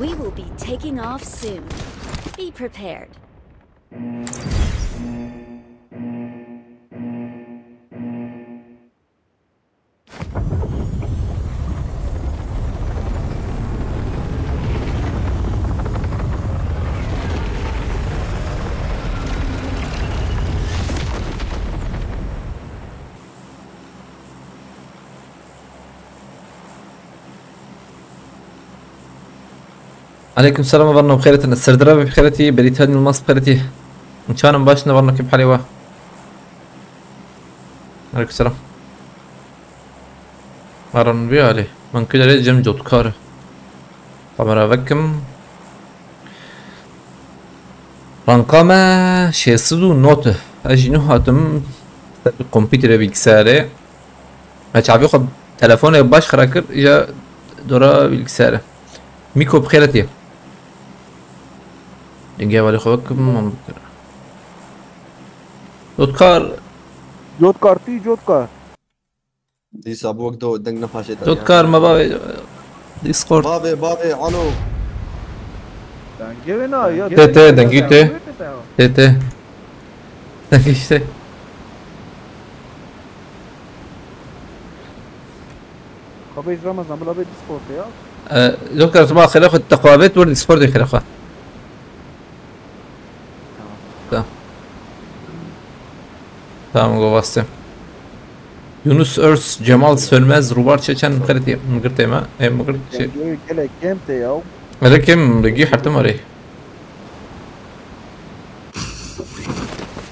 We will be taking off soon. Be prepared. عليكم السلام ورحمة بخيرتي السردرة بخيرتي بريتانيا الماس بخيرتي إن شاء الله باشنا ورنا كيف حالي واه عليكم السلام ورنا بيه عليه من كده ليه جم جوت كاره طبعا أفكم رنقامة شيسدو نوت أجنو هاتم الكمبيوتر bilgisayarı أشعبي خد تلفونه باش خراكر إجا دورا bilgisayarı ميكو بخيرتي دنجي والي خوك ممكن جوتكار جوتكار دي سابوك دو دنگ نفاشيتا جوتكار ما بابي ديسكورد بابي عنو دنگي وينا يا تي دنگي تي دنگي işte خبيز رمضان بلا بي ديسكورد يا جوتكار صباح الخير اخذ التقوابات ورد ديسكورد يا اخوان Tamam go bastım. Yunus Örs, Cemal Sönmez, Rubar Çeçen Kırtı Mıgırtayma. Mıgırt şey. قالك كامتي يا هذا كم رجي حتى مري.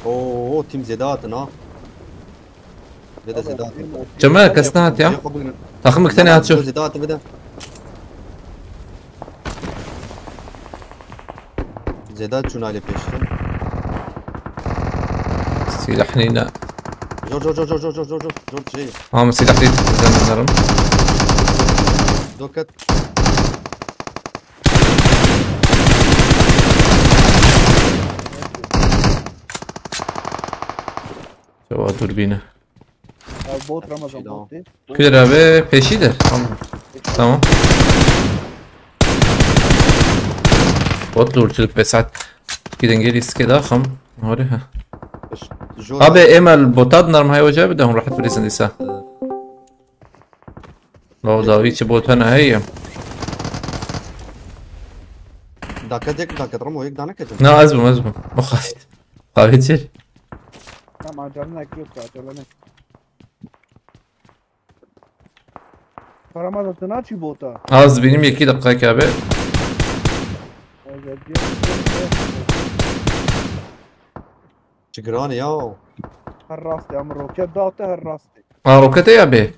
اوه تيم زيدات نا بدا زيدات جماعة كسنات يا. takımlık tane at şu. زيدات بدا زيدات شو نالي بيشتم سلاح حنينة. جور جي سلاح حنين زين دوكت شو توربينة. بوت رمضان بوت كده abi peşidir. Tamam. Bot lurçuluk besat. Gidin geliyiz كده خم. هوريها. abi Emel botad نرم هاي وجا بدهم راحت بريزن ديسا. لو داويتش بوت هنا هي. داكت رمو هيك دانا كده لا ازبم مخافت. خافت tamam acarına yok acarına Ramazan açı bota az benim 2 dakika abi. شكراني ياو هالراستي عم روكيت داته هالراستي Rokete ya be.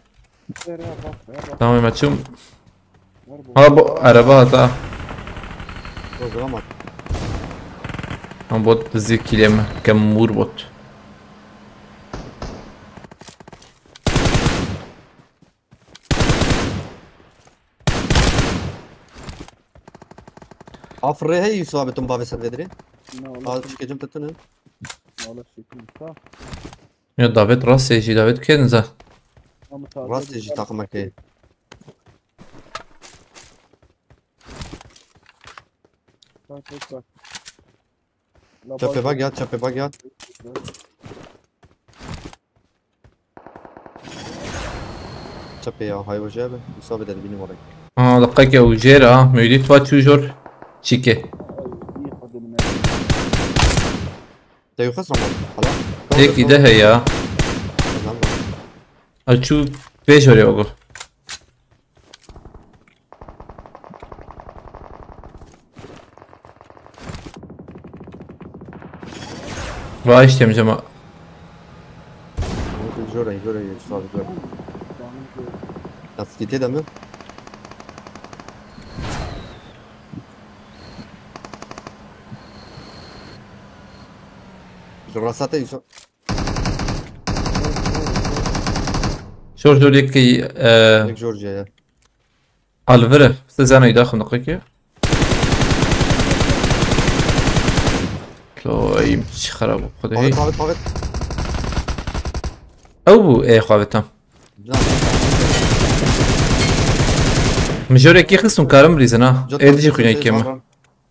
Tamam açım. Ha bu araba hata. غلط Ama bot zikileme kemur bot. عفري هي صابتهم بابي سدري هذا ايش كجم تتنه والله شكرا صح Ya davet rast yeci davet kendinize. راس يجي تاقمك ايه شابي باقيات شابي يا هاي وجابه يصاب دربيني وراك دقيقة وجيرة ميوليت واتشوجور شيكي. ده يخسر خلاص هيك ده هي. Açu 5 oraya oğul. Vay işte ama. جوري يصاب جوري نفسيتي ده مو جراساته يصاب شور يكي جورجيا يا الفره استزانه يداخل دقيقة. لو اي مش خراب خذ هي. طاقت او ايه خوابتهم. مجوري كي خصهم كارم بريزنا ادجي خويا كيما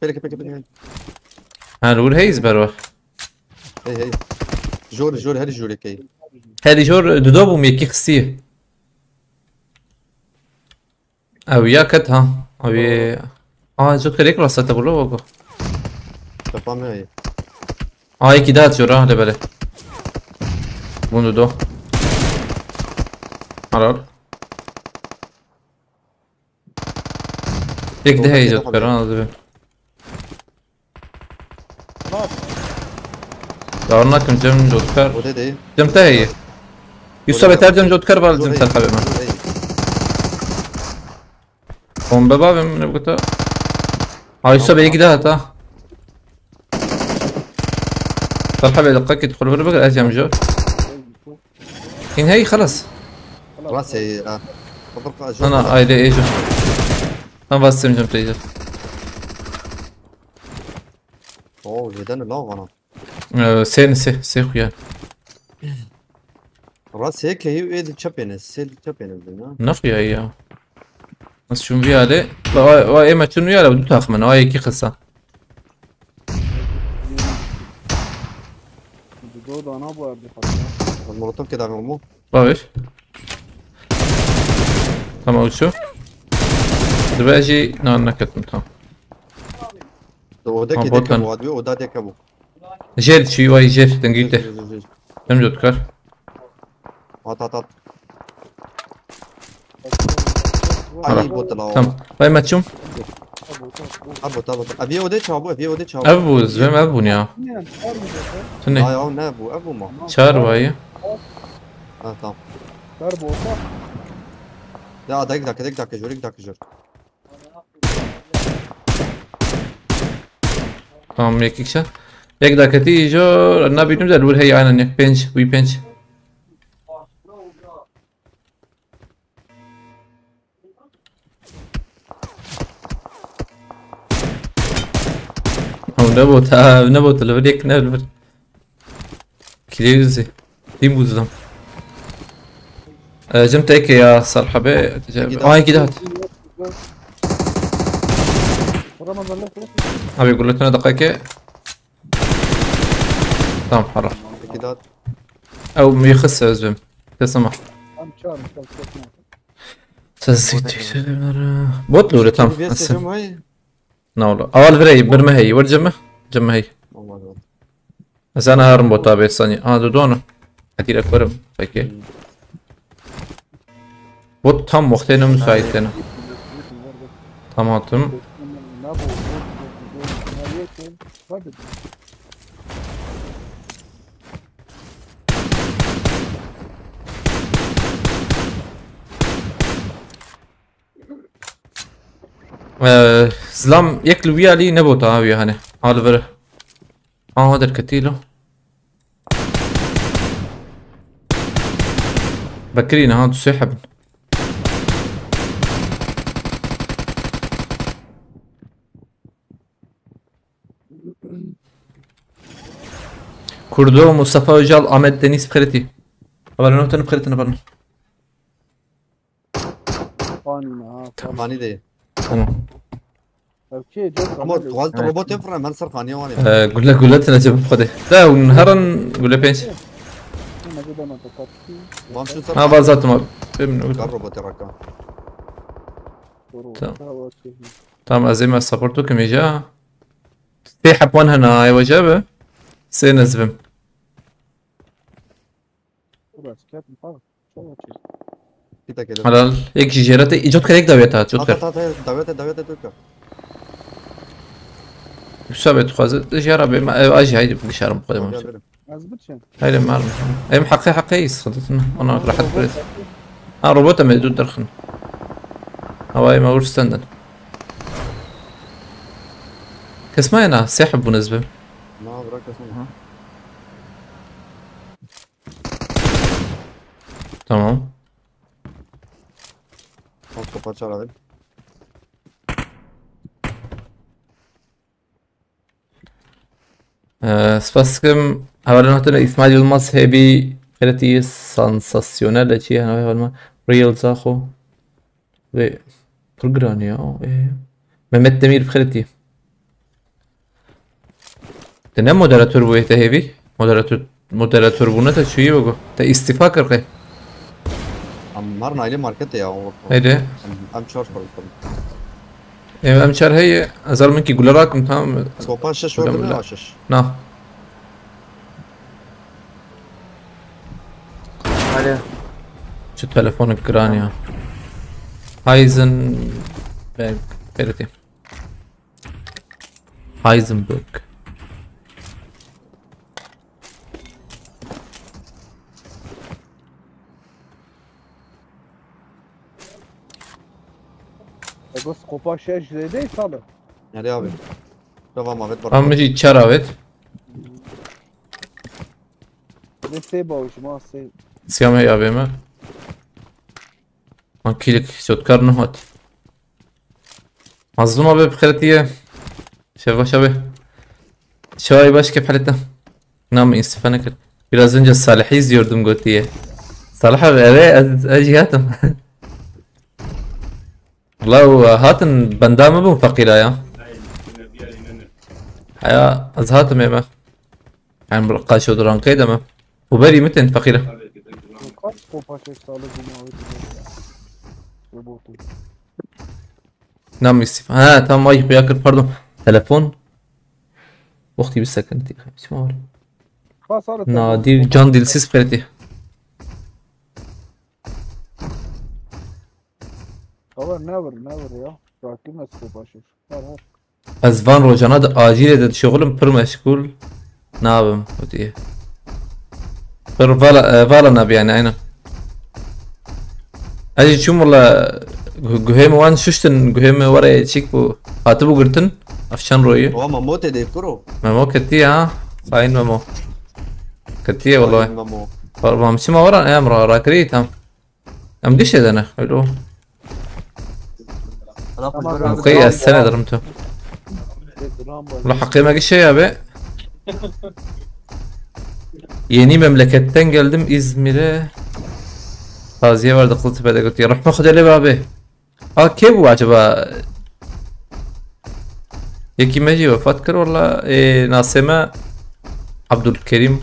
بيلك بيلك بيلك هنقول هيز بروح هي جور هذه جوري كي هذه جور دودوبو ميكي خصيه او يا كت ها او جوت كريك راسا تقولوا وقو تفهم هي هاي كده جورا لبله بوندو دو حرار يك ده هي جوت كرانا دبل خلاص دارنا كم جم جوت كر وده ده جمتها هي يوسف بترجم جوت كر بالجم تلقى بما قوم بابا من بقطع هاي يوسف يك ده تا تلقى بدقك يدخل في بقى اجم جو إن هي خلاص راسي انا ايدي ايجو انا بس سمجم تيجي اوه جدًا لا انا سي خويا راس هيك هي ايه الشامبيونز سيل الشامبيونز نخيا هي بس شو بيها عليه لا ايه ما شنو يا لو تاخ من هاي كي خصها دودو انا ابو ابي المولوتوف كده عمو باش تمام شو دباجي نكت انت وده كده كم وادي وده ده كم جير شي واي جير تنقيته تم جوت كار عط اي بوتلا تمام باي ما تشوم ابو ابي وديت ابو ابو زعما ابو نيا تني اه ابو ما شار واي تمام ضرب وصح لا داك جور تمام يكيكشا يك داكتي جو النبي نبدا نقول هي انا نك بنش وي بنش او نبوت لبريك نبل كليوزي دي موزم جمت هيك يا صرحبي هاي كده ابي يقول لك انا دقيقه تمام حرام كده او يخس زلم تسمح ام شان تزيد بوتلو لي تمام هاي نولا اول فري برمه هي ور جمه هي بس انا هرم بوتا بيت ثانيه دودونا اكيد اكبر اوكي بوت tam muhtemelen müsaitlerini. Tamam. زلام يكل ويا لي نبوتا ويا هنا هالفر هذا الكتيلو بكرينا هذا سحب كردو مصطفى وجال احمد دنيس بخيرتي قبل نوتن بخيرتنا برنا فاني دي تمام اوكي جو غلط روبوت يفرق من صار فاني وانا قول لك انا جاب خده لا ونهرن قول له بينش ما بازات ما فهمنا روبوت يركا تمام ازيما سبورتو كم يجا في حبون هنا ايوه جابه سينزبم على هيك جيرات جوت كريك داويتها جوت كر داويتها توكا شو سبت خوازت جيرا بما اجي هاي بشارم قدام هاي لما اي حقي صدتنا انا راح بريد روبوت مدود درخن هواي ما ورش ستاندن كسماينا سحب ونزبه ما براك اسمه تمام خلاص باتشار عليه سباسكم اولا نحن اسماعيل يلمس هيبي خيرتي سانساسيونال اشي انا هو ريل زاخو Kurgran ya. Mehmet Demir bخيرتي. ده نه مودراتور بوده ته هیوی مودراتور بونه تا چویی بگو تا استیفا کرده مار نایلی مارکت یا اون هیده ام چهار خورد ام چهار هی ازال من کی گوله راکم تمام سوپا شش ورد نه شش نه Alo. şu telefonu kıran ya Heisenberg bخيرتي Heisenberg Bak skopa şey zeyde salı. Nereye abi? Devam Ahmet var. ama hiç çar evet Ne şey bağışım ha şey. سیام هی آبی ما من کلیک شد کار نهاد مظلوم آبی بخیرتیه شبه شبه شوای باش keyif حالته نام استفاده کرد biraz önce Salih'i izliyordum Goti'ye Salih abi eve اجياتهم والله هاتن بندام ابو فقيرة يا حيا ازهاتهم يا ما يعني برقاش ودران كيدا ما وبري متن فقيرة Kaç skopa şey salı bunu Robotu. نعم استفاده ها تمام اي بياكل باردون تلفون اختي بالسكنتي اسمه Kasarı. نادي جان ديلسيس بخيرتي Haber never ya. Rakime skopa şey. Her. از وان روجانا دا آجيل دا شغلم پر مشغول نابم وديه پر فالا نابي يعني اينا اجي شوم والله جهيم وان ششتن جهيم ورا تشيك بو هاتبو قرتن افشان رويه هو مموت ده كرو مامو كتية ها صاين مامو كتية والله ممو ما مشي ما ورا يا مرا راكريت هم ام ديش انا حلو مخي السنة درمته والله حقيقة ما şey abi yeni memleketten geldim İzmir'e taziye vardı Kılıçdaroğlu'da götürdü. Rahmet Kudeli abi. Kim bu acaba? Yeki meci vefat kır valla Nasime Abdülkerim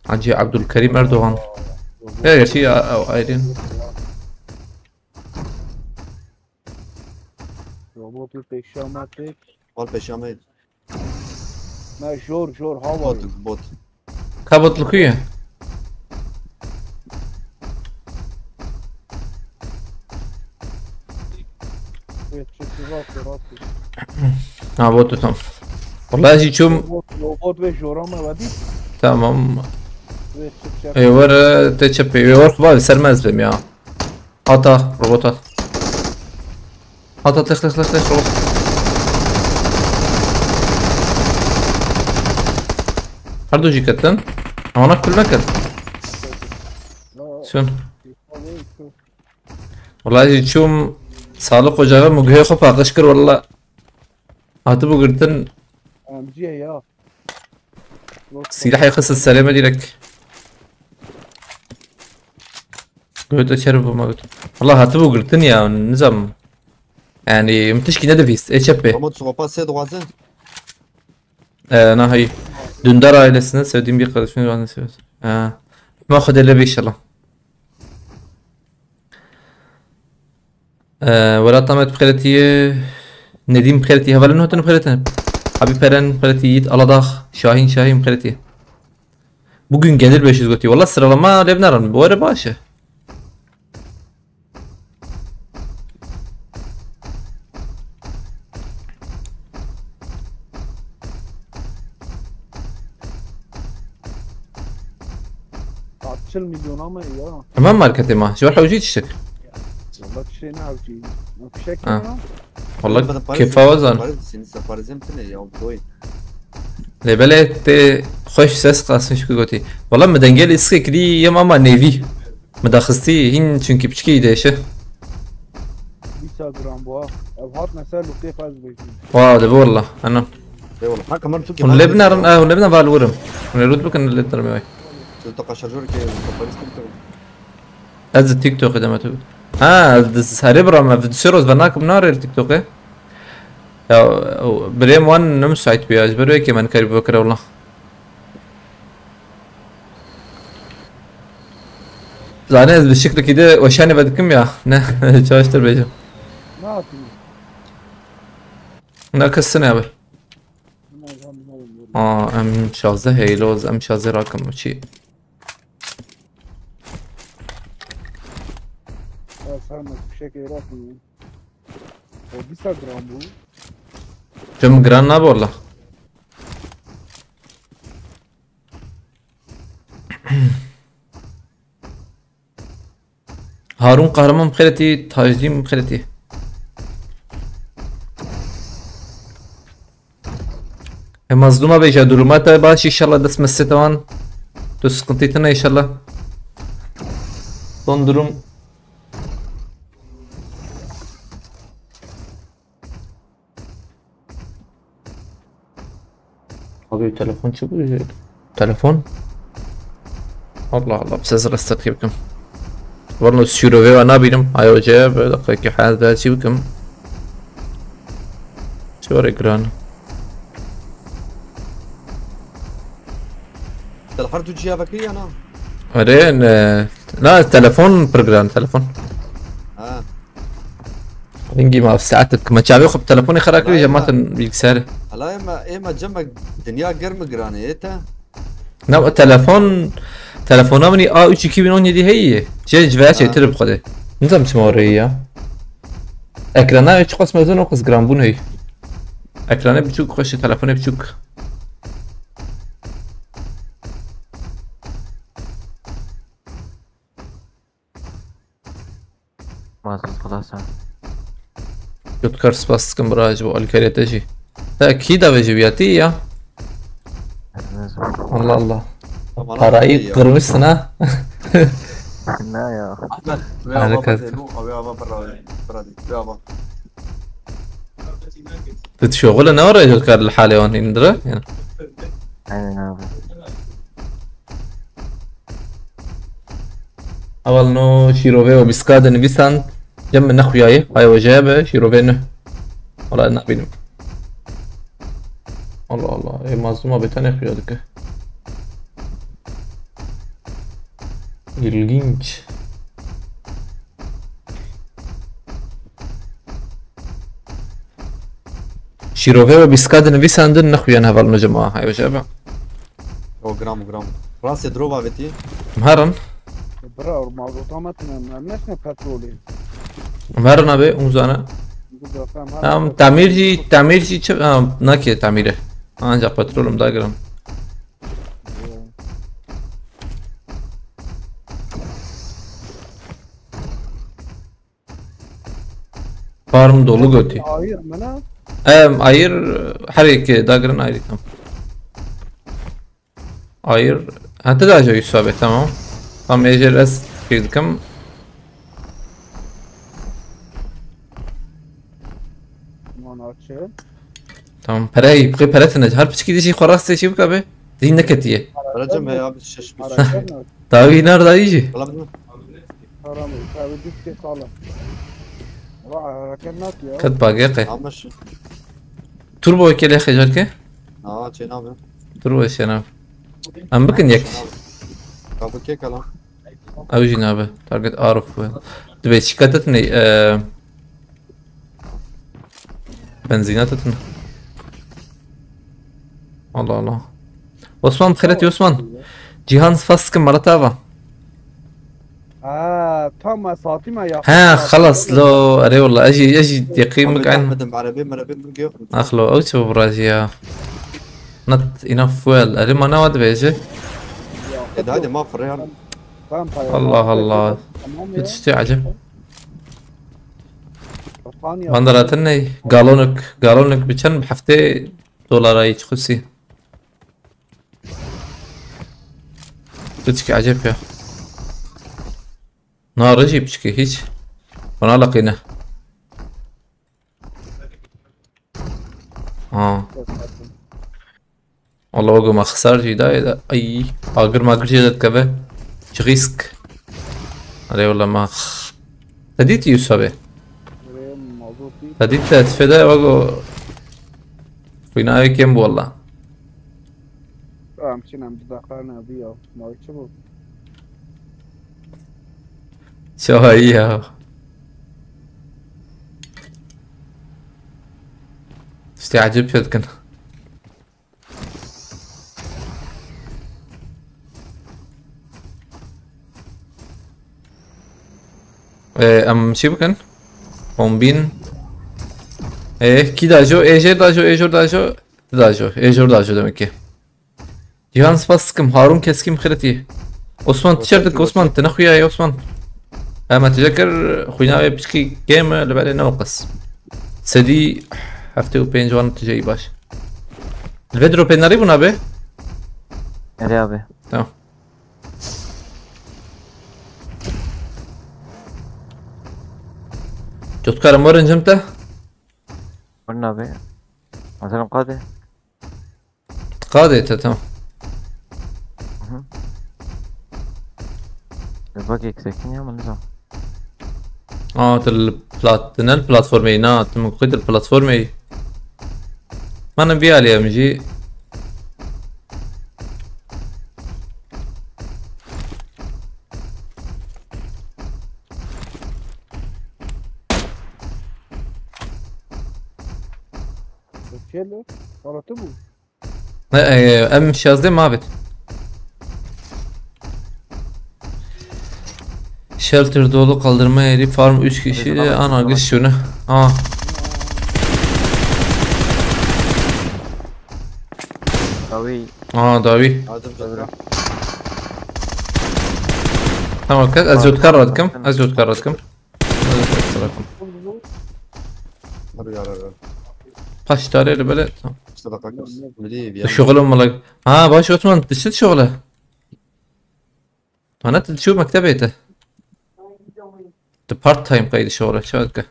Hacı Abdülkerim Erdoğan. Her şey ayrı. Robotu peşamatek. Al peşame. Ne jor hava. Bot. Kabutlu kuyu. Evet çıkıyor rahat. Ha botu tamam. Vallahi hiçum Robot ve jorama var değil. tamam. Evet çıkacak. Var teçepe var var sermez benim ya. Ata robot at. Ata tık robot. Hardo jiketten. Ana kulna kal. Şun. Vallahi hiçum sağlık ocağı mughe خوب آغاز کر والله هاتو بگردن Amciye ya. سلاح يخص السلامة ديالك قلت اشرب وما قلت والله هاتو بگردن يا نظام يعني متشكي ندفيس ايش ابي Mahmut sopa se doğazı. انا هي Dündar ailesine sevdiğim bir kardeşim var seviyoruz. ما خد الا ان شاء الله ولا طمت بخيرتي نديم بخيرتي هبل انه تن بخيرتي abi Peren بخيرتي Yiğit Aladağ Şahin بخيرتي bugün gelir 500 götü valla sıralama Lebnaran bu ara başı Atçıl milyon ama ya. tamam markete ma شو راح وجيت اشتك Valla şey ne avcıyı. Fişek Ha. ya. والله كيف وزن Seni saparizm ne ya boy. لبلت خوش ses قاسمش götü valla مدنگل اسكي كدي يا ماما نيفي مداخستي هين çünkü بچكي ديشه 1 gram bu ha. Ev hat mesela lukte faz bekliyor. واو ده والله انا Eyvallah. Ha kaman çok iyi. ولبنان ولبنان فالورم ونرد بك ان اللي ترمي تقشر جور ki saparizm. از التيك توك ده ما تقول هاري برا ما في سيروز بناك بنار التيك توك يا بريم وان نمس عيت بياج بروي كمان كاري بكره والله زانيز بالشكل كده وشاني بدكم يا نه شاشتر بيجو ما في هناك السنة يا ام شازه هيلوز ام شازه راكم شيء سامك بشكل رسمي وديسا جرامبو جم جران ناب والله هارون قهرمان بخيرتي تاجدين بخيرتي مظلومة بيجا دروماتا باش ان شاء الله دس مسيتوان تسقنتيتنا ان شاء الله دروم ابي تلفون شو بي تلفون الله الله بس ازرق استرخيبكم والله الشيرو في انا بينم ايوه جاب دقيقة حال ذا شي بكم شو رجران الحرب تجي بكري انا بعدين لا التلفون برجران تلفون نجي مع ساعتك ما تشابه خب تلفوني خراك لي جماعة بيكسر هلا اما جنبك دنيا قرم جرانيته نعم تلفونا مني وشي كي بنوني دي هي جاي جباش يترب خده نظام تمورية اكرانا ايش قسم زون وقس جرامبون هي اكرانا بتشوك خوش تلفوني بتشوك ما خلاص يذكر سباس كمبراج والكارية تجي اكيد بيجي يا الله الله قرأي قرمسنا لا يا احمد أنا كذا. تتشغل انا ورا يذكر الحالة وان يندرى يعني اول نو شيروفي وبسكاد نبيسان جنب نخوياي هاي وجابه شيروفي نه ولا انا بينم الله الله ايه مظلومة بتاني خيالك الجينج شيروفي وبسكاد نبيسان دن نخويا انا هذا جماعة هاي وجابه او جرام راسي دروبا بتي مهرن برا الموضوع طامت ما نحن بترولي مهرن ابي وزانا تعمير جي ناكي تعميره انجا بترول مداقرم فارم dolu götü. Hayır mı? Ayır hareket dagran ayrı tam. Ayır hatta daha çok isabet tamam. Tam ejderhas girdim. Manatçı. Tamam parayı بقي بارتنا هل بتشكي دي شي خلاص شي بقى به دي نكتيه رجم هي بالشش تاوي نار دا يجي حرام تاوي ديك صالح ركنات يا كد باقي عمش توربو كده يا اخي جالك تشينا بي توربو ايش انا ام بكن يك ابو كيك لا او جنابه تارجت اعرف تبي شكاتتني بنزيناتتنا الله الله عثمان بخيرتي عثمان جيهان فاسكن مرتابة تم ساعتي ما يا ها خلص لو اري والله اجي يقيمك عن مدن عربي بنجيو اخلو او شو براجيا نت انف ويل اري ما نواد بيجي هذا ما فريان الله الله تشتي عجب بندراتني قالونك بچن بحفتي دولار ايش خسي بتشكي عجب يا نار رجي بتشكي هيك وانا لقينا والله وقو ما خسر جي دا اي اگر ما قرجي داد كبه ريسك علي والله ما تديت يوسف موضوع فيه تديت تتفدى وقو فينا أي كم والله مشينا عم تدخلنا بيه ما يشوفوا شو هي استعجب شدكن ام شي بكن بومبين ki dajo ejer dajo ejor dajo dajo ejor dajo demek ki Cihan Spaskım Harun Keskim Khirati Osman تشردك Osman تنخويا يا Osman اما تذكر خوينا بشكي جيم لبالي نوقس سدي هفته و 5 وان تجي باش الفيدرو بيناري بنا به nereye abi? tamam تذكر مرن جمته قلنا abi. مثلا قاضي. قاضي تمام الباقي يكسكين يا من نظام. تنال بلاتفورمي نات من قيد البلاتفورمي ما نبي عليها مجي شيله ولا تبو ام شازده ما بت Shelter dolu kaldırma yeri farm 3 kişi ana kız şunu قوي. داوي هذا بجد tamam kız azot karratكم azot karratكم ارجع ارجع kaç tane böyle tamam صدقك مليب يا شغلهم والله باش عثمان دشت شغله انا تشوف مكتبته بارت تايم قيد شغله شو هذا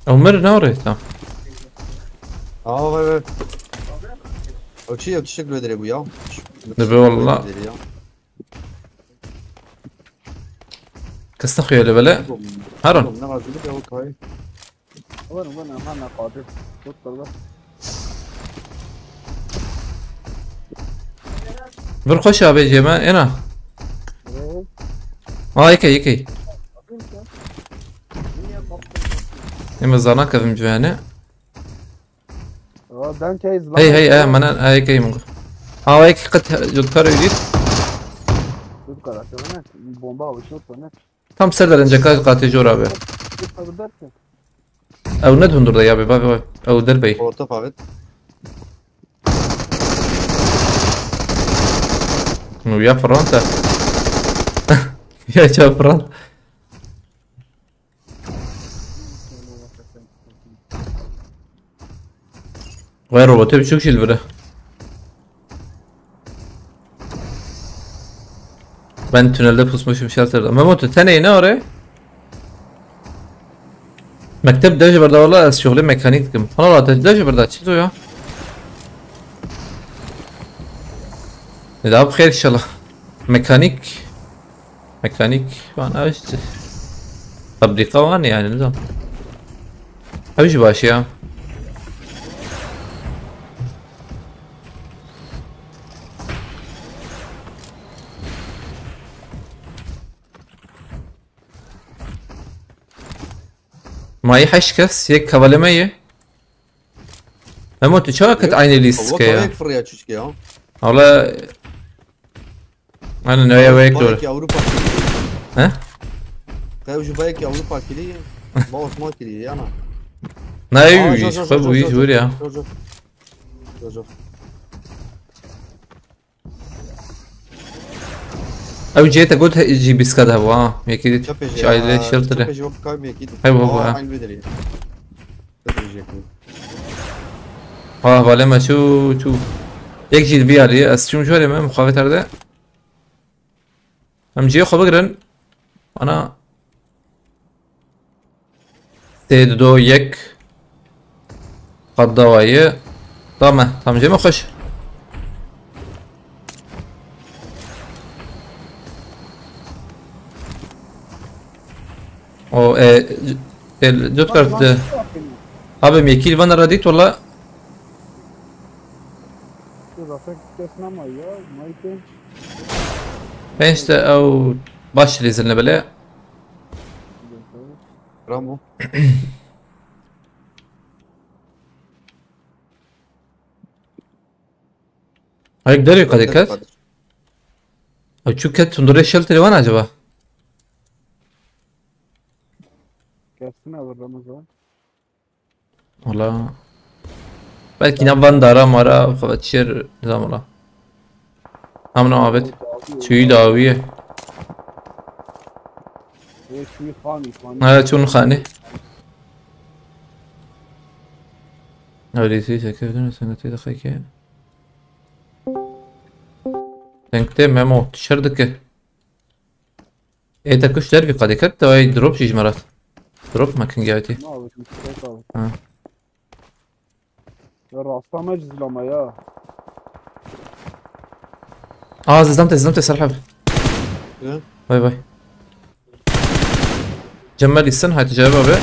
عمر نوري تمام اه او شيء شكله يدري ابويا نبي والله كستخوي اللي بلا هارون وين انا قادر تدخل بس بالخش يا بيجي ما هنا يكي اما زانا كذا جوانا دان كيز هي مانا هي كي مو هيك قد يذكر جديد تذكر عشان بومبا وشوط هناك tam serdar انجا قاتي جورا به او ندهن دور يا بابا او دربي orta pavet ويا فرونتا يا شباب فرونتا غير روبوتي بشوك شي البره ben tünelde pusmuşum shelter'da. Mahmut tane ne oraya? مكتب داجي بردا والله شغلي ميكانيك كم والله داجي بردا شو يا لا بخير ان شاء الله ميكانيك وانا ايش تبريقه وانا يعني نظام ابيش باشي يا معي حشكس هيك كبلمية هموت شو كنت عيني ليسك يا في الرياض شو كيا والله انا نويا ويك دول اوروبا ها كاي جو بايك اوروبا كلي باوس ما كلي انا نايو خبو يجور يا شوف او جيت اقول جي بيسكاد هوا هيك شايل شلتر ايوه هو ولی ما شو یک جیل بیاری از چون شوری من مخاوی ترده هم جیو خوب بگرن انا 3 2 1 قد دوایی تمام جیمو خوش او جوت كارت ابي ميكيل فانا رديت والله Rafet kesme ama ya. Mayten. بنشت او باش اللي زلنا بلا رامبو هيقدر يقعد كات او شو كات تندور الشلت اللي وانا acaba Kesme var Ramazan. والله belki نبان دارا مرا فبتشير نظام الله امنا عابد شوي داوية Ve şu khani. هذا شو خانه أولي سيسا كيف دون سنتي دقيقة تنكتب ميمو تشردك ايه تركوش دربي قد كت واي دروب شيش مرات دروب ما كان جايتي Ne abi şimdi şey abi. Ha. Ya rasta meclis ama ya. زلمت سرحب ايه باي باي جمال السن هاي تجارب ابي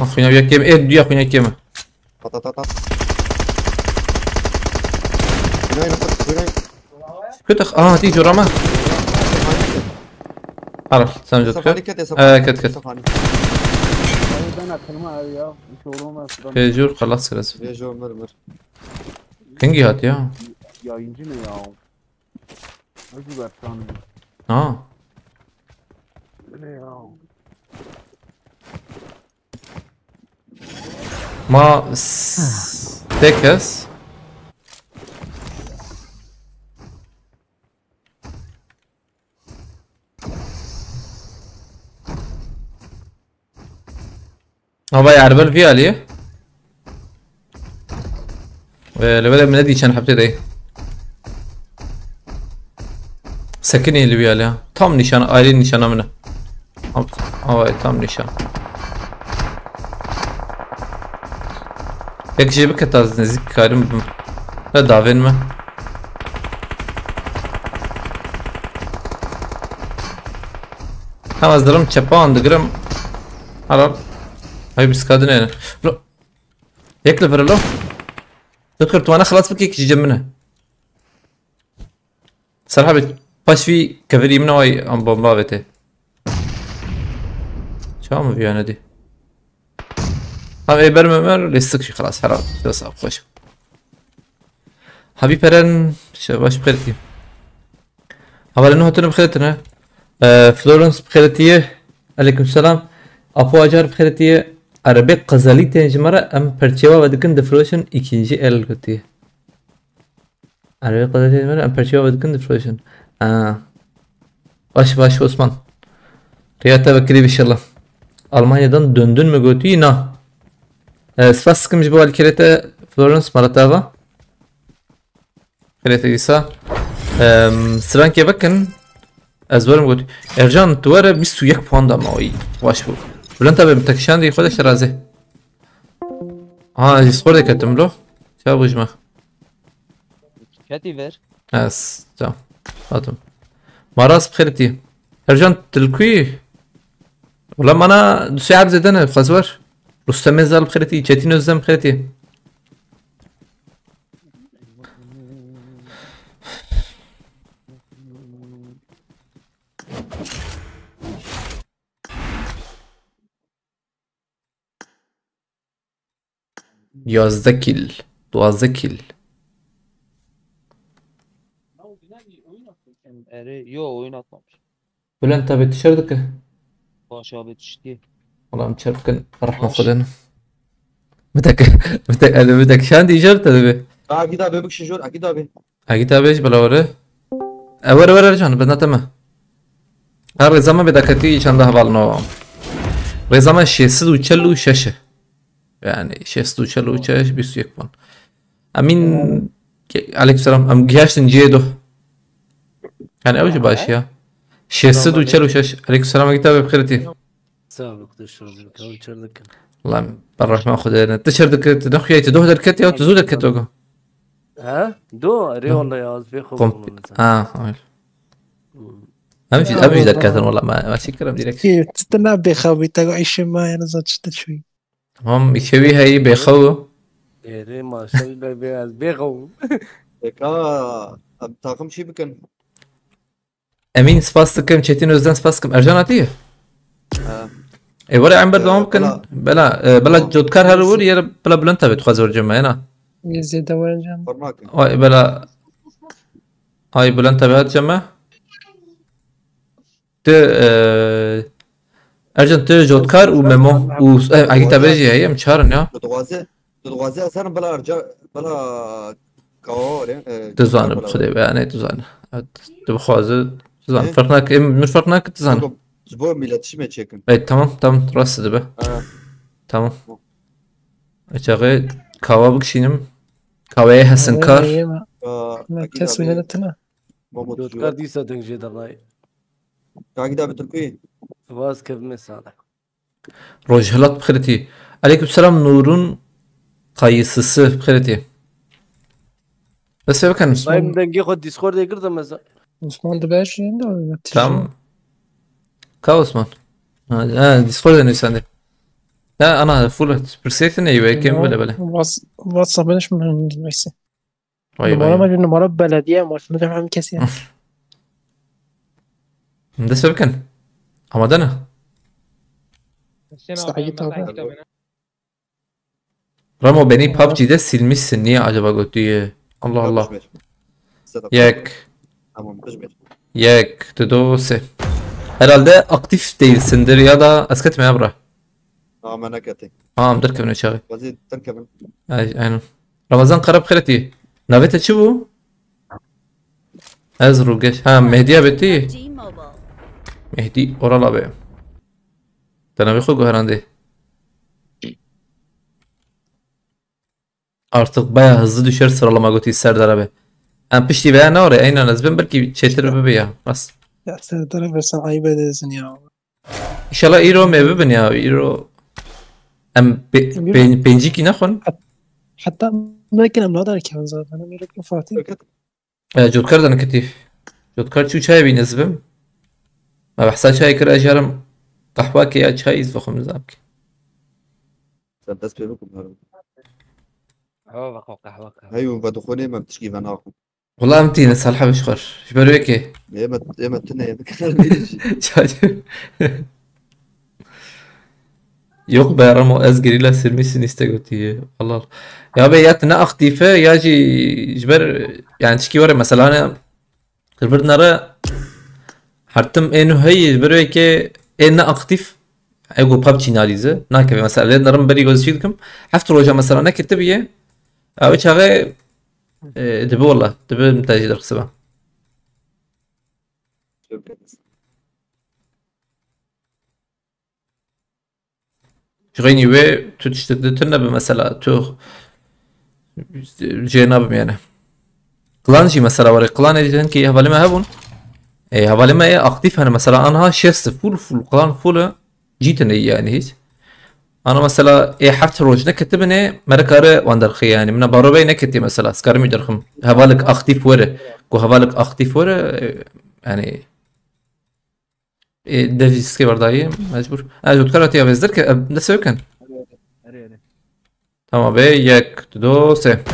اخويا وياك كيما ايه دي اخويا كيما طط هنا نحط هنا كنت تيجي رما عرفت سامجد سفاني كت كت كت سفاني Yani ben aklıma ya. Hiç olmaz. في جور خلاص خلاص يا جو مرمر كنجي هات يا Yayıncı ne ya? Acı ver tanrım. اه Ne ya? ما تكس هو يعرف الفي عليه اللي بدأ من نادي كان حبتي ايه سكني اللي بي عليها tam nişan aile nişanı mı ne? tam nişan. Peki şey bir az nezik karım da davin mi? هم از درم چپان دگرم حالا هاي بسكادن يعني لو يكلف لو تذكر تو انا خلاص بكي كي منها صراحة باش في كفري منه هاي ام بومبافته شو عم في انا دي هم اي برممر ليستكشي خلاص حرام بس خوش حبيب برن باش بخيرتي اولا انه هتنا بخيرتنا فلورنس بخيرتيه عليكم السلام Apo Acar Bkhiretiye Arabek Kazali Tenjimara em perçeva vadikin defrotion ikinci el kötüye. Arabek Kazali Tenjimara em perçeva vadikin defrotion. Baş Osman. Riyata Bekri inşallah. Almanya'dan döndün mü götüyü na. Sfas sıkımcı bu alkerete Florence Maratava. Kerete İsa. Sırankiye bakın. Ezberim götü. Ercan duvara 21 puan da ama o iyi. Baş bu. بلنتا بمتكشان دي خودش رازي يصور كتم له شو بجمع كاتي فير اس تمام هاتم مراس بخيرتي ارجان تلكوي ولما انا دوسي عبد زدنا خزور رستم زال بخيرتي چتين زدم بخيرتي Yazdakil. Duazdakil. Yo oyun atmamış. Bülent abi dışarıdık. Baş abi düştü. Allah'ım çarpkın rahmet falan. بدك شان دي جرت هذا اكيد ابي بك شجور اكيد ابي اكيد ابي ايش بلا ورا ورا رجعنا بدنا تمام هذا زمان بدك تيجي شان ده بالنو رزمان شيسد وچلو ششه يعني شيسد وچلو چش 21 puan امين عليكم السلام ام جاشن جيدو يعني اوجه باش يا شيسد وچلو شش عليكم السلام كتاب بخيرتي سابق تشرب كون شردك والله بالرحمة خدنا تشردك تدخل تدوه دركت يا تزود دركت وجو ها دو ري والله يا في خبر قمت هم في ذكرتن والله ما شكرا ديركت كيف تستنى بخوي تقو عيش ما أنا زاد شتت شوي هم يشوي هاي بيخو إيه ما شاء الله بيغو Eka takım şey bakın. امين سباستكم تشيتين وزدان سباستكم ارجاناتيه Ha. اي ورا عم برضه ممكن بلا. بلا جودكار هالور يا بلا بلنتا بتخزر جمع هنا يزيد وين جام Parmak. واي بلا هاي بلنتا بهاد جمع ت ارجن ت جودكار وميمو و اكيد تبجي هي مشارن يا Dudgazı asarım bela arca bela kavar ya. تزان بخدي يعني تزان تبخوز تزان فرقناك من فرقناك تزان Zbo milletişime çekin. اي تمام راس دبه Ha. تمام اجاغي كاوا بكشينم كاوا هسنكار ما كسر لنا Mahmut. دوتكار دي سادن جيد الله Kagi da Türkiye. واز كيف مثلا روجهلات بخيرتي عليكم السلام نورun kayısısı بخيرتي بس bakın طيب دنجي خد ديسكورد يقدر مثلا عثمان دباش عنده tamam كاوسمان ديسكورد انه يساند لا انا فول برسيت انه يبقى بلا واتساب ليش من نفسي واي ما واي انه مرة بلدية ما نجمع عن كثير ده سبكن حمدنا رامو beni PUBG'de silmişsin niye acaba götüye Allah Allah yak Tamam kızmıyor. yak tedose herhalde aktif değilsindir ya da اسكت معي برا Aman akati. مدركب انه شغال Vaziyet terkebin. aynen رمضان قرب خيرتي نبيت تشوفه ازرق ايش مهدي بتي G Mobile. مهدي oralar be تنبي خو herhalde artık bayağı hızlı düşer sıralama götü Serdar abi. En pişti veya ne oraya aynen az ben belki çetir be ya. Ras. يا ترى بس عيب دزن يا İnşallah İro mevbin ya İro. Em benci ki ne kon? حتى ممكن أم نقدر كمان زاد أنا ميرك فاتي جودكار da نكتيف. جودكار شو çay بينزبم. ما بحسها çay كر أجرم قهوة كي يا çay يزبخم زابك. Sen ders bir bakın. قهوة قهوة Hayır بدخوني ما بتشكي فانا اخو. والله أمتي نصالحة بشخر. إيش برويك؟ يا ما تنا يا Yok be Ramo ezgiriyle silmişsin iste götüyü. Allah Allah. Ya be ya ne aktife ya jber yani çiki var mesela hani kırbırnara hartım en hay böyle ki en aktif ego PUBG analize nakebe mesela ledlerim beri gözüküyorum hafta roja mesela ne kitibiye او çağı دبي والله دبي متاجي درخصبه شغيني ve tutuşturduğunda bir mesela tu cenabım yani. Klanji mesela var. Klan edin ki havalime habun. Havalime aktif hani mesela anha şest full klan full جيتني يعني هيك. أنا مثلا حفت روج نكتبني مركارة واندرخي يعني من باروبي نكتي مثلا سكارمي درخم هبالك أختيف ورا كو هبالك أختيف ورا يعني دافيس كي برداي مجبور أجود كراتي أبزر ك نسوي كان تمام بي يك دو سه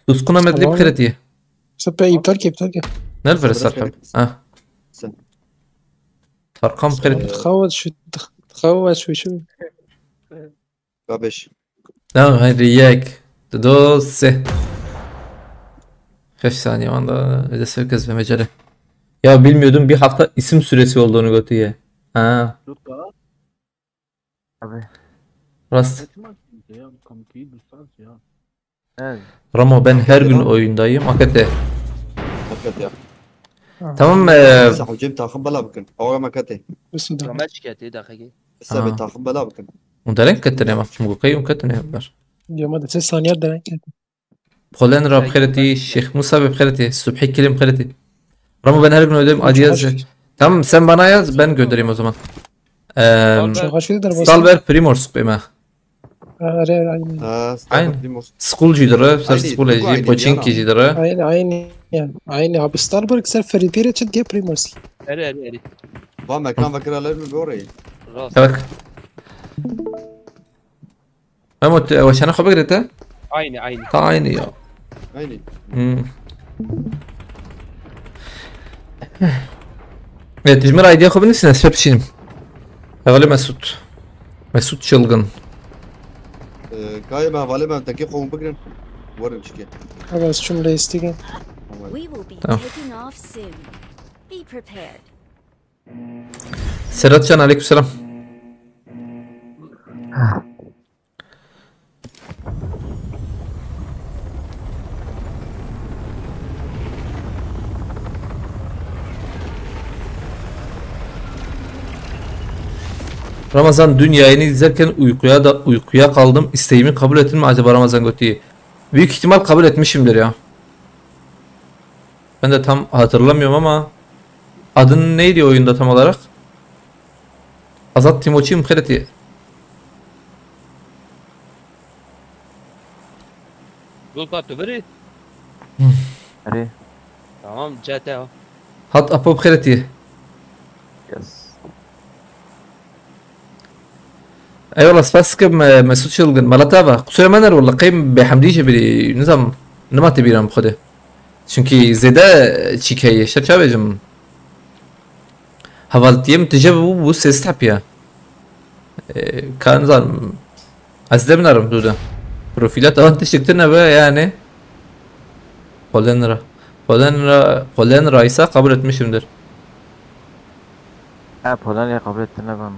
تسكنا مدري بخيرتي سبعي بتركي نلفر الصرحة فرقم بخيرتي تخوت شوي Kabeş. Tamam hadi yak. Dose. Kaç saniye anda ne de sökez ve mecale. Ya bilmiyordum bir hafta isim süresi olduğunu götüye. Ha. Abi. Rast. Evet. Ramo ben her gün oyundayım. Hakikaten. Hakikaten ya. Tamam صح وجبت اخم بلا بكن او ما كاتي بس ده ما شكيتي دقيقة لسه بتاخم بلا بكن مدرن كتنه ما مقوقي وكتنه بر. اليوم ده 6 ثانيات ده خلينا نرى بخيرتي الشيخ موسى بخيرتي الصبحي كلم بخيرتي. Ramo ben her gün oyundayım. Hadi yaz. Tamam sen bana yaz ben göndereyim o zaman. شغال شو تقدر بس Stalber Primorsk bime. آره عيني عين. ستاربك ديموس سكول جدرة سر عيني، سكول تبقى اجي عيني بوتشينكي ديانا. جدرة عيني عيني عب ستاربرغ سر فريبيرا تشد جيب بريمرسي اري اري اري با مكان فكرة لازم بوري راس كلك هموت وش انا خبر قريته عيني عيني عيني يا عيني Evet, İzmir ID yapabilirsiniz hepsini. Evveli Mesut çılgın. كاي ما غالبا تكي قوم بقرن ورم شكي هذا شو ملايستيجن We will be Tamam. taking off soon. Be prepared. Serhatcan aleykümselam. Ramazan dün yayını izlerken uykuya kaldım. İsteğimi kabul ettin mi acaba Ramazan Götü'yü? Büyük ihtimal kabul etmişimdir ya. Ben de tam hatırlamıyorum ama adın neydi oyunda tam olarak? Azat Timoçi Mkhereti. قول قاتو بري اري تمام جاته Hat Apo Mkhereti. يس ايوه سباسكم مسعود شلغن مالتابا kusura manner والله قيم بحمديش بلي نظام نماتي بيرام بخده çünkü zede çikeye şerçavecim havaltiyem tecrübe bu ses tapya kan zan azde binarım duda profilat avan teşekkür ne be yani Polenra ise kabul etmişimdir. ها بولنيا قبلت تنبان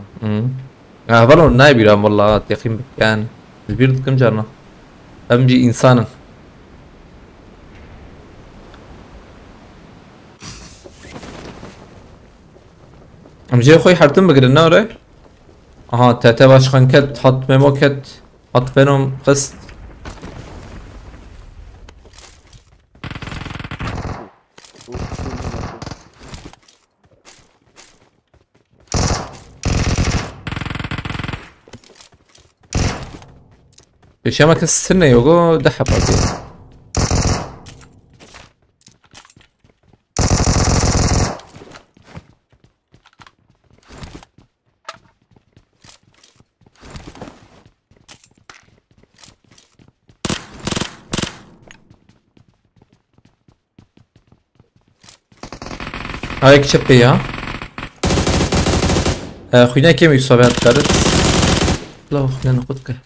والله ناي بيرام والله يقين بك يعني البير كم جارنا امجي انسانا امجي اخوي حرتم بقرنا وري اها تاتا باشخان كت حط ميمو كت حط بينهم قسط yaşamak istene yok ده حبابي هاي كشبي يا خوينا كم يصابات كارت لا خوينا ناخذك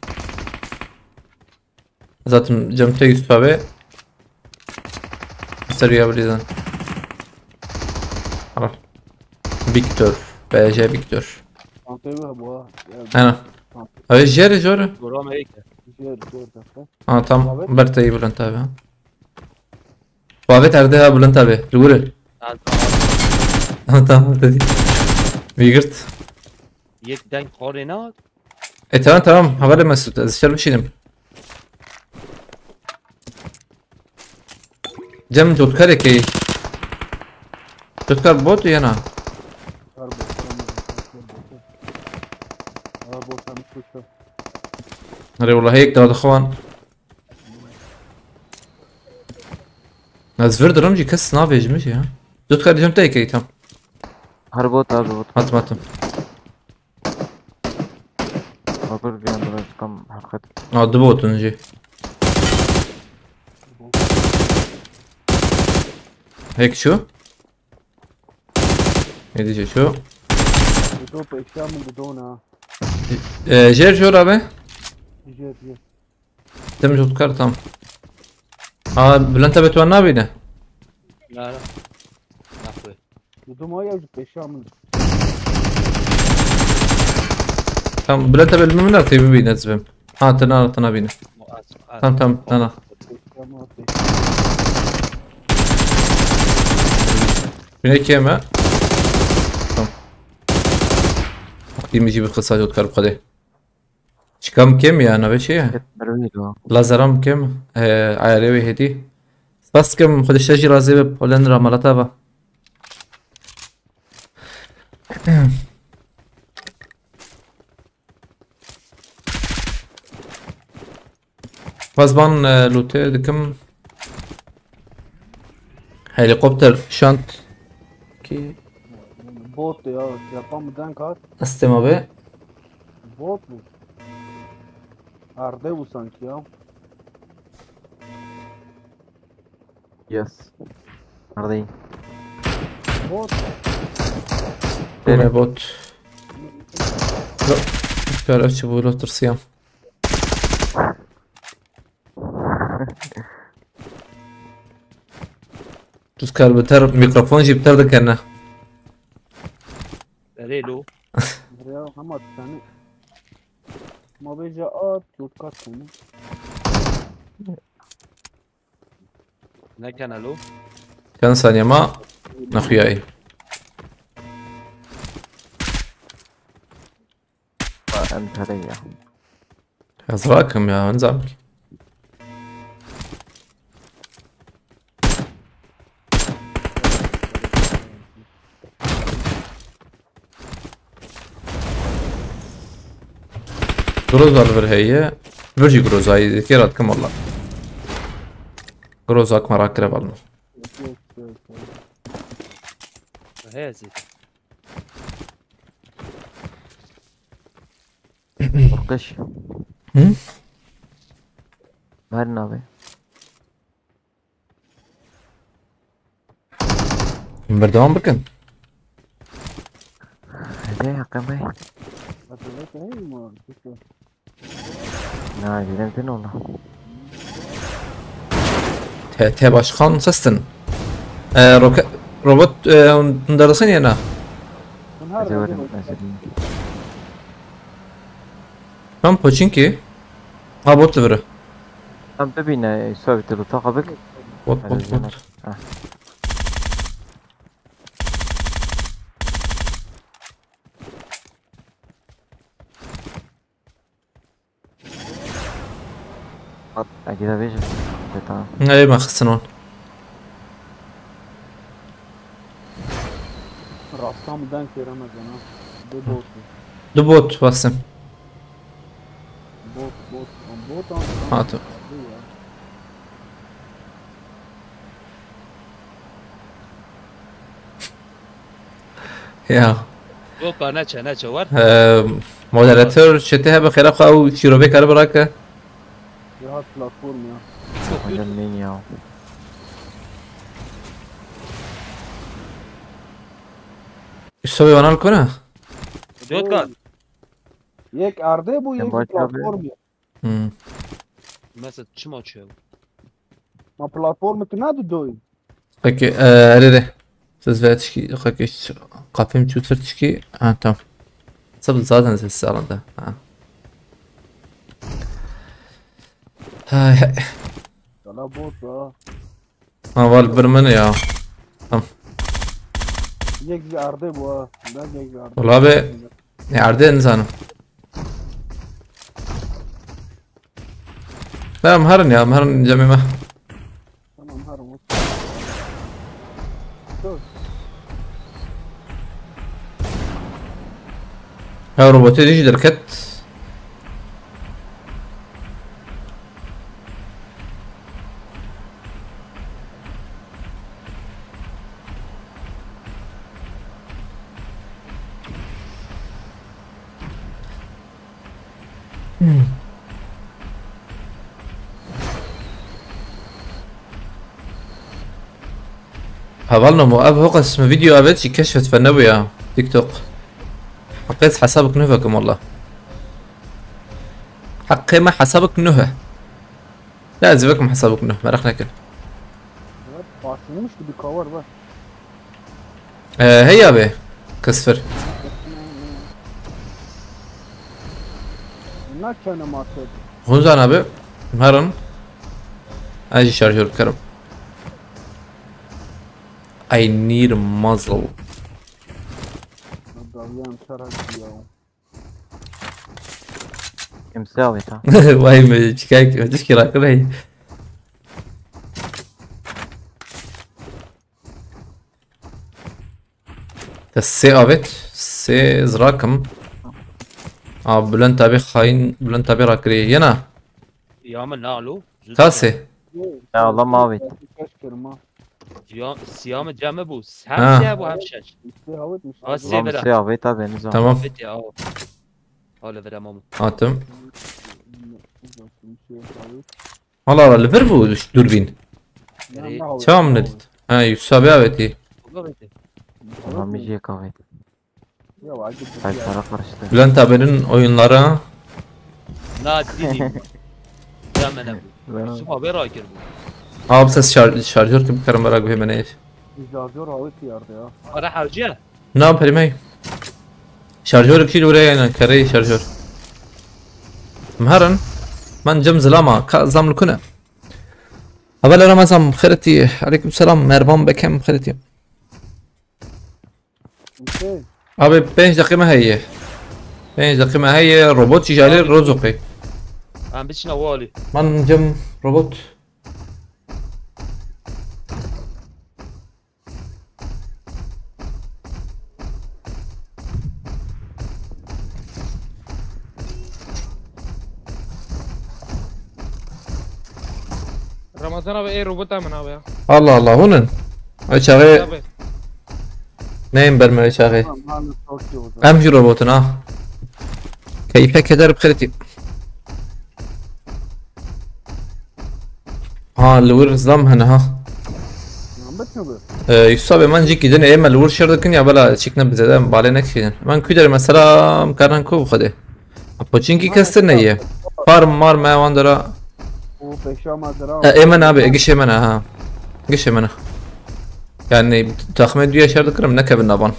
Zaten camta Yusuf abi sarıyor buradan. Al. Victor. BC Victor. انطيوها ابوها Ana. Abi jere jore. قرام هيك جير تحت Ha tam Berta'yı Bülent abi. Babet nerede ha Bülent abi? Lugure. تعال Ha tamam dedi. Vigert. يك دنگ قارنات Tamam haber Mesut. Azıcık bir şeyim. Cem Jotkar ki. Jotkar bot ya na. أري والله هيك ده اخوان زفرد رمجي كس نافي ماشي ها دوت كار جمتاي كي تم هربوت هربوت هاتم بقول جاندرز كم حقت دبوت نجي هيك شو هيدي شو بدون اشياء من بدونها جير شو رابع جير تم جوت كار تم بلنت بتوانا بينا لا لا ناخذ بدون ما يوجد اشياء من تم بلنت بالمنار تبي بينا زبم تنا بينا تم تنا بينا كيما تم وقتی میجی به قصه جوت کار بخده چیکام کم یا نه بشه ترويجو لازرام کم عیاری هدی بس کم خودش تجی رازی به پولند را ملتا با باز بان لوته دكم هليكوبتر شانت كي بوت ya. Yapan mıdan kar? استمع به Bot mu? Arda bu sanki ya. Yes. Neredeyim? Bot. كومي بوت لا كارف شبولو ترسيام تذكر بتر ميكروفون جبتر ده كنا ريلو Ya ama tane. Ma beja at tutkat seni. نه كان له كان ثانية ما نخياي أنت علي. أزراكم يا نزعمك جروز الفر هي فرجي جروز هاي كيرات كم والله جروز هاك مراكرة بالنا هذه برقش. مهرنا به. بردوام بكن هذا حقا باي. Hatırlat hey mi? نا جينا تنونا. تي باشخان سستن روبوت ندرسين هنا Ben her زود zaman نازلين. من بوچينكي بوت لفره أم ببينا يسوي تلو بك. بوت بوت بوت أكيد بيجي. تمام. اي ما خسنون rastamdan keremez ana. Bu bot. دو بوت باسم Bot. هاتو يا بوكا ناتشا ور مودراتور شتيها بخلاف او شيروبي كار براكا Rahat platform ya. هذا مين ياو. ايش سوي وانا الكونه دوت Yek arda bu yek başka platform ya. مثلا شو تشوف Ma platformu tu ne doy? اوكي اريدي سزفاتشكي اوكي قافم تشوترتشكي تمام صبت زادن زي السالون ده هاي Sana bot ya. اول برمن يا Yek bir arda bu ha. Ben yek bir arda. والله ابي يعردين انسانه لا مهرن يا مهرن جميمه Tamam harım. ها روبوتي يجي دركت هظلنا موقف اسمه فيديو ابيتشي كشفت فنوي يا تيك توك حقيت حسابك نهفكم والله حقي ما حسابك نهه لا زبكم حسابك نهه ما رخنا كل Evet, basılmış gibi cover var. هيا ابي كسفر Bunlar kendi mahvet. غنزان ابي مهرن اجي شارجر الكرم I need a muzzle Dalyan sarar ya. مساوي تا. واي ما تشكاك تشكي راكبي السي ابيت سي زراكم بلان تابي خاين بلان تابي راكري ينا يا من نالو تاسي يا الله ما بيت كشكر ما سیام جمع بود ها. هم سیاه بود هم شش استهوت مش آه، سي والله بلا. مسيا بيت هذا نظام تمام بیتی آه حالا برم مامو هاتم والله والله ليفربو دوربين شو عملت؟ يوسف بيتي کجا بیتی والله ميجي كافيت يا وعجب هاي طرف رشته Bülent abinin oyunları نه دیدیم جمع نبود سوپا برای کرد بود abi ses şarjör gibi karım merak etme ne iş. الجارجور هاوي يارد يا آره حرجیه Ne yapayım ey? Şarjör kilo oraya yani kare şarjör. مهرن من جم زلامة زام الكنا. أبلا رمضان بخيرتي عليكم السلام مهربان بكم بخيرتي. اوكي أبي 5 دقيقة ما هي 5 دقيقة ما هي روبوت يجي عليه رزقي. هم بچین والی من جم روبوت. رمضان abi robot hemen abi ya. Allah Allah هونن. أشغي Abi. نايم برمي أشغي. هذا طوكيو أمشي روبوتنا. كيف كدر بخيرتي. ها اللي ظلم هنا ها. عم بتنبه Yusuf abi من جيك جدنا ايما الور شردكن يا بلا شكنا بزدان بالينك شيء من كيدر مثلا مكرن كوب خده بوچينكي كستر نيه فارم مار ما واندرا وبيشاما درا ايمن ابي اجيش ايمن ها اجيش ايمن يعني تخمد ويا شردكن نكب النبان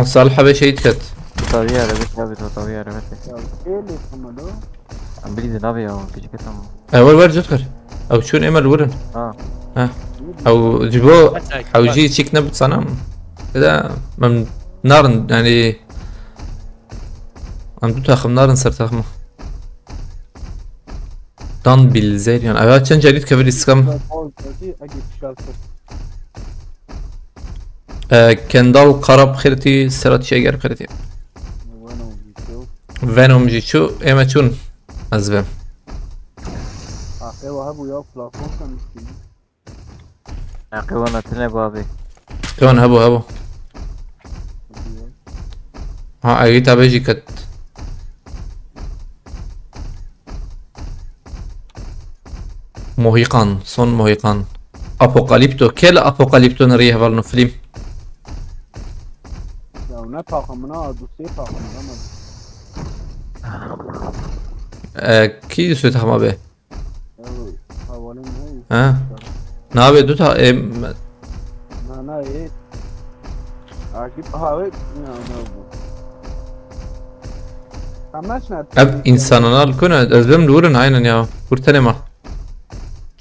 صالح ابي شيء كت طبيعي ربيت هابت طبيعي ربيت ايه اللي اسمه عم بليز نابي او بيجي كتم اول ورد جدكر او شون ايمن الورن اه او جيبو او جي شيكنا بتصنم كذا من نار يعني عم تاخذ نار صرت تاخذ دان بالزير يعني ايوه كان جديد كفر اسكم اجي شالته كندال قرب خيرتي سرات شيء خيرتي وانا فينوم جيتشو ايما تشون ازبم اخي وهبوا يا فلافون كان مسكين يا اخي وانا تلعب ابي كمان هبو ها اجيت ابيجي كت موهيقان صون موهيقان ابوكاليبتو كلا ابوكاليبتو نريه فالنو فيلم يا نفخ منا دوسي فخ منا كي سويت ما به حوالين هاي ها نابي دوتا انا ايه اجيب هاوي همش اب انساننا الكون ازبم دورن عينن يا كورتنما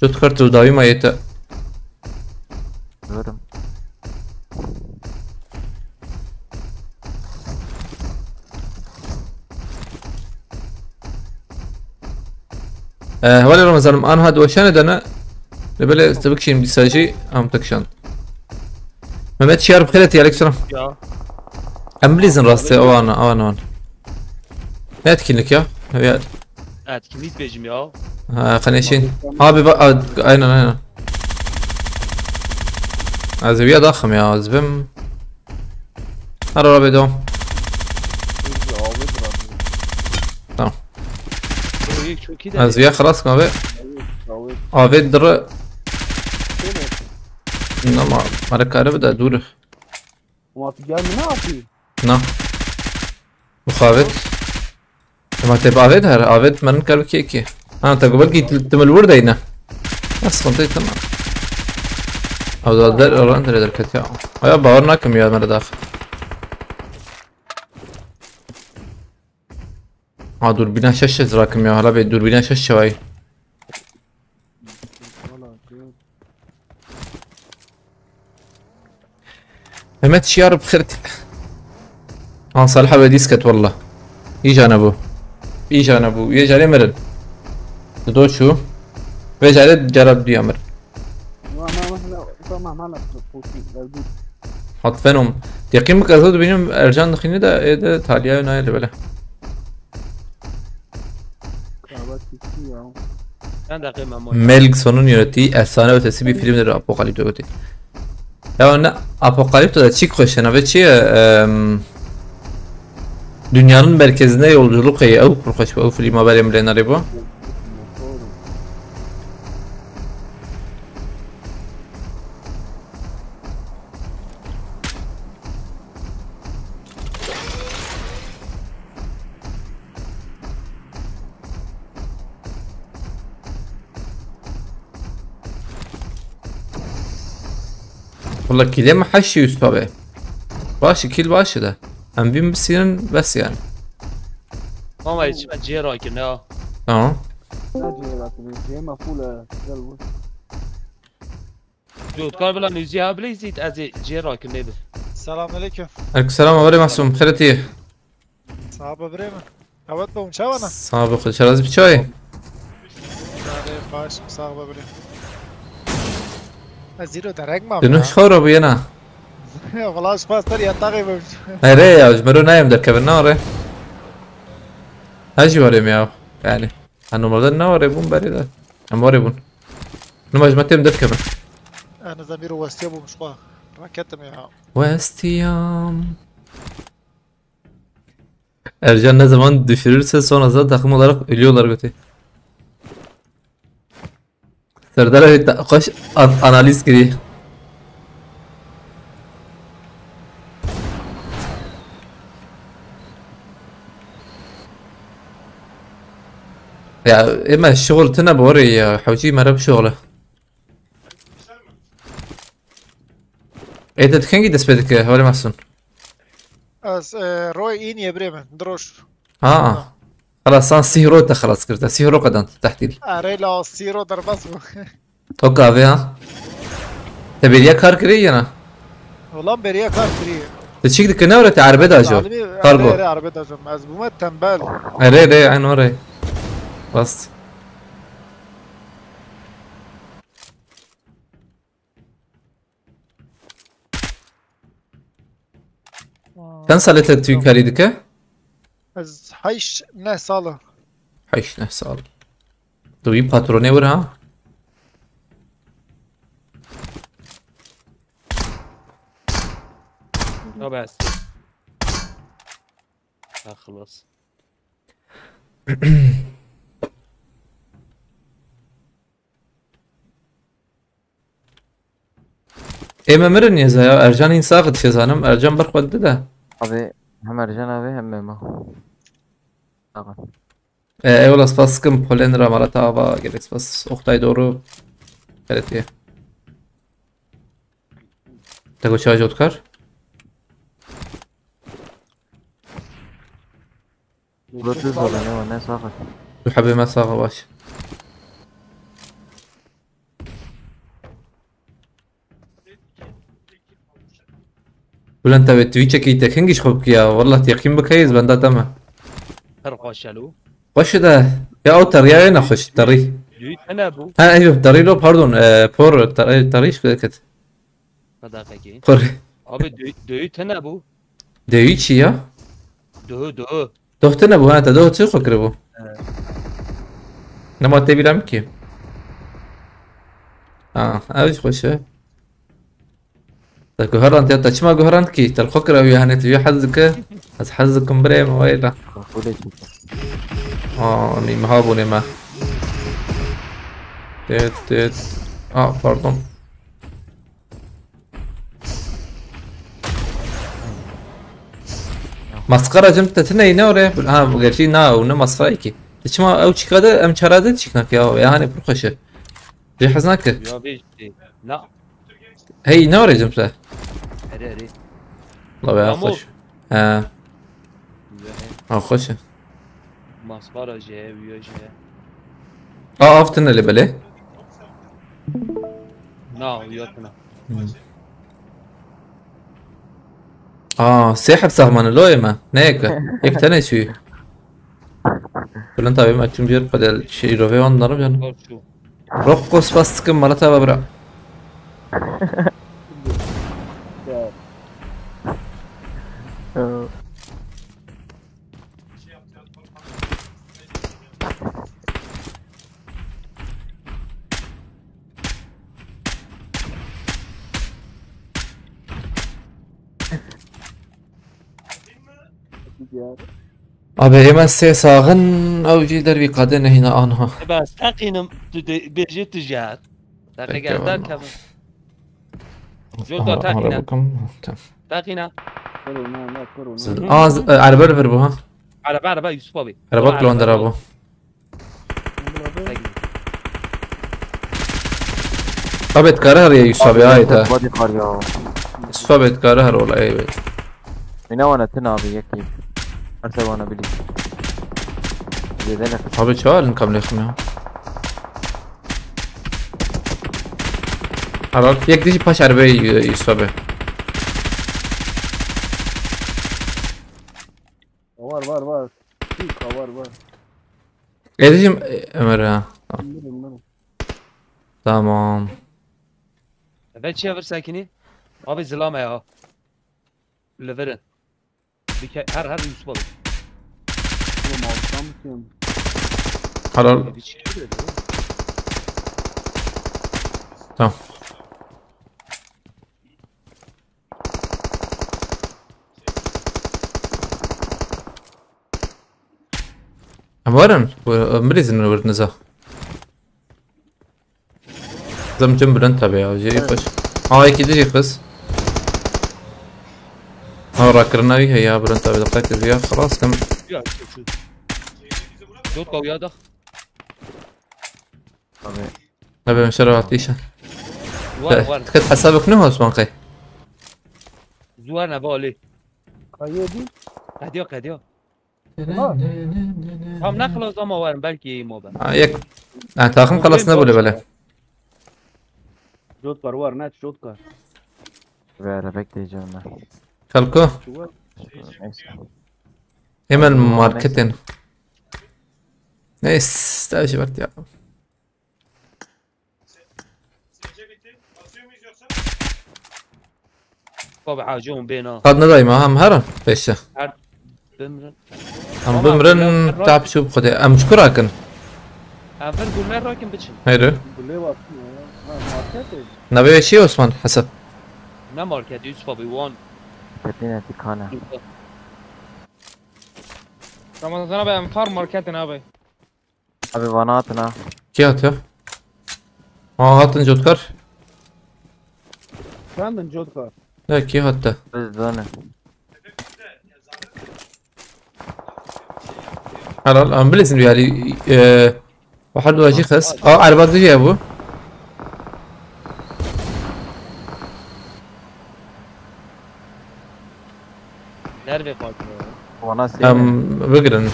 جوت كرت وداوي ما يتا دورم ولا رمضان انا هاد وشان دنا نبلا تبكشين بساجي ام تكشان ما شيار بخيرتي عليك سلام یا امبليزن راسي اوانا لا تكلك يا يا اتکمید بجیم یا خنيشين ابي بقى اين ازبيا ضخم يا زبم هذا ربي دوم تمام یک چوکی داری ازبيا خلاص ما بي ابي در نما مركاره بدا دور وما تجار مناطي نعم مخابت ما تبقى عبيد هر عبيد من كارو كيكي انا تقبل كي تملور دينا بس خنطي تمام او ده در اوران در كتيا يا باورنا كم يا مر داخل دوربينا شش راكم يا هلا بيت دوربينا شش شوي مات شيار بخيرتي صالحة بديسكت والله يجي يجي عليه مرد دو شو بيجي عليه جرب دي امر ما فوتي موجود حطفنهم يقين بك ازود بينهم ارجان دخيني ده تاليا ينايل بلا كابات كتير چند دقیقه من ملک sonun yönettiği efsane ötesi bir filmdir Apokalipto öte. Ya ne Apokalipto'da çık koşana ve dünyanın merkezine yolculuk eyi av kurkaş bu film haberim bilenleri bu. والله كده ما حش يستوعب باش كيل باش ده هم بين بسيرن بس يعني ما هیچ من جه را کنه اه نجي لكن الجيم مفولة قلبه دودکار بلا نوزی ها بلیزید از جه را کنه بی سلام علیکم. عليكم السلام ورحمة الله معصوم خيرتي صحابه بريمه. اود به اون چاونه؟ صحابه خود شرازي بچاي بله باش صحابه بریم. از زیرو درک ما. دنو خورا بينا والله باز ترى يطاغي بمش. اري يا جمرو نايم در كبر ناره هاجي وريم يا يعني انو مرضى ناره بون بريده ام وري بون نماج ما تم در كبر انا زمير وستيبو مش قا راكتم يا Westiyam. Ercan ne zaman düşürürse sonra takım olarak ölüyorlar götü. Serdar abi koş analiz giriyor. يا اما الشغل تنا بوري حوجي مرة بشغله. ايه ده كان قد اسبدك هولي محسن. از روي این يا بريمه دروش. خلاص انا سيرو خلاص كرت سيرو قدام تحت لي. اري لا سيرو در بس. توقع فيها. تبي لي كار كري انا. والله بريا كار فري. تشيك دك نورة تعربي داجو. كارغو. اري عربي داجو مزبومه تنبال. اري عين وري. بس. كم سالة توي كاري دكه؟ از حيش نه ساله. حيش نه سال. توي باتروني ورها؟ بس خلاص ايما مرن يا زايا ارجان ينساقط شي زانم ارجان برقد ده ابي هم ارجان ابي هم ما اي والله سباسكم بولين را مرتا ابا جلكس بس اختاي دورو كرتيه تقول شاي اوتكار بلوتوث ولا نه ساقط حبيبي ما ساقط باش ولا انت بتويتشك يتكنجش خبك يا والله تيقين بكيز بندا تمام خرقاشلو وش ده يا اوتر يا انا خش طري انا ابو ها ايوه طري لو باردون بور طريش كده صدقك بور ابي دويت انا ابو دويتشي يا دو دوختنا ابو انت دوت شو فكر ابو نما تبي لامكي اوش خوش الجوهران انت تشما جوهران كي تلخكر ويا هنت ويا حظك از حظكم بريم ويلا ني مهابوني ما تيت باردون مسخرة جمت تني نوري قلتي نا ونا مسخرة كي تشما او تشكاده ام شراده تشكنك يا هاني برخشه جي حزنك يا بيش لا هي نوري جمته اري الله يا خوش خوش مسخرة جاي ويا جاي افتنا اللي بلي نا وياتنا سحب سهمان لويما نيك يكتني شوي كل انت بما تشمجر بدل شيء روفي onları canım. Rokkos bastıkım Malatya babra. Abi hemen sağın avcı der bir kadın hina anha. بس تقينم بيجي تجار دقيقة دار كمان جود تقينا تقينا كورونا كورونا araba ver bu ha. عربة يوسف أبي Araba kullandır abi. Abi etkarı har ya Yusuf abi hayda. Body kar ya. Yusuf abi etkarı har ola evet. Mina wana tin abi yakayım. Arsa wana bili. Zedene. Abi çağırın kamlekim ya. Aral yek dişi paş arabayı Yusuf abi. var. Tika var. Edicim Ömer ha. Bilmiyorum. Tamam. بعد شي أفر ساكني أبي زلامة يا لفرن هر يوسف أبي Bu mağazdan mısın? Aral tamam. Varın bu mrizin vurtnuza. Zamcım bulan tabi ya. Jey baş. Aa ikide kız. Ha rakırına ya bulan tabi dakika ya خلاص كم. يا جود قوي هذا Abi. Abi مشروع عطيشة. زوار تكت حسابك نو عثمان قي. زوار نبالي Kayedi. قديو هم نخلص ama var belki ما ben Yek. Yani takım kalasına böyle. Jotkar var net Jotkar. Ve bekleyeceğim ben. Kalko. Neyse. Hemen marketin. Neyse daha şey var ya. بابا حاجون بينا قد دايما هم هرم بيشه. بمرن هم بمرن تعب شو بخده. أمشكر أكن. أفر قلنا راكن بتشن هيرو. Buraya baktım ya. Ha market. نبي شيء عثمان حسب. نه مارکت یوسف ابی وان Ketine tikana. Ramazan abi enfar marketin abi. Abi bana atın ha. كي هاتيا. هاتن جوتكر. Kendin Jotkar. لا كي هاتا. Biz dönün. على الأمبليس يعني واحد واجي خس. على بعض يجي أبو. nerede farklı Bana sevin. بقرن.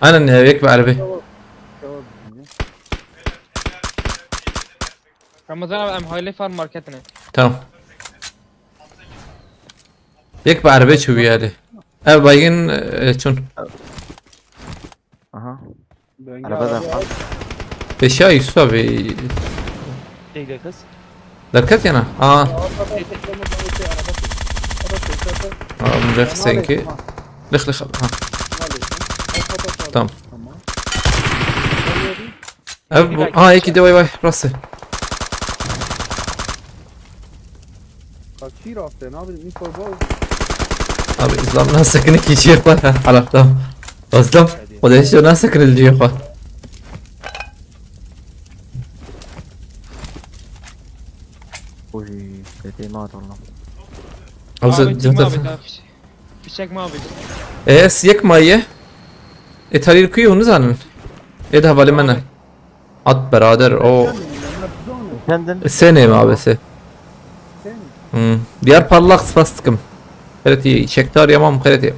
أنا نهايك بعربي. Ramazan abi emhayli far marketine. تمام. يك بعربي شو بيالي. باين شون. Aha. Ben Arabadan geldim. kal. بشاي يسوى بي. دیگه کس دركت أنا. ملخ سينكي. لخ. تمام. أبو هيك دواي راسي. Kaçır hafta ne yapayım ilk torba Abi İslam nasıl sakın ki şey yapar Arap'tan. İslam o da şu nasıl sakın diyor yapar. Uy. Dediğimi at oğlum. Abi Abi kim canım. abi daha fişek mi abi? Siyek maye. Tarir kuyu onu zanın. Eda havale mene. At beraber o Kendin. sene mi abisi? Diğer parlak spastıkım. Kredi çektar yamam kredi.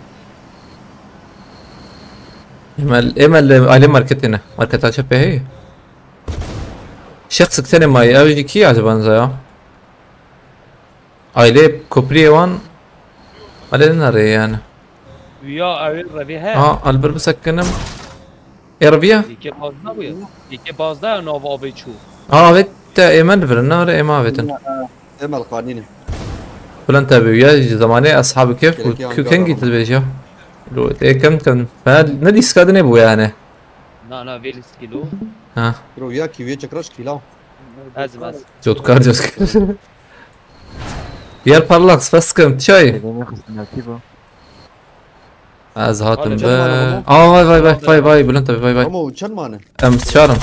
Emel Ali marketine. Market açıp hey. Şahsık sene maye. Abi ki acaba ya. Aile Kopriyevan. Aile nereye yani? ویا اویل روی ها Alber بسکنم. Erbiya. دیگه باز نبوید دیگه باز نه نو آبی چو Evet. تا ايمن في النار اي ما بيتن اما القانين فلان تابعوا يا زماني اصحاب كيف كان جيت البيجا لو كم ندي سكادن ابو يعني نا فيلس كيلو ها رويا كيوي تكرش كيلا از جوت كارديوس يا بارلاكس بس كم شاي Dedim kısmına tibo. از هاتم ولا باي بلان تابع باي رمو كم مانه ام استشارم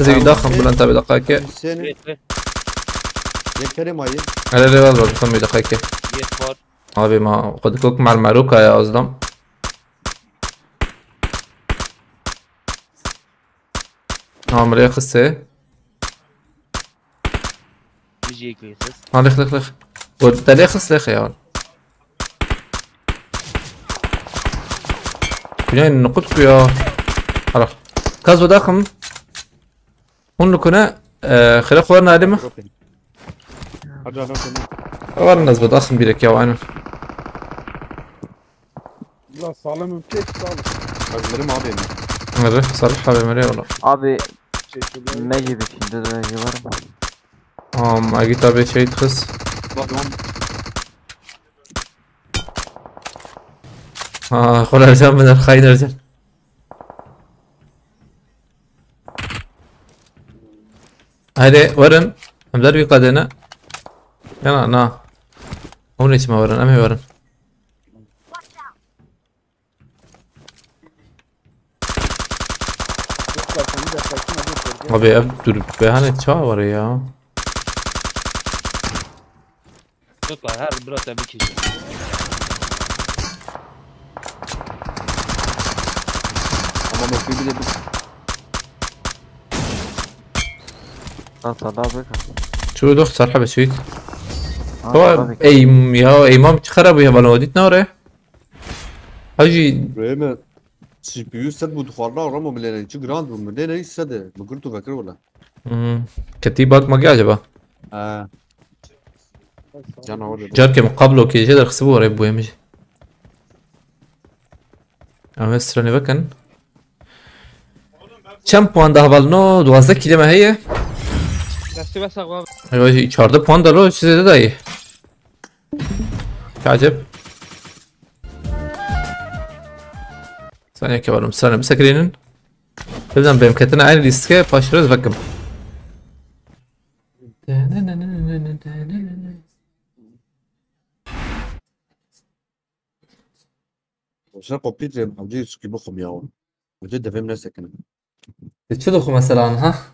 زي داخل بلان تابع دقائق سنه يك كريم هاي على الريال رقم دقائق يس فور ابي ما قد كوك مع المعروكة يا أصدم عمري خسه يجي كويس لخ قلت لي خس لخ يا ولد بنين نقطك يا خلاص كازو داخم هون كنا خلاف ورنا علمه ورنا الناس بضخم بيلك يا وعنا لا sağlam كيف sağlam. أجمل abi. مرة صالح abi مرة والله Abi ne gibi şimdi de var mı? اجيت abi şey تخس خل رجال من الخاين رجال هذا ورن مدربي قادنا يلا نا هو ليش ما ورن امي ورن abi dur behane çağ var ya تطلع هذا بروتا بكي Ama mektubu bile bir Nasıl abi? شو دخت صراحة بسويت Aa, هو tabii ki. اي امام خرب يا بلوديتنا ورا هاجي Reyme CPU set bu duvarlar ama milene hiç grand bu milene hiç sede bu kurtu bakır valla. كتيبات ما جاجبه Ha. Canavar dedi. جاركي مقابله كي جدر خسبوه ريبو يمشي اما استراني بكن كم puan daha balno 12 kelime هي دستی بس اقوام ايوه 14 puan da lo size de iyi عجب ثانية كبار ثانية مسكرين نبدأ بإمكاننا عين الاستكاء فاشرز بكم عشان كوبيت ريم عاوزين يسكبوا خمياون وجد فهم نفسك انا تشدخوا مثلا ها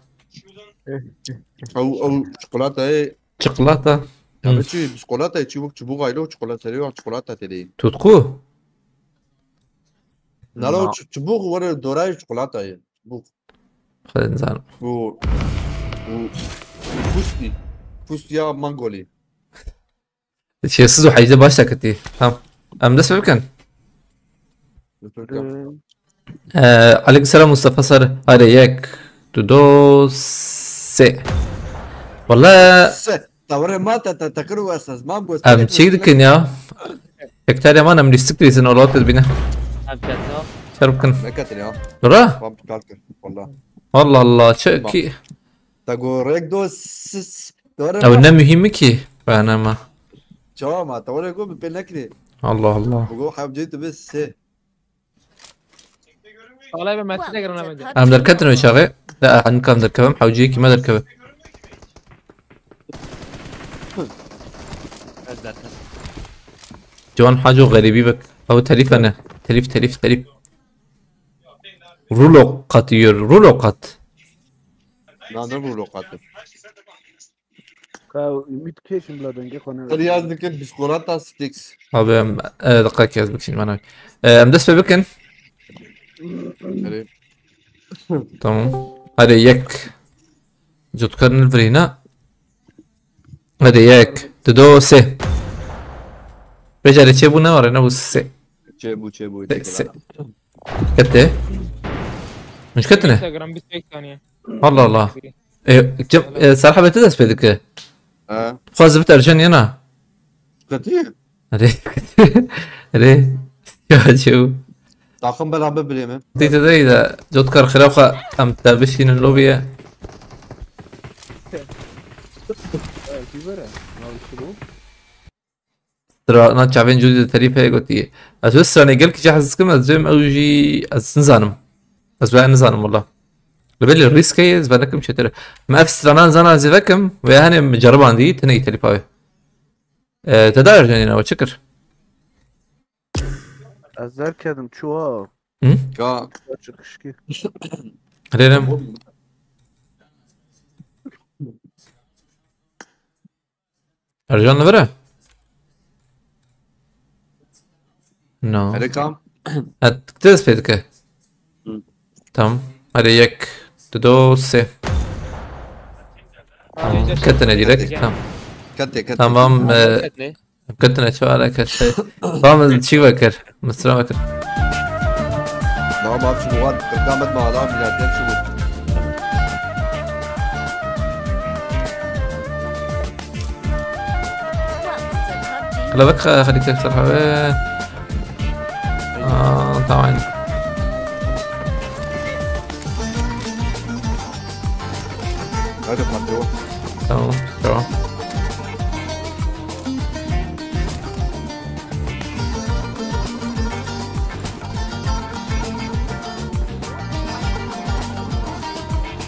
او شوكولاته ايه شوكولاتة بتشي شوكولاته تشوفك تشوفوا غايلو شوكولاته ريو شوكولاته تدي تدقوه نالو تشوفوا ورا دوراي شوكولاته ايه تشوفوا خلينا نزعل و فوستي يا مانغولي شيء سيزو حيجي باشا كتير تمام أم دس بكن عليك السلام مصطفى صار عليك تدو سي والله توري ما تذكروا اساس ما بقول أم تشيدكن يا يكتاري ما نم ليستكتري سنولات بينا هم كاتنا شربكن مكتر يا نورا ما بتكالكر والله والله الله شكي تقول ريك دوس أو إنه مهم كي فأنا ما شو ما توري يقول بينكني الله الله بقول حاب جيت بس والله يبقى ما تنقر انا بدي أنا دركتنا وشاغي لا عنك أنا دركبهم حوجيكي ما دركبه جوان حاجة غريبة بك أو تليف أنا تليف رولو قط رولو قط لا نقول قاتل ümit keşim la denge konu. ترى يازنك بسكولاتا ستيكس أبي دقائق يزبك شيء معنا أمدس ببكن تمام هذا يك جو تقارن الفرينا هذا يك تدو سي رجع تشيبونا ورنا وسي تشيبو كته مش كتنه انستغرام بس هيك ثانيه الله صراحة بتدرس بدك اه خلاص بترجعني أنا كثير ليه يا شو طاقم بلعب باليمين دي إذا جو تكر خلافة أم تابشين اللوبيا کی بره ناوی شروع ترى أنا تعبان جودي تريب هيك قلتي أتوسع أنا قلت جاهز كم أزوم أوجي أزنزانم أزوان نزانم والله لبلي الريسك هي زبانكم شتري ما أفسر أنا زانا زفكم وياهني مجرب عندي تني تريباوي تداير جانينا وشكر ازر کردم چوها Ya çıkış ki هلينم أرجعنا برا نو hele kam. تكتس بيدك تمام هذا يك تدو سي كتنا ديركت تمام Katte. تمام كتنا شو عليك الشيء تمام شو بكر مستر بكر ما بعرف شو وقت قامت مع العاب بلادين شو. لا بك خليك تكسر حوالي طبعا هذا فتوى. تمام تمام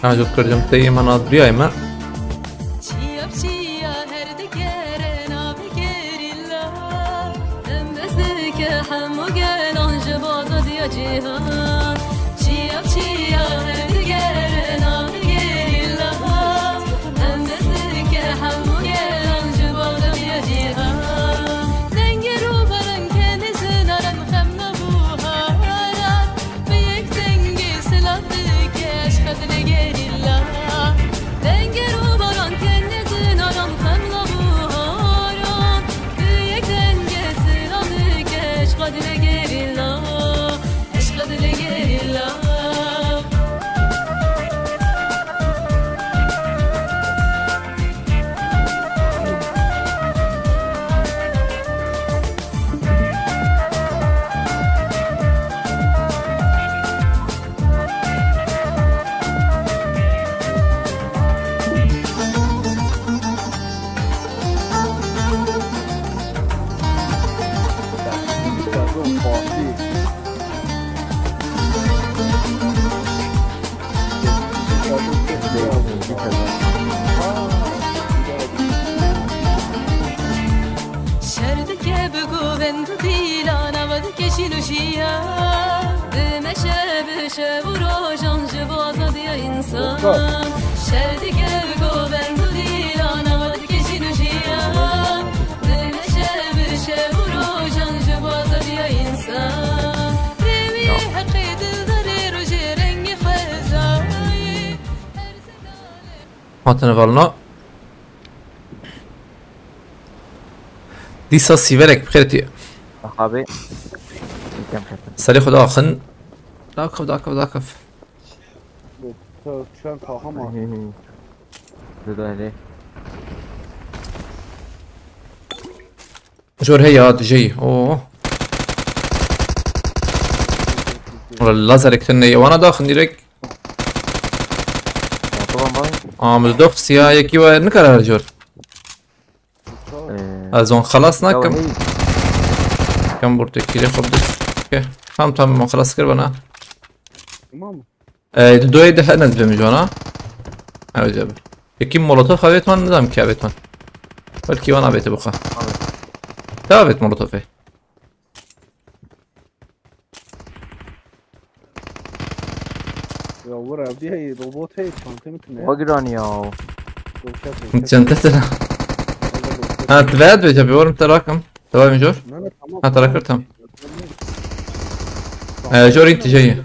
أنا شوف كرجم تي مناظر يا إما هاتنا والله دي صاصي بالك بخيرتي أخابي كم كتن سالي خدا خن داكف شان كاهما زدوا عليه جور هي هاد جاي اوه والله اللازر كتني وانا داخل ديريك طبعا باي عامل دوخ سيايا كيوا نكره جور ازون خلصنا كم برتك كده خبز اوكي تمام خلاص كده بنا تمام دوی ده نزد بمیجونا عجب یکی مولوتوف خویت من ندم که بیت من ولی کیوان آبیت بخوا تا بیت مولوتوفه يا ورا دي هي روبوت هي شانتي متنا وقراني ياو جنتتنا ها تبعد بيجا بيورم تراكم تمام جور ها تراكرتهم جور انت جاي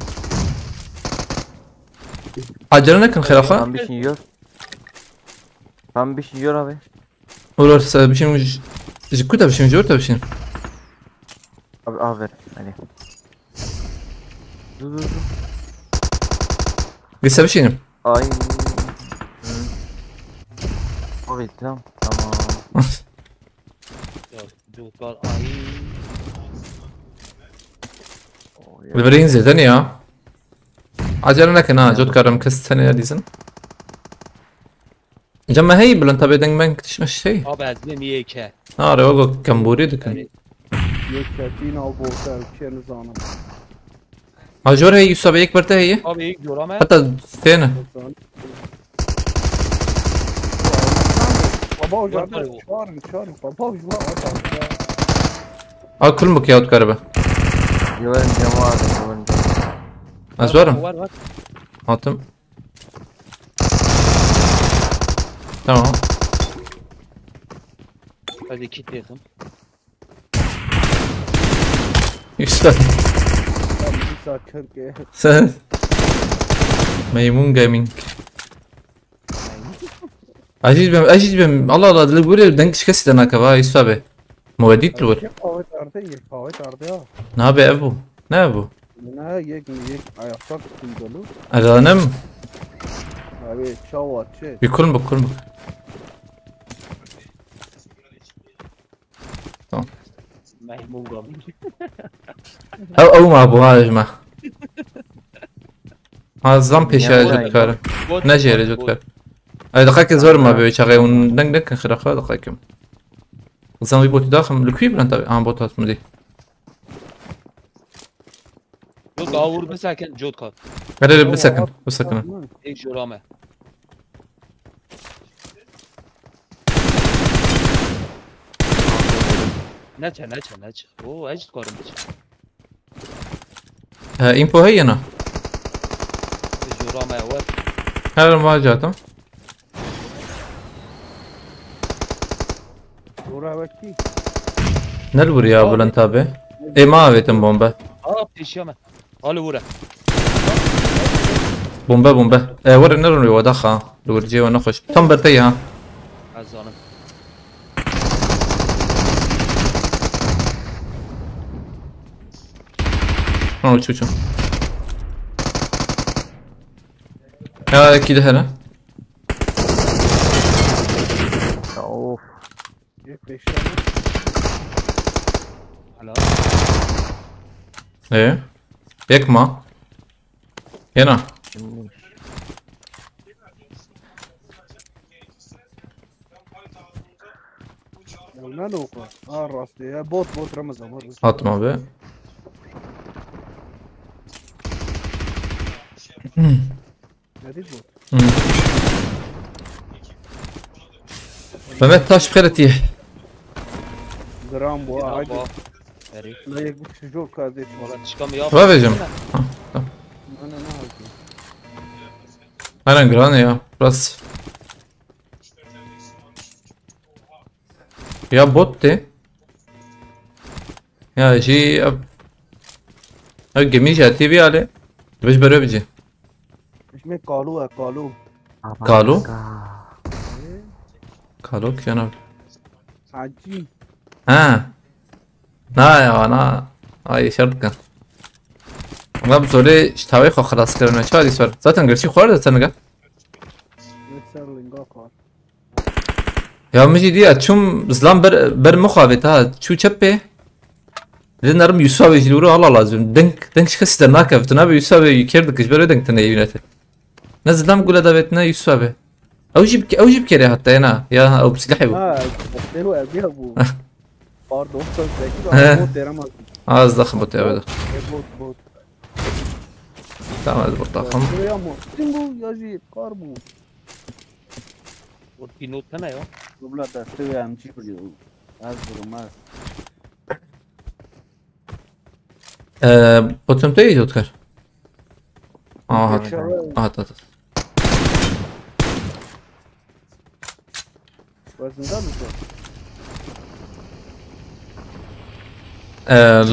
عجلنا كن خلافة Tam bir şey yiyor. Tam bir şey yiyor abi. olur بشين جكوتا بشين جور تبشين Abi al ver. Hadi. Dur. لسه بشينم Ay. Abi tamam. Tamam. دوكار اي البرين زيدان يا عجلنا كنا جود كرم كست ثانية ديزن جمع هي بلنت ابي دنگ من كتش مش شيء Abi ezmem yeke. اه اوغو كمبوري دكن Yani Yeketiğin av boğsa ülkeni zanım. اجور هي يوسف يك برته هي abi ilk yorama. حتى ثاني Baba Var hocam var o. çağırın baba hocam adam ya. اه كل مكياوت كربه جوان جمال جوان ازورم Var var. حاتم تمام Hadi kit yakın. يوسف Ben bir saat 40 ميمون جيمنج عجيب بهم الله الله اللي بيقول دنكش كسي انا كبا يوسف موديت تقول Kahve ardı ya. نابي ابو نابو Ne yek ayakta tutuldu. الغنم Abi çavat şey. بكل بكل Mehmun gaming. او ما ابو هذا يا جماعه هذا زام بيشا جد كار نجي جد كار اي دقيقه زور ما بيو شغي وندنك دك خرخه دقيقه زام بيبوت داخل الكويب انت ام بوتات مدي Yok avur besaken jod kal. قال بسكن بسكن İlk yorama. Neçe. Oo ecd karım neçe. انفو هي انا İlk yorama var. هذا ما جاتهم Dora vakti. نلور يا ابو لنتابه اي ما بيتم بومبا Aa peşyame. Halı vura. بومبا وري نرمي ودخا لورجي ونخش تم برتي ها Azanım. شو هذا كده هنا اوف Yek peşine. Hala. ايه يكما هنا Ne loka? Ha rastı ya bot Ramazan. atma be Ne dedi bot? Mehmet taş بخيرتي Gram bu ağacı. Aba. Eri. La yek bu çocuk kardeş. Valla çıkamıyor. Babacım Ne halde? aynen granny ya biraz ya bot de ya شيء अब गेमिंग जाती भी आले बस बरे बजे İsmi Kalu ya Kalu. कालो कालो क्या नाम Hacı. ها نا يا انا اي شرط كان ما بتقولي اشتاوي خو خلاص كلمه شو هذه سؤال ذات انجلسي خورد تنقى Yeter linga kal. يا مجي دي اتشم زلام بر مخابتها شو تشبي لان رم يساوي جلورو الله لازم دنك شخص تناك فتنا يساوي يكردك جبر دنك تني يونته نزل دام قول دابتنا يساوي او جيب كده حتى هنا يا او بسلاحي Ha, delu abi bu. Pardon, sen bot deramaz. از ضخم بوت ابدا Bot. تمام بالضخم Buraya mı? Kim bu yazı? Kar bu. O pinot ne ya? Dubla deste ve amci biliyor. Az durmaz. بوتم تيجي تذكر اه هات هات Bazında mısın?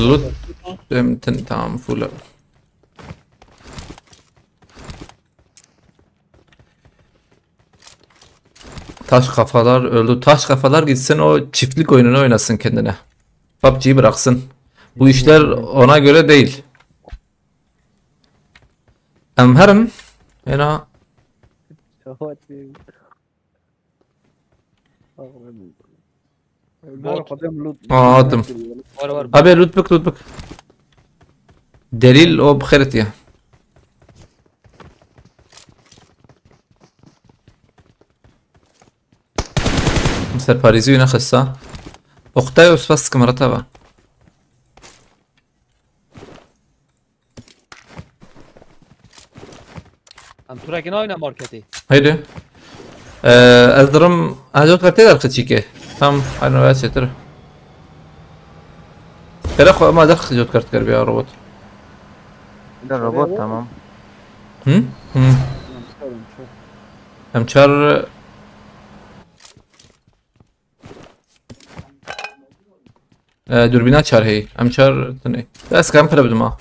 لوت tamam full Taş kafalar öldü. Taş kafalar gitsin o çiftlik oyununu oynasın kendine. PUBG'yi bıraksın. Bu işler ona göre değil. Emherim. Hena. Attım. Var. Abi lootbook. Delil o بخيرت ya. سرپاریزی نخسته اختای بس کمرته با هم تو رگه ناینا مارکتی هیده از درم اجاد کرده در خچی که هم اینو باید چطور تره خو ما دخل جود کرد کر بیا روبوت ده روبوت تمام هم چار دوربینا چار هی هم چار تنه بس کم پر بدم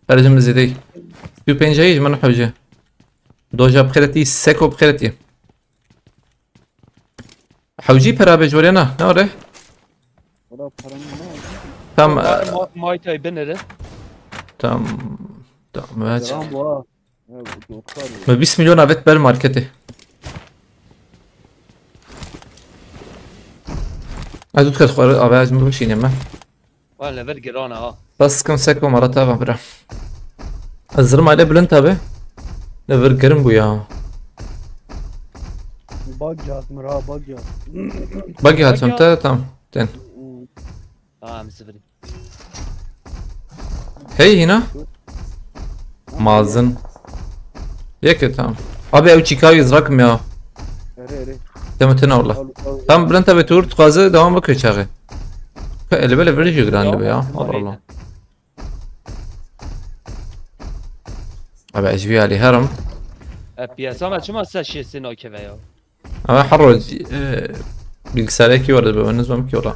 پر جمله زیدی 35 هیچ من حوجه دو جا بخيرتي سيكو بخيرتي حوجي برا بجوري انا نوري تم ماي تاي بنره تم ماشي ما 20 مليون عبت بالماركتي هادو تدخل اباج ماشي يما ولا برجرانا ها بس كم سيكو مرتها برا الزرم عليه بلنتا به نفرقرم بويا باقي هات فهمتها تمام تين مسافرين هي هنا مازن ياك تمام ابي او تشيكاوي يزركم يا تمتنا والله تمام بلنتا بتور تقازه دوام بك شاغي اللي بلا فريج جراند بيا والله ابي اجبي علي هرم بياسامه شو ما ساشي سينو كيفيا اما حرج بالسالكي ولا بالنسبه مكي والله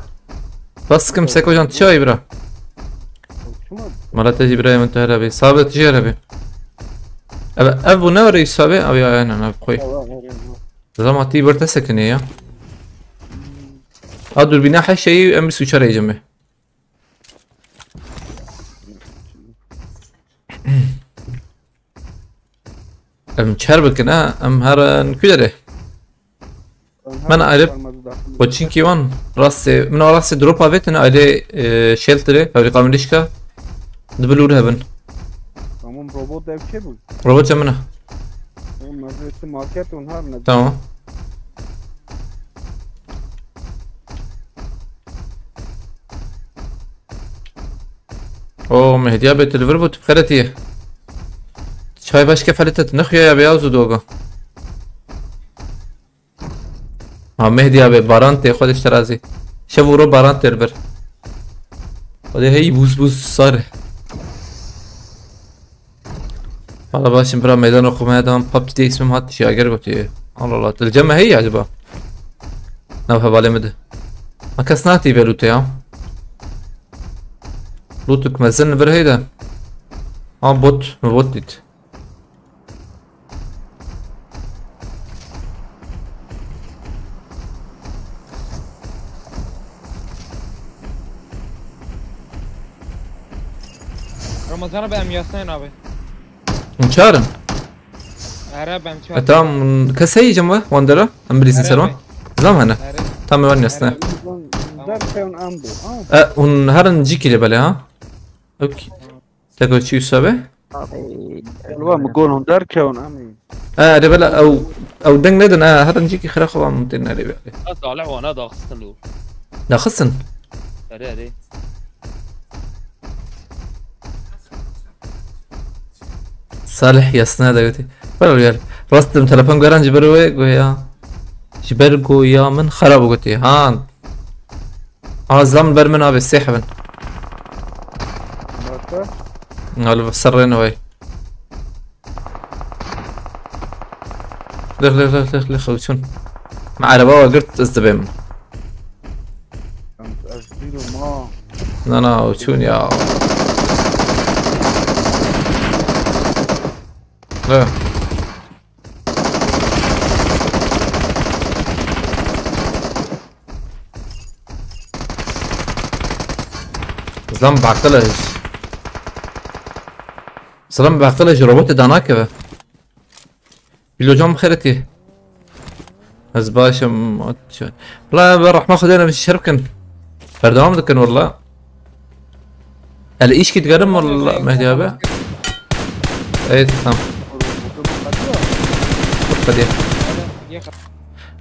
بس كم سكو جان تشاي برا مرات تجي برا من تهرا بي صابت تجي ربي ابو نور يسابي ابي انا خوي زعما تي برتا سكنيه ادور بنا حي شيء ام سوشر يجمع ام چربك انا ام هرن كدره من عارف وچينكي وان راس من راس دروب افيتنا عليه شيلتري فابريقا مليشكا دبلور هبن تمام روبوت ده چه بود روبوت جمنا مزه مارکت اونها نه تمام او مهدي ابي تلفر بوت بخيرتي شاي باش كيف فلتت نخيا يا بياز ودوغا مهدي ابي بارانتي خودش ترازي شو رو بارانتي البر وده هي بوز بوز صار والله باش برا ميدان رقم هذا ببجي اسمه هات شي اگر قلت الله الله الجمع هي عجبه نوها بالي مده ما كسناتي بلوتي ها لوتك مازن بر هيدا بوت مبوتت رمضان بهم ياسين ابي منشارم عرب هم شو تمام كسي جمع واندرا ام بريزن سلام زم هنا تمام وين يسنا دركون امبو اون هرن جيكي اللي بالي ها اوكي تقول شو يسوي الوا مقولهم دركون امي ربلا او دنگ ندن هرن جيكي خرا خو ممتن علي بالي طالع وانا دا خصن له لا خصن اري صالح يسنا دغتي ولا ريال رستم تلفون غران جبروي گویا جبر گویا من خراب گوتي ها زم برمن ابي سحبن قالوا سرنا وي لخ خوشون مع ربا قلت استبم انا وشون يا لا زلم بعقلش روبوت داناكه بلو جام خيرتي از باشم لا بروح ماخذ انا من الشركن فردوام ذكن والله الايش كي تقدم ولا مهدي ابا اي تمام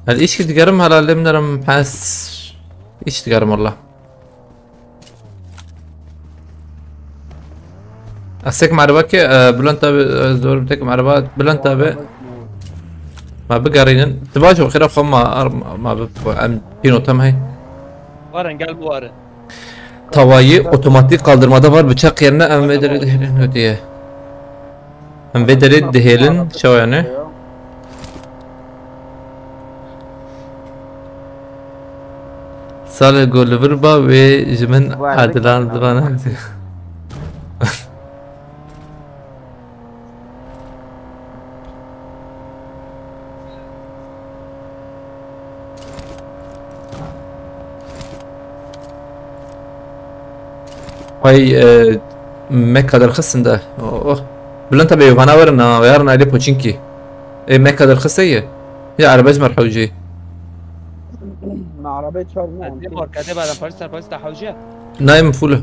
هل ايش تقرم هلا اللي منرم حاس ايش تقرم والله اسيك معربك بلانتا دور بتك معربات بلانتا ب ما بقارين تباجوا خير خم ما ام بينو تم هي Varın gel bu varın. Tavayı otomatik kaldırmada var bıçak yerine envedere dehelin ödeye. Envedere dehelin şu yani. Salih Gulliverba ve Jimin Adilan Divana. Vay Mekka'da رخصن ده بل انت بيوفانا ورنا ويارنا عليه بوتشينكي مكة رخصية هي عربية مرحوجي مع عربية شارمون قد ايه كاتب على فارس تحوجيه نايم فوله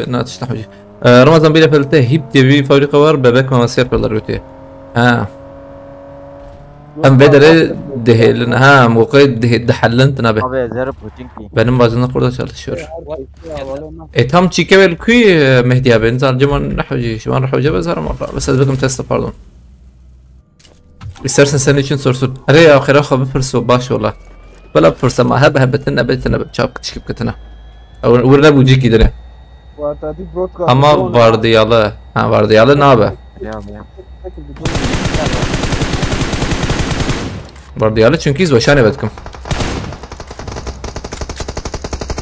ناتش تحوجي رمضان بيلا فلته هيب تي في فوري قوار بابك ما مسير بالروتي ام بدر دهيلن ها موقيت دحلنت نبه Abi zerre Putinki. benim bazında kurda çalışıyor. tam çikevel kuy Mehdi abi nzar ceman rahuji şu an rahuji bazar مرة بس أدبكم تسلا pardon. İstersen senin için sorsun. Araya ahira خب بفرس وباش والله. ولا بفرس ما هب هبتنا بتنا بتشاب تشكيب كتنا. أو ولا بوجي كده. Ama vardiyalı. Ha vardiyalı ne abi? Vardiyalı çünkü izbaşane betkim.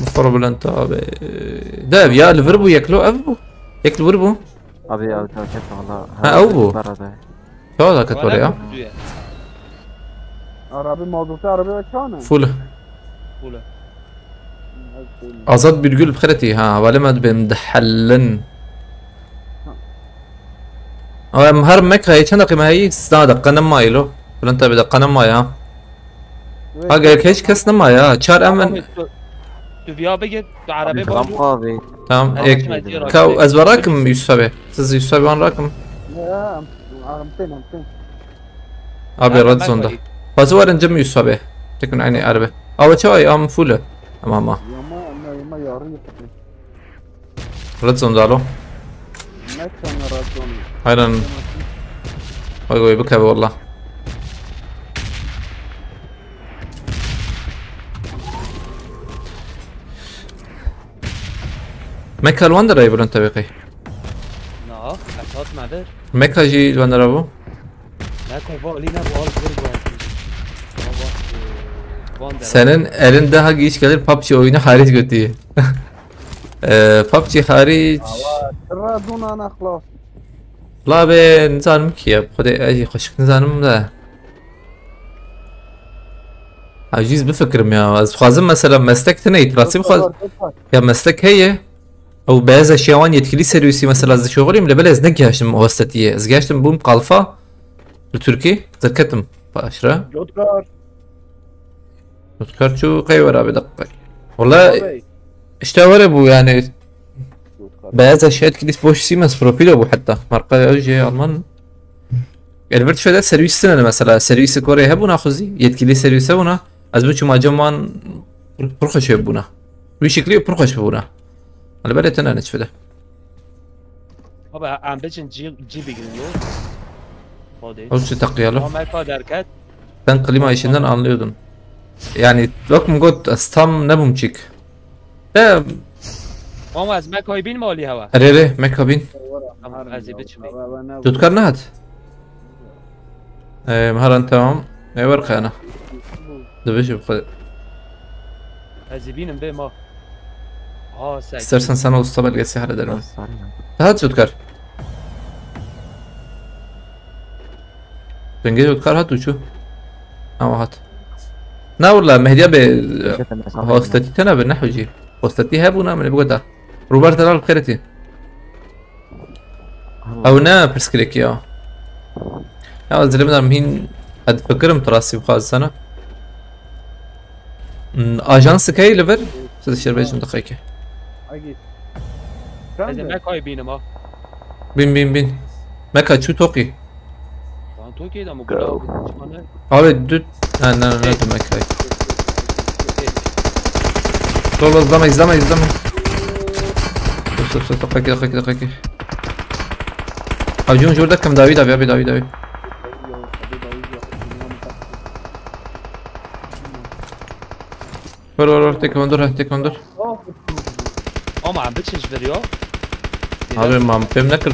مفرو بلانت abi. ده يا الفربو ياكلو ابو ياكلو فربو Abi ya çok والله. Ha ابو شو هذا كتوري ya Arabi mağdurta arabaya çağına. فول Fula. أزاد بتقول بخيرتي ها ولما بمدحلن مهر مكة هي كان قيمة هي استناد قنم مايلو ولا أنت بدك قنم ماي ها قال كيش كاس نما يا شار أمن Düvya begit arabe Tamam var. abi. تمام إيه كاو أزبر راكم يوسف أبي تز يوسف أبي وان راكم Ya, amten. أبي رد زوندا فزور نجم يوسف أبي تكون عيني عربي أو شوي أم فولة أما Yama yarıyor. رد زوندا له Mekan radyon. هايلا وي بك أبي والله مكة الوندر يقول أنت بقي Na, kasat madır. مكة جي الوندر أبو Ne koy lina bu al bir Senin elinde hangi iş gelir PUBG oyunu hariç götüyor. PUBG hariç. Radyon ana خلاص. La be nizanım ki ya. Hadi ay hoşuk nizanım da. عجيز بفكرم يا از خازم مثلا مسلك تني تراسي بخاز يا مسلك هي او بعض الشيوان يتكلي سيريوسي مثلا از شغلي من بلا از نجاشم وسطيه از جاشتم بوم قالفا لتركي تذكرتم باشرة Yotkar. تذكر شو قيورة بدقة والله اشتاور ابو يعني بعض الاشياء تكلي بوش سيمس بروفيل ابو حتى مرقه اوجي المان الفرت شده سرویس سنه مثلا سرویس کره هبونا خوزی yetkili سرویس هبونا از بچه ماجمان پرخش هبونا به شکلی پرخش هبونا ولی برای تنه نشده Abi am beçin G bigiriyor. o şu takıyalı Ama kaderket. sen klima işinden anlıyordun yani bakım god astam ne bumçik de Ama az me koy bin mali hava. arere mekabin Tamam az beçin. تذكر نهت مهران تمام اي ورقه انا دبش بخير Az binim be ma. Ha sen. istersen sana usta belgesi hallederim هات تذكر بنجي تذكر هات وشو هات لا والله مهدي ابي هوستتي تنا بالنحو جي هوستتي هابونا من بقدا روبرت لا بخيرتي او نا برسكريك يا زلمنا مين اتفكرم تراسي بخاز سنه اجانس كاي ليفر ستشير بيجم دقيقه Az me koy binim ha. بين مكا شو توقي تو كده مقول Abi düt. Ne demek ay. Solo izleme. Sus دقيقة. Abi جون كم داوود abi. Ver tek kondur. ما عم بتشنج فيديو Abi mam fem nakır.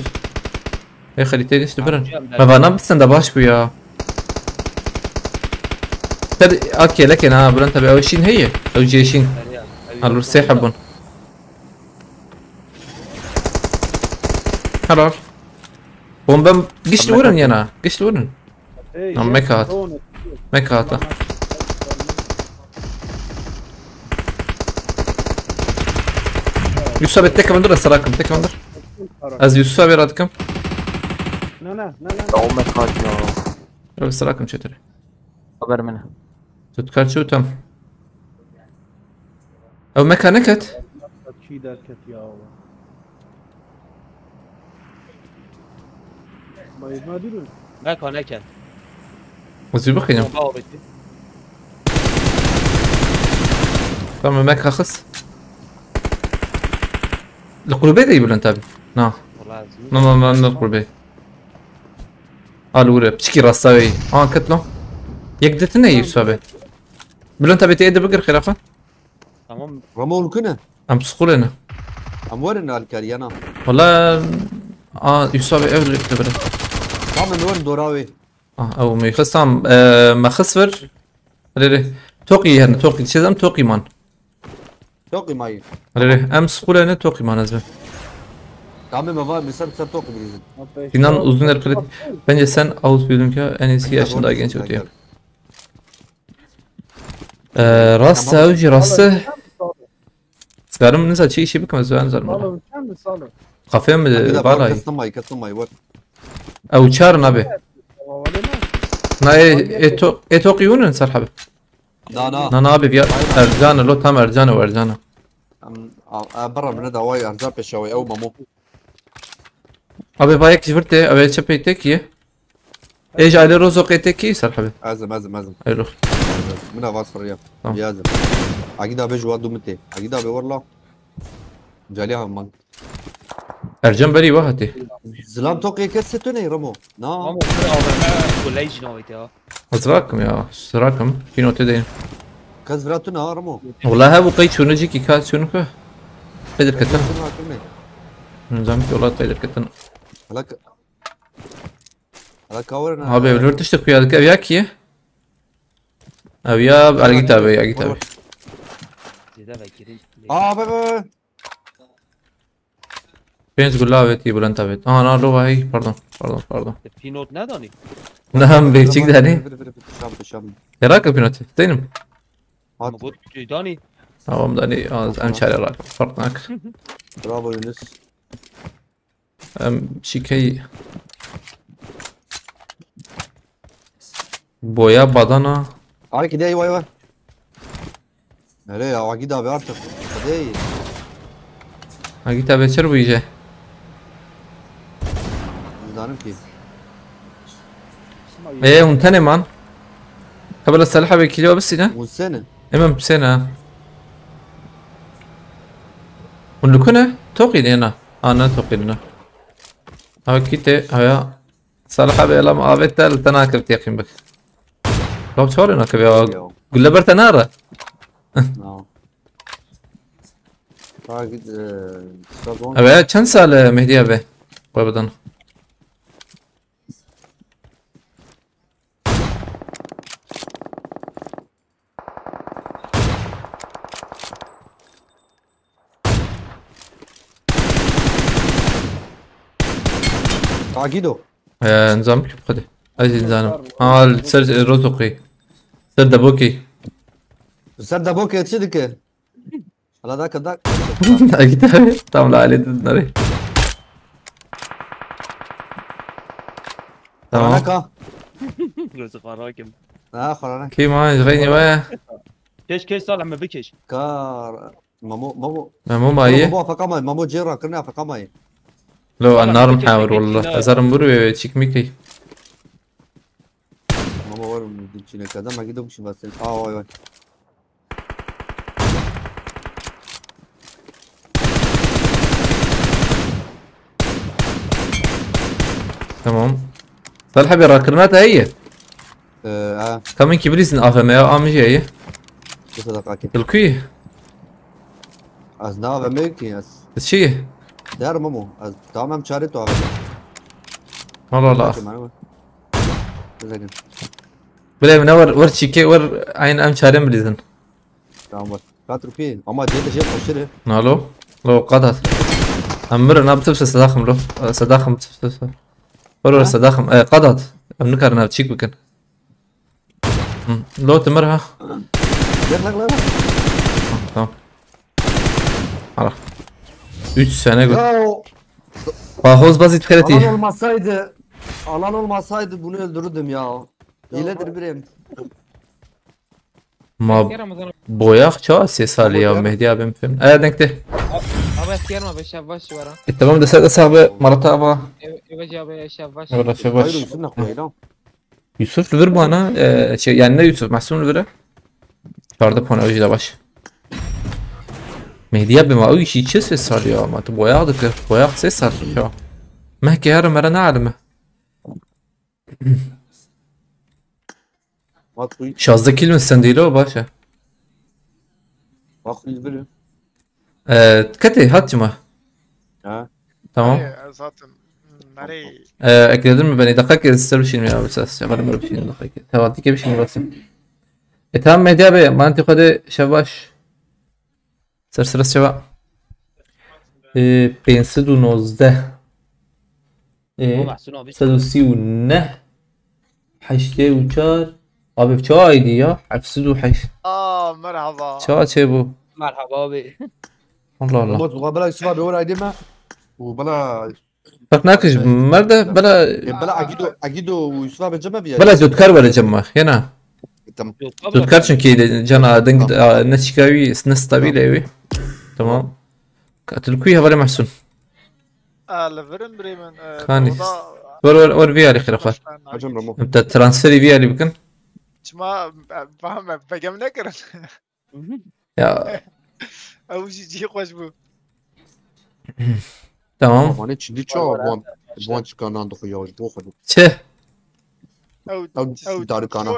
خليتي ليش تبرن ما فانا بستنى باش ويا اوكي لكن انا برنت باوشين هي او جيشين هلو سيحبون خلاص بومبم قشت ورن يانا قشت ورن ميكات يوسف بتك من دور سراكم تك من دور از يوسف بيرادكم لا أمك خاطر لو سراكم شتري خبر منها تتكال شو تم او ميكانيكت شي داركت يا الله ما يديرون ما كان هيك وزي يوم تمام ماك خص القلوبية دي يقولون تابي نا القلوبية الورا بشكي راساوي كتلو يقدرتنا يسوى بلون تابي تيد بقر خلافة تمام رمول كنا ام سقولنا ام ورنا الكاريانا والله يسوى اول يكتبر من وين دوراوي او ما يخصم ما خسفر ريري توقي هنا توقي شزم توقي مان توقي ماي ريري ام سقولنا توقي مان azbe Tamam ama mesela توقي bilirsin. İnan uzun erkek. Bence sen Ausbildung ya en iyisi yaşında genç ötüyor. Rasta اوجي راسته سكارم نزل شيء بكم زمان زمان قفيم بالاي كسم ماي ور او تشار نبي نا توقيون سرحبه نا ابي بيا ارجانا لو تام ارجانا وارجانا برا من هذا واي ارجع بشوي او مامو ابي بايك جبرتي ابي تشبيتك يه ايش على رزقتك سرحبه ازم ايوه من هذا فريا يازم اكيد ابي جواد دومتي اكيد ابي والله جاليها من ارجم بري وهتي زلام توقي كستوني رمو نا ولا يجي نويته ازراكم يا ازراكم فينو تدين كزراتنا رمو والله ابو قيد شنو جيكي كات شنو قدر كتن نظامك والله قدر كتن هلاك ورنا ابي بلورتش تكوي هذاك وياك يه ابي على كتابي بابا فين تقول لا بيتي بلان تابت انا لو هاي باردون في نوت نداني نعم بيتشيك داني شام يراك بينوت تينم موجود داني ام داني امشي على راك فرقناك برافو يونس شيكي بويا badana عليك كده ايوه ليه اكيد ابي ارتق كده اكيد ابي تشرب يجي زانم كيف ايه وانتني مان قبل السلاحة بكيلو بس هنا والسنه امام بسنة ونكونه توقي لنا انا توقي لنا هاي كيتي هيا سلاحة بيلام ابيتال تناكب تيقين بك لو تشورنا كبيا قل برت نارة ابي كم سال مهدي ابي وابدان عقيدو نظامك خده اجي نظام السر رزقي سر دبوكي سر دبوكي تشدك على ذاك اكيد تعمل عليه ناري تمام رزق راكم خلاص كي ما غيني ويا كيش صالح ما بكيش كار مامو مايه مامو جيرا كنا فقماي لو النار محاور والله ازار مبروي تشيك ميكي باورم چینه کردم اگه دو بشین واسه وای وای تمام صالح براكرنات هي كمان كبريز افهم يا امجي هي الكوي از نا و میکی از شي در مامو از تمام چاره تو والله لا بلا منور ورشيكي ور عين ام شارم بليزن تمام 4 روپیه اما دیگه چه خوشره نالو لو قطعت امر انا بتبس صداخم له صداخم بتبس ور صداخم قطعت امنكر انا بتشيك بكن لو تمرها لا tamam ara 3 sene gör Pahoz basit kredi alan olmasaydı bunu öldürürdüm ya iyiledir birem ما بوياخ شو ses alıyor Mehdi abim film denkti abi eskiyer mi abi şavvaş var ha tamam da sahibi مرات ابا evet abi şavvaş ولا شباش Yusuf'un koyuyor Yusuf ver bana şey yani ne Yusuf Mahsun ver çarda pona öyle baş Mehdi abim o işi çe ses alıyor ama tu boyaq ses alıyor مهكي هرم مرة نعلمه شازده كيل من السنديلو باشا bak izbiri كتي هاتما ha تمام zaten nereye ekledim mi beni dakika استرشين يا بس شغال مربشين دقيقة تواتيك بشين راسم تمام مهدي ابي ما انت خد شباش سرسر شباب 519 139 84 abi çaydı ya 708 merhaba çay bu مرحبا بي Allah Allah بلا يوسف بيقول قديمه وبلا bak nakış مرده بلا بلا اكيدو ويوسف بجمع بيا بلا زودكار ولا جمع هنا تمام زودكار çünkü cana دنگ نشكاوي نستابيل ايوي تمام كاتلكوي هذا محسون لفرن بريمن كاني ور فيالي خلافات انت ترانسفيري فيالي بكن ما فاهم بقام نكر يا او جي خوش بو tamam hani Çinli çoğu bu çıkanan da koyuyor bu kadar çe او داري كانا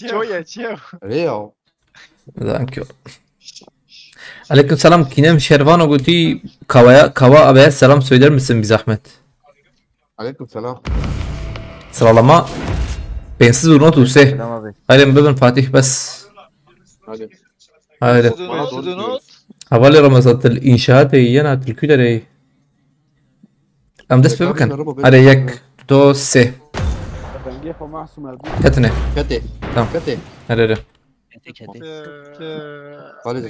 شويه ريو Thank you. Aleyküm selam. Kinem Şervan Oguti Kava abiye selam söyler misin bir zahmet? عليكم سلام Sıralama bensiz urnot use. Selam abi. Haydi bugün Fatih bes. هذه Haydi. دونوت Havali Ramazan inşaat yana tilküleri. Am des bebekan. Hadi yak do se. تنجيح ومعصوم البيت Katne. كتي Tamam. كتي Hadi. خالد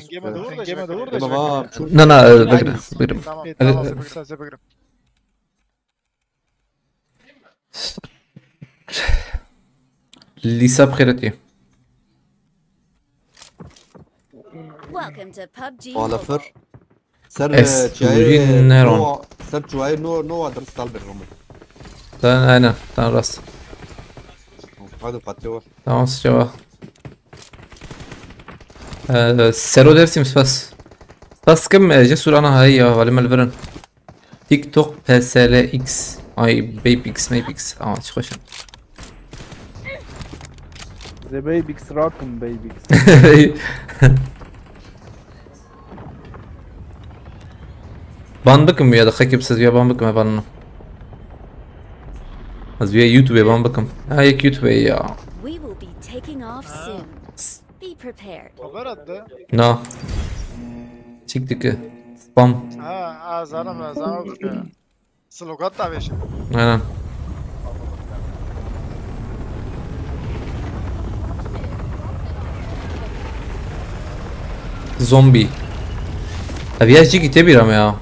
جيم دور بابا Nana bekle. Bekle. تمام Lisa بخيرتي. Welcome to PUBG والفر سر Esturien Neron. سر شوي نو ادرس طالب الرمل Aynen. Tamam rast. هذا قتلوه Tamam sıçrava. Sero dersim spas. Spas كم جسور أنا هاي ولا ملفرن. تيك توك PSLX أي بيبيكس ميبيكس شو خوشم. ذا بيبيكس راكم بيبيكس Bandıkım ya da hakip siz ya bandıkım ya banno. Az bir YouTube'a bandıkım. Ha yok YouTube'a ya. We will be taking off soon. Be prepared. وبرد No. Çıktık. Spam. ها زعما سلوكات تاع باش Aynen. Zombi. Abi ya جيكي تبيرم يا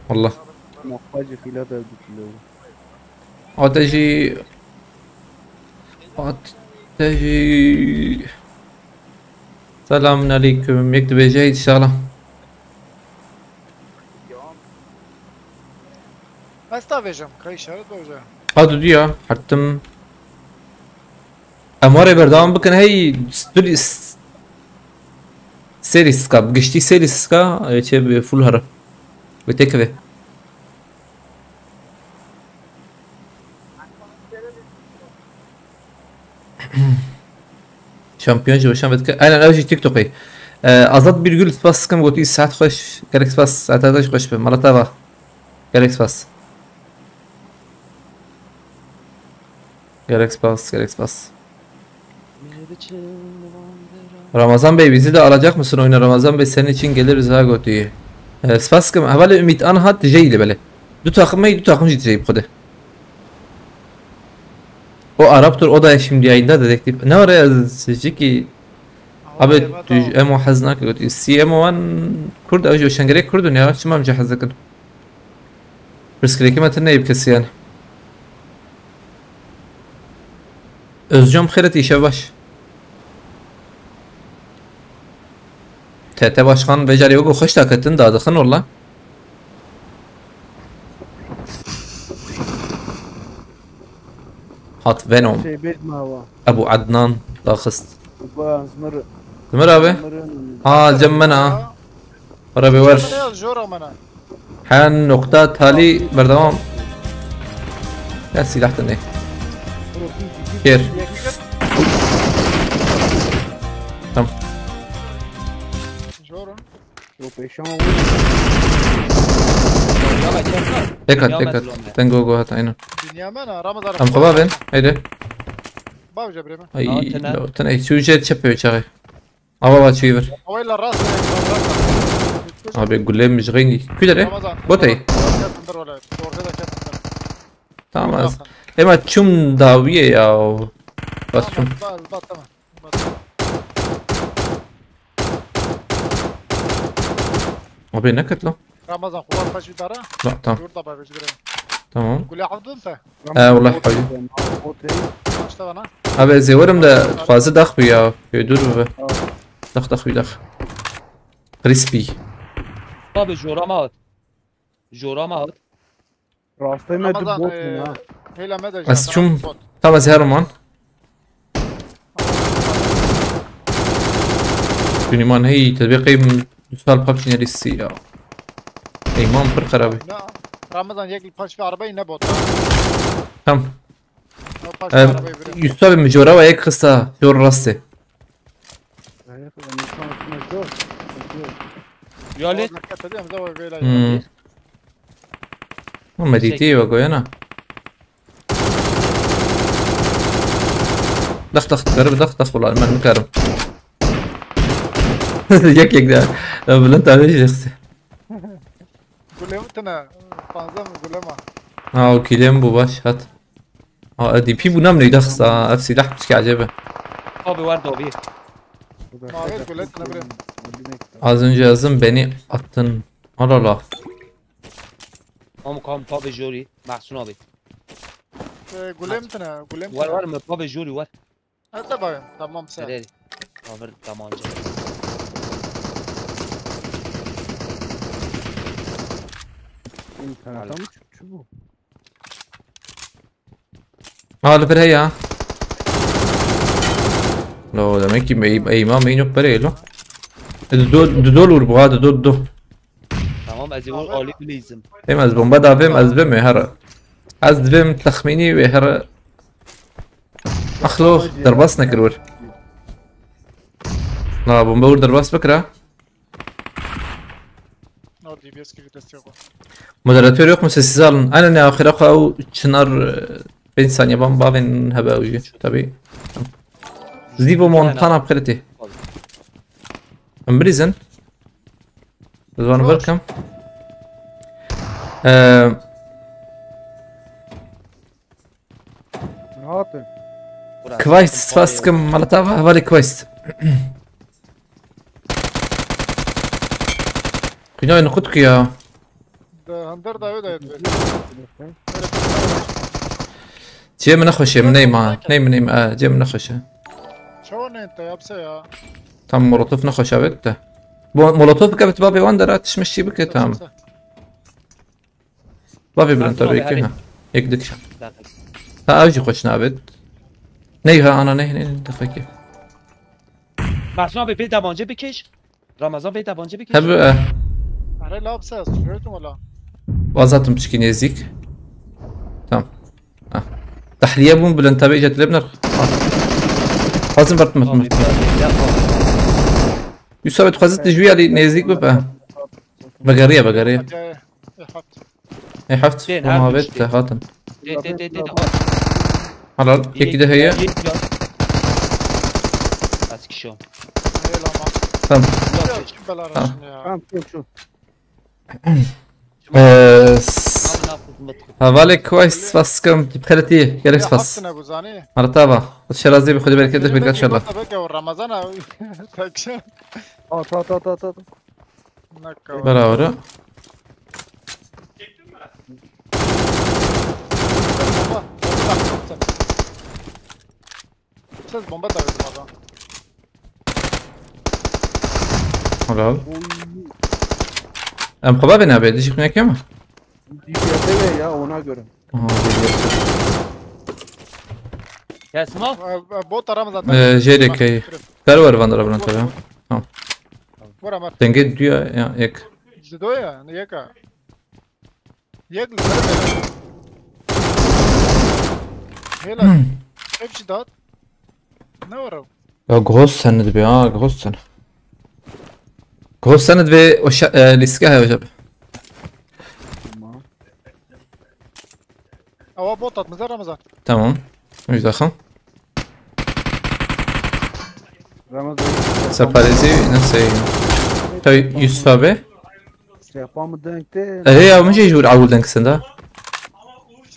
والله. محتاج في لا تبدو أتجي سلام عليكم يكتب جيد إن شاء الله. بس تا بيجم كاي شرط بوجه هذا ديا حتم امواره بردوام بکن هی ستوری سریس کا گشتی سریس کا چه به فول هر بتکوه شامبيون جو شام بدك انا اوجي تيك توكي ازاد بيرجول سباس كم قلت ساعات خوش جالك سباس ساعات هذا خوش مرتبه جالك سباس جالك سباس Ramazan Bey bizi de alacak mısın oyuna? Ramazan Bey senin için geliriz ha götüye. Spaskım evvela ümit anhat diyeceğiyle böyle. Du takım diyeceğim kode. O Arap'tır o da şimdi yayında dedektif. Ne var ya sizce ki abi emo haznak götü. CM1 Kurd avcı şengere Kurdun ya. Çimam cihazakın. Riskli kimetin ne yipkesi yani. Özcüm xeyret işe baş. TT Başkan beceri yok. Hoş takatın da adıkın orla. Hat Venom. Abu Adnan Dakhist. Zmır abi. Ha cemmena. Arabi var. حان نقطة تالي بردوام. يا سلاح تاني. خير. تمام. دكت تنجو جو هات عينه ام قبابين هيدا اي لو تنأي شو جيت شبه وشاغي ابا شويفر ابي يقول لي مش غيني كده ايه بوتي tamam اما تشوم داوية يا بس تشوم ابي نكت له رمضان خوار باش داره لا تمام يرضى باش تمام قول لي حفظ انت والله حبيبي اشتغل انا ابي زورم ده خوازه دخ بيا يدور دخ كريسبي باب جورامات راسته ما تبوت هنا هلا مدى بس شوم تمام زهرمان دونيمان هي تطبيقي مثال بابجي نريسي ايمان بر خرابي رمضان يقل باش في عربي نبوت تمام يوسف مجورا وياك خسته جور راسته يالي مديتي وقوينا ضغط قرب والله ما نكرم يك ده بلنت عليه شخصي قول له انا فانزم قول له كيلين بو باش هات دي بي بو نام يدخس اف سلاح مش عجبه abi vardı abi. Az önce yazdım beni attın. Allah. Ama kam tabi juri mahsun abi. قلمتنا var mı tabi juri var. تمام تمام سهل. Nereye? Abi tamam canım. Hadi per ya. لو ده ميكي اي ما مينو بري له دول وربغاد دو Tamam az evvel Ali bilizim. Hem az bomba da bim az bim هر az bim تخميني وهر اخلو درباسنا كرور لا bomba ور درباس بكره مودراتور yok mu sessiz alın aynen ya ahire kav çınar 5 saniye bomba ben haber tabii زيبو مونتانا بخيرتي امبريزن زوان ويلكم كويس فاسكم مالتافا هذا كويس كنا ناخذك يا هندر داوود جي من اخوش من نيم جي من اخوش شلون انت يا بسيا تم مولوتوف نخوش بده مولوتوف كبت بابي واندر تشمشي بك تام بابي برنتر بك هيك دكشا ها اجي خوش نابد نه انا نه دقیقه محسن abi bir tabanca bir keş. Ramazan bir tabanca bir keş. هب آره لابس است شویتون ولا وازاتم تشكي نيزيك تمام تحليه بوم بلن تابع جات لبنر لازم برت مت يوسف تخزت تجوي على نيزيك بقى بقريه حط اي حفت ما بيت خاتم حلال هيك ده هي Eski şu. هي لما تمام بلا راشن يا Tamam şu. هذالك كويس بس كم بخلتي جالس بس حطنا ابو زاني مرتبة الشرازي بخدي بالك كده بالك ان شاء الله بقى رمضان تاكشن At. برا Ses bomba da verdim adam. حلال ام خبا بنا بعد ايش هناك يا DB'de ya ona göre. Kesma. بوت رمضان جيريك هي كارور فاندر ابن تمام ورا مر تنجد ديا يا يك زدويا يكا يك هلا كيف شدات نورو غوص سند بي غوص سند غوص سند بي وش ليسكاها يا شباب او بوطات مزار رمضان تمام مش داخل Ramazan. سفاريزي نسي طيب يوسف ابي Yapamı denkte. ايه يا مش يجور عول دنك سندا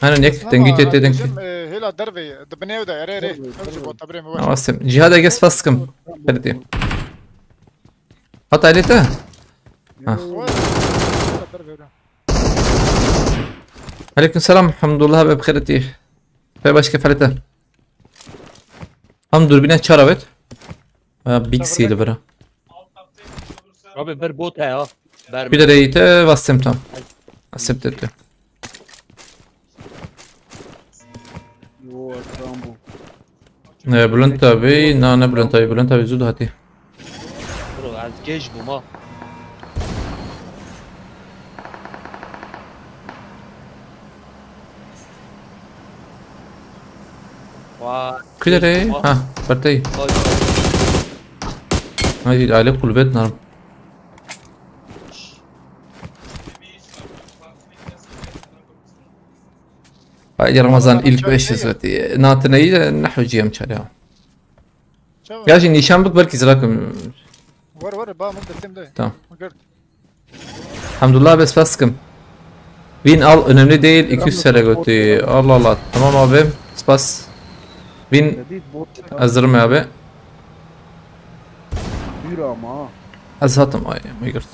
انا نيك تنجي تي دنك هلا دربي دبنيو ده ري امشي بوت تبريم awesome جهاد اجس فاسكم بردي حط عليته عليكم السلام الحمد لله بخيرتي في باش كيف حالته هم دوربينات شربت بيج سيل برا Abi bir bot ya. Ber. Bir de reyte bastım tam accept etti Yo Rambo. بلنت ابي نا بلنت ابي زود هاتي Bro az geç bu ma. Vay. كده ري ها برتي هاي عليه كل بيت نرم هاي رمضان ilk 500 زوتي ناتني نحو جيم شارع يا جي نيشان بك بركي زراكم ور با مده تم ده tamam مقرد Alhamdulillah bes baskım Win al önemli değil 200 sene götü Allah Allah tamam abim spas Win Dedi bot. hazırım abi Büyür ama. azhatım ay mıgırt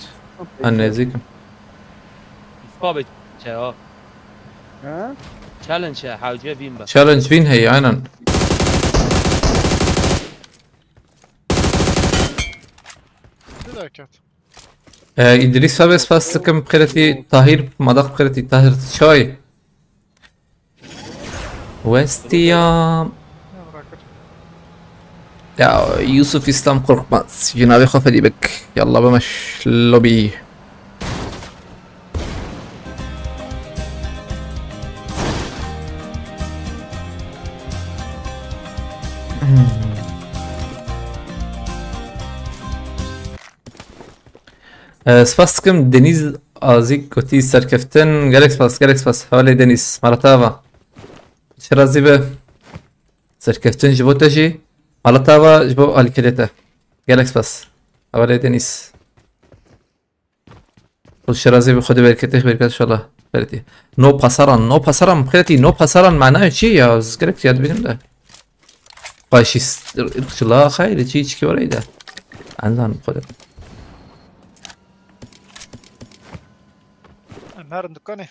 anne zikim Abi ya. He? Challenge ya حاجة فين بس. challenge win هي aynen كده كات İdris abi spas sıkım bkhirati Tahir madak bkhirati Tahir şoy Westiyam Ya Yusuf İslam Korkmaz Cenab-ı Hak edibek Yallah bamaş lobi سپاسکم دنیز آزیک گوتی سرکفتن گلکس پاس حوالی دنیز مالتاوا شرازی به سرکفتن جبو تجی مالتاوا جبو الکلیتا گلکس پاس حوالی دنیز خود شرازی به خود برکتش برکت شالا بردی نو پاساران بخیرتی نو پاساران معناه چی یا از گرفت یاد بینم ده قایشی ارکچلا خیلی چی که ورایی ده عندن خودم النهار دكاني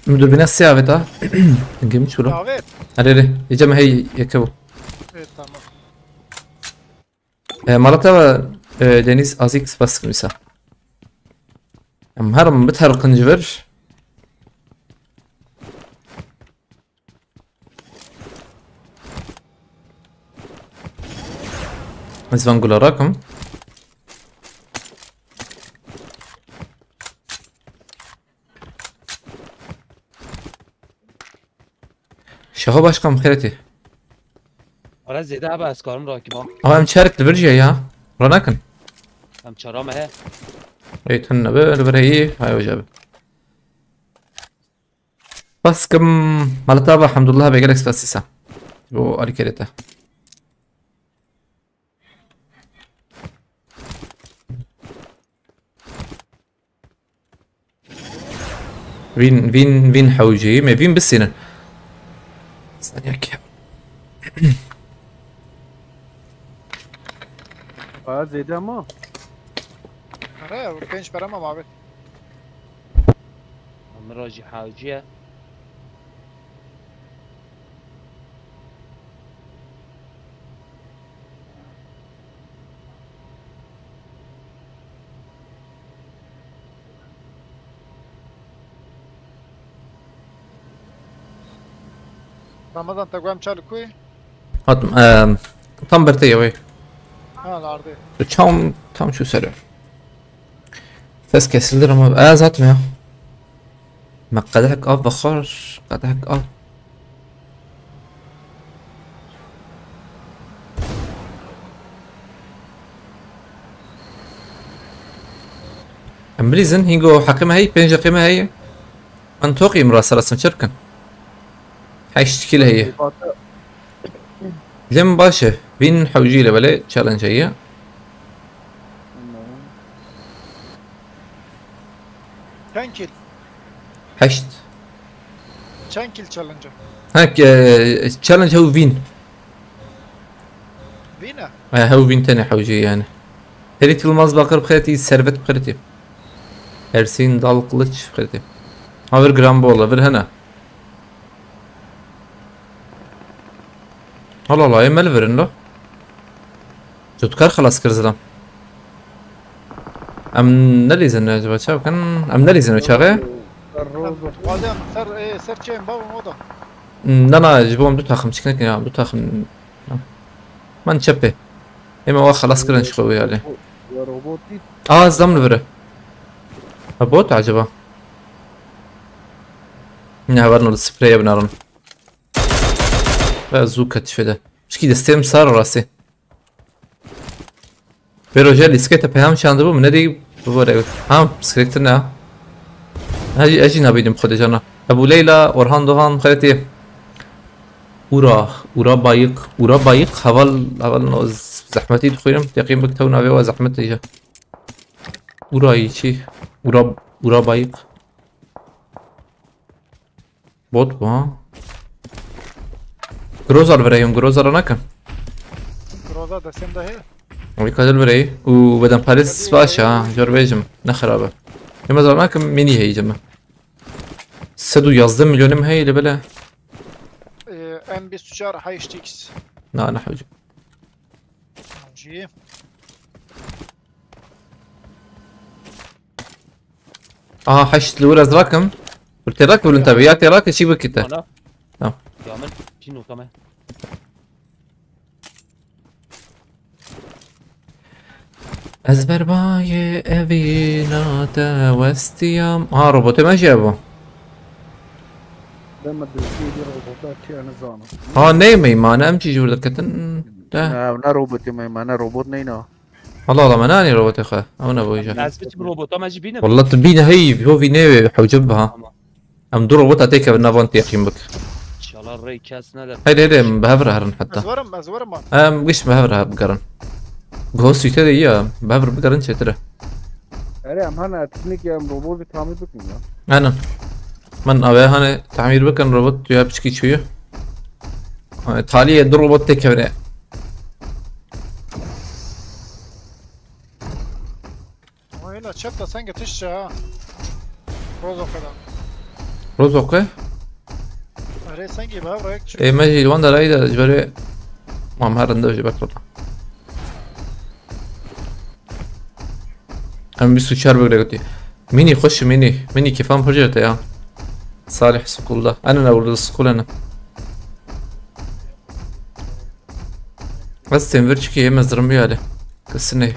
مدور بنا الساعة تا نجيب شو له دعوات أريري يجمع هي يكبو ايه تمام مرتا دeniz azix بس كمسا هرم بتهرق نجبر بس نقول راكم شهو başkan خيرتي آره زیده ها از کارم را که ما اه ام تشارك الفرجة يا روناكن هم چرامه ها اي تهنا بالبرهي هاي وجابه بس كم مالتابا الحمد لله بيجلكس تأسيسه بو أريكريته فين حوجي ما فين بالسنة ثانية كيف زیده ما آره 5 برام معبد هم راجی حاجیه رمضان تقوم چالو کوی؟ هات tam برتيه وي Ha العرضي tam şu sarı ses kesilir ama zatmıyor ما قدحك اب بخار قدحك اب امبريزن هيجو حقيمة هي بينجا قيمة هي منطقي مراسلة شركة هاي هي لم باشا بين حوجيله بلا تشالنج هي چند کیل؟ هشت چند کیل چالنجه؟ هاك تشالنج هو فين وینه؟ هو فين تاني حوجي يعني هريت الماز باقر بخيرتي سرفت بخيرتي هرسين دال قلتش بخيرتي هاور جرام بولا فر هنا الله الله يمل فرن له جوتكار خلاص كرزلام ام نليزن يا جماعه شاف كان ام نليزن وشاغي بعدين سر چه بابا موضه انا جيبهم دو تاخم شكلك يا دو تاخم ما نشبه اما هو خلاص كده نشخوي عليه زمن فره ابوت عجبه نعبرنا السبراي بنارن زوكا تشفده مش كده استيم صار راسي بروجال اسكيتا بهم شاند بو منادي بوري هم سكريكتنا اجي نبيدم خد جانا ابو ليلى اورهان دوهان خلتي اورا بايق حوال زحمتي دخويرم تقييم بكتو ناوي وزحمتي جا اورا يشي اورا بايق بوت با جروزر بريهم جروزر انا كان گروزا دستم ده ويكادل بري وبدن باريس باشا جربيجم نخرابه يما زمان كم ميني هي جمع سدو yazdım milyonum هي بلا ام 24 هايش تيكس لا انا حوجي جي حشت الورز راكم قلت راكب ولا انت بياتي راكب شي بكيته تمام يعمل شنو كمان ازبر باي ابينا توستيام روبوتي ما جابه لما تدرسي دي روبوتات شيء نظام نيمي ما انا امشي جور كتن نه روبوتی ما انا روبوت نه والله ما ناني روبوتي خا انا بوجه نسبت روبوتا ما جبينا والله تبينا هي هو في نيوي حوجبها ام دور روبوت اتيك بالنافونتي يقيم بك ان شاء الله الري كاس ندر هيدي بهفرها هرن حتى ازورم قش بهفرها بقرن بهوس يتدي يا بهفر بقرن شتره اري ام هنا تكنيك يا روبوت تعمل بكم انا من ابي هنا تعمير بكن روبوت يا بشكي شويه تالي دور روبوت تكبر وهنا شفت سنجة تشا روزو كده روز اوكي اري سنجي بهبرك ايه ماجي الواندا رايدا جبري ما مهرن دوجي بكرة انا بيسو شار بقرا قلتي ميني خش ميني كيفان بروجيت يا صالح سكول ده انا لو السكول انا بس تنفرش كي مزرم بياله كسنه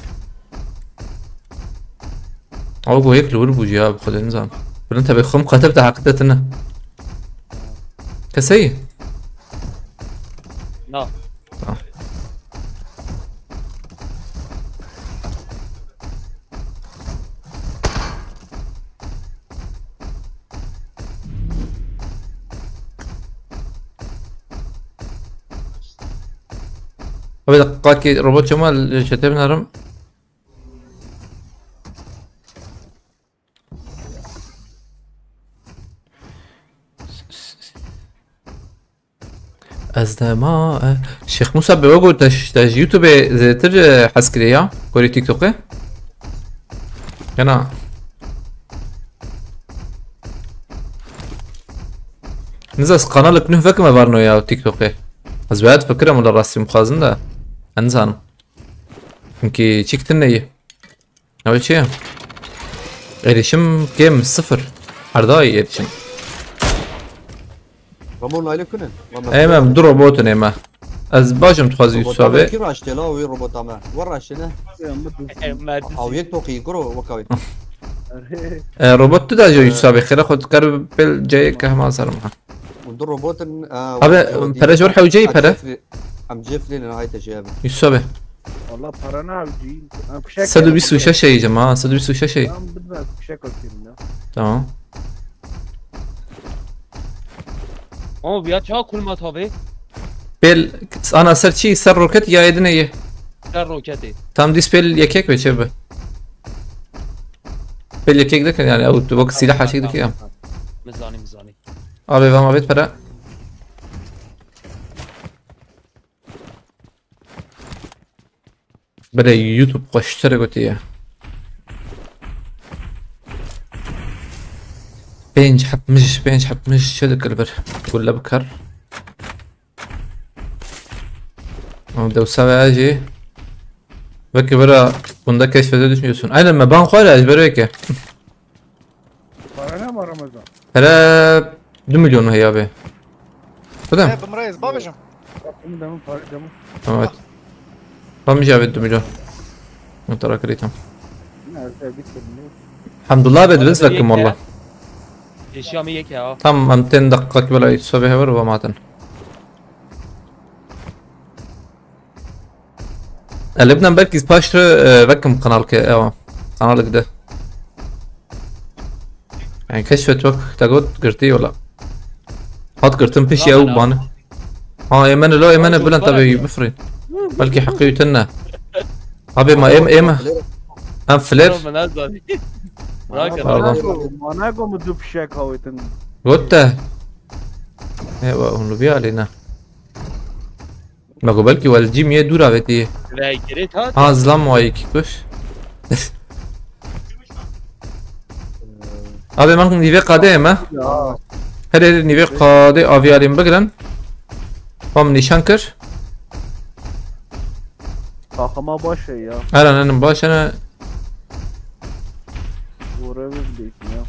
او هيك لور بوجيا بخد نظام بل انت بخم كتبت حقيقتنا كسي لا أبي دقاك روبوت شمال شتى بنرم أزدما الشيخ موسى بوجو تاج يوتيوب تر حسكريا كوري تيك توك أنا نزل قناة لك نفك ما بارنو يا تيك توك از بعد فكرة ولا راسي مخازن ده انزان يمكن شيكتنا ايه اول شيء اريشم جيم 0 عرضاي اريشم رامون لايلة كنن ايما بدو روبوت ايما از باجم تخازي يسابي كيف راشتي لا وي روبوت اما ورا راشتنا او يكتوقي يقرو وكاوي روبوت دا جو يسابي خير خد قرب بل جاي كهما صار معه ودور روبوت ابا برا جور حوجي برا ام جيف لي نهاية الشباب يسابي والله برانا وجي بشكل 126 شيء يا جماعة 126 شيء بدنا بشكل كنا تمام او بیا چا کل مطابق بل انا سر شي سر روكت يا ادنيه در روکتی tam dispel يكيك بتشبه بل يكيك ده يعني او تبوك سلاح شيء ده كده مزانی ابي ما بيت برا بلا يوتيوب قشتر قتيه بينج حب مش شدك البر ولا بكر دو سبع اجي بكي برا bunda keşfede düşmüyorsun. Aynen ben koyla ezbere ki. برانا ما رمضان Hele 2 milyon هي abi. Değil mi? بمريز بابجم دم دم Evet. Ben جاب 2 milyon. ترى كريتهم. الحمد لله بدرس لكم والله. اشیامی یکی ها Tam 200 dakika böyle يتسابه var ve maten. لبنان بركز باشتر رقم قنالك ايوه قنالك ده يعني كشفت وقت تقعد قرتي ولا هات قرتن بشي او بانه ها ايمن لو ايمن بلان تبي بفرين بلكي حقيقتنا ابي ما ايما ام فلير انا قوم ادو بشك هويتن قلت ايوه هو بيا علينا ما قبلكي والجيم يدور بتي ها زلام وايك كوش abi man nive qade ma her nive qade avialim bigran pam nişan kir takıma baş ya انا باش انا vurabilirsin ya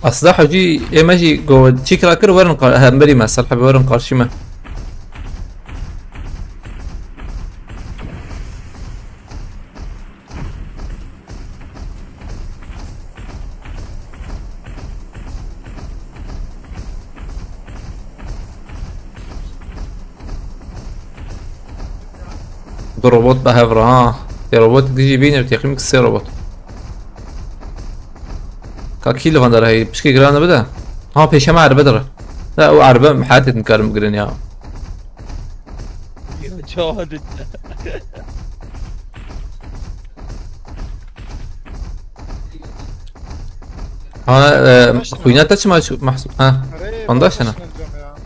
اصلا حجي ايماجي جو تشيك راكر ورن همبري ما صلح ورن قارشمه روبوت بهافر ها يا روبوت تيجي بيني بتقيمك السي روبوت كاكيلو فاندر هي بشكي جرانا بدا ها بيشا ما عربة درا لا هو عربة محاتي نكارم جرين يا شاهد ها خوينا تاتش ما محسوب ها فانداش انا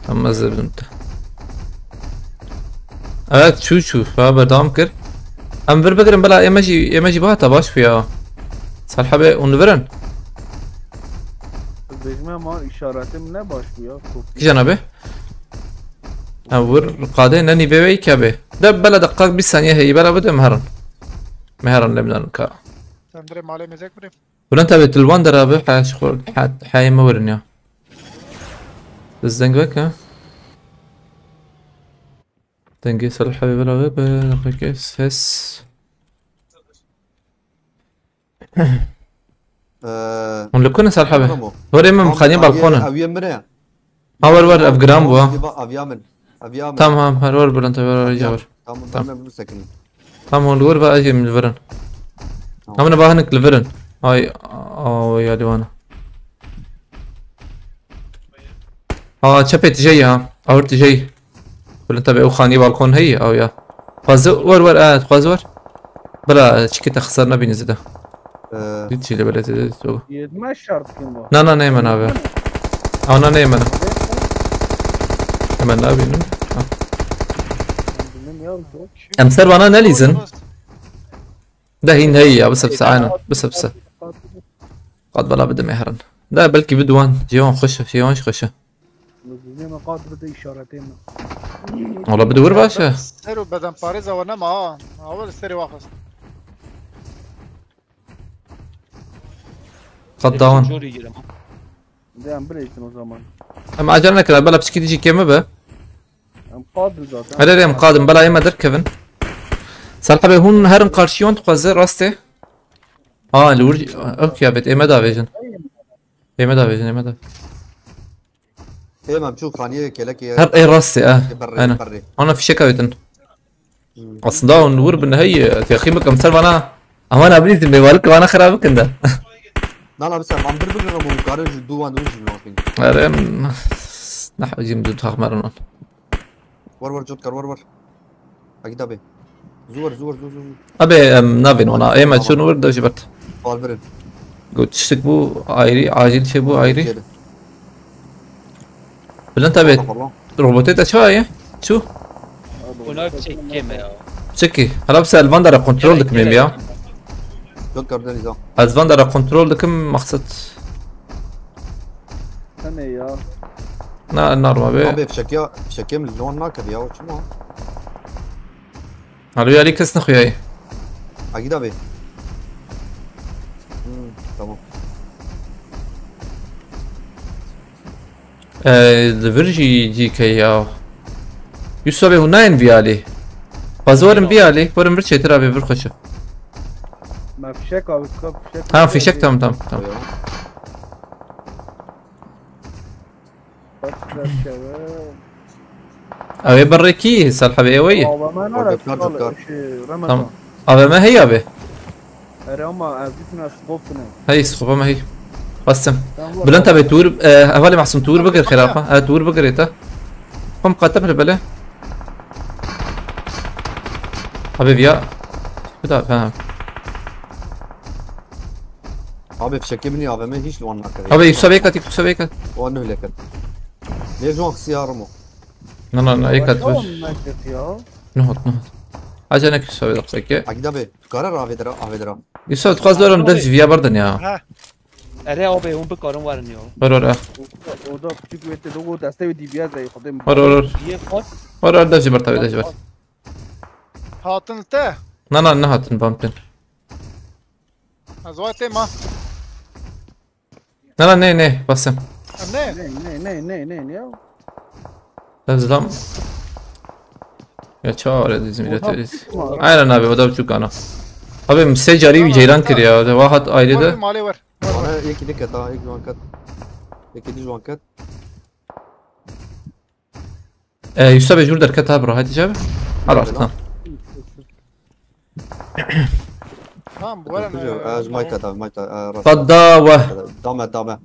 تم مزبط انت evet şu berdam kir em ver bigrin bela emoji bata baş fiya salha be onu veren Becme ma işaretim ne başlıyor? ki janabe vur qade nani bewe kabe da bela دقائق 1 ثانيه هي بلا بده مهرن لبنان كا تندري مالي مزاك بريم ولا انت بتلوان درابه حاشخور حاي مورن يا الزنق بك ها تنقيس الحبيب الغيب كيس هس ونلكونا سال حبيب وري من مخانين بالكونا اول ور افجرام بوا تمام هرور بلنت ور جاور تمام الور بقى اجي من الفرن امنا باهنك الفرن هاي يا ديوانا شبت جاي ها اورت جاي بلنت بقى خاني بالكون هي او يا ور ور خازور بلا شكيت خسرنا بينزده ديتشي اللي بلاتي تو ما شرط كلمه نا نايم انا بقى انا نايم انا كمان ابي نم امسر وانا ناليزن ده هي بس بسعانا بس قد بلا بده مهرن لا بلكي بدوان جيوان خشه جيوان خشه ما قاد بده اشارتين والله بده ور باشا سيرو بدن باريزا ونما اول سيري واخذ قد داون ده ام بريت o zaman اما اجلنا كده بلا بشكي تيجي كيما بقى ام قادر zaten هذا ام قادم بلا يما در كيفن صالحه هون هرن قارشيون تقزر راسته الورج اوكي بيت ايما دافيجن ايما ايه ممشوق خانيه كلك هر اي راسي انا في شكاويتن اصلا داون نور بالنهايه يا اخي بك مثل انا بنيت بيورك وانا خرابك انت لا بس عم بربق رمو مقارن جدو وان وجه المنافقين ارم نحو جيم دو تاخ مرن ور جوت ور اكيد ابي زور ابي نافين وانا اي ما شنو ورد جبت بالبرن قلت تشتك بو عايري عاجل شي بو عايري بلنت ابي روبوتيتا شويه شو هناك كيما تشكي هلا بس الفاندر كنترول دك ميم يا جوت كاردن اذا الفاندر كنترول دكم مقصد انا يا النار ما بي ابي في من اللون ما كذا يا شنو هلو يا ليك اسنخ وياي اكيد ابي تمام الفيرجي جي كي يا يوسف هو ناين بيالي فازورن بيالي ورم برشي ترى بي برخشه ما في شك او في شك تمام ابي بريكي سالحه بيوي تمام ابي ما هي ابي هي سخوبه ما هي قسم بلنت ابي تور اولي محسن تور بقر خلافه تور بقريته قم قاتب البلا حبيبي يا بدا فاهم ابي في شكمني ابي ما هيش لون ناكر ابي يسويك وانه لك ليه جون خسيار مو لا ايكات نهض اجانك يسوي دقيقه اكيد ابي قرر افدرا يسوي تخاز لهم درج فيها بردن يا اره ابي اون بكارم وارنيو ورور وده küçük ve logo desteği diye زي خدم ورور درج برتا هاتن انت نهاتن بامتن ازواتي ما لا نه بسم نه يا لازم يا تشاور زميلي تريس انا ابي وداب شو كان ابي مسجري جيران كريا ده واحد ايدي ده مالي ور يك ديك تا يك جوان كات يك دي جوان كات يسوي جور در كتاب رو هادي جاب خلاص تمام تمام ولا مايكا فضاوة دامه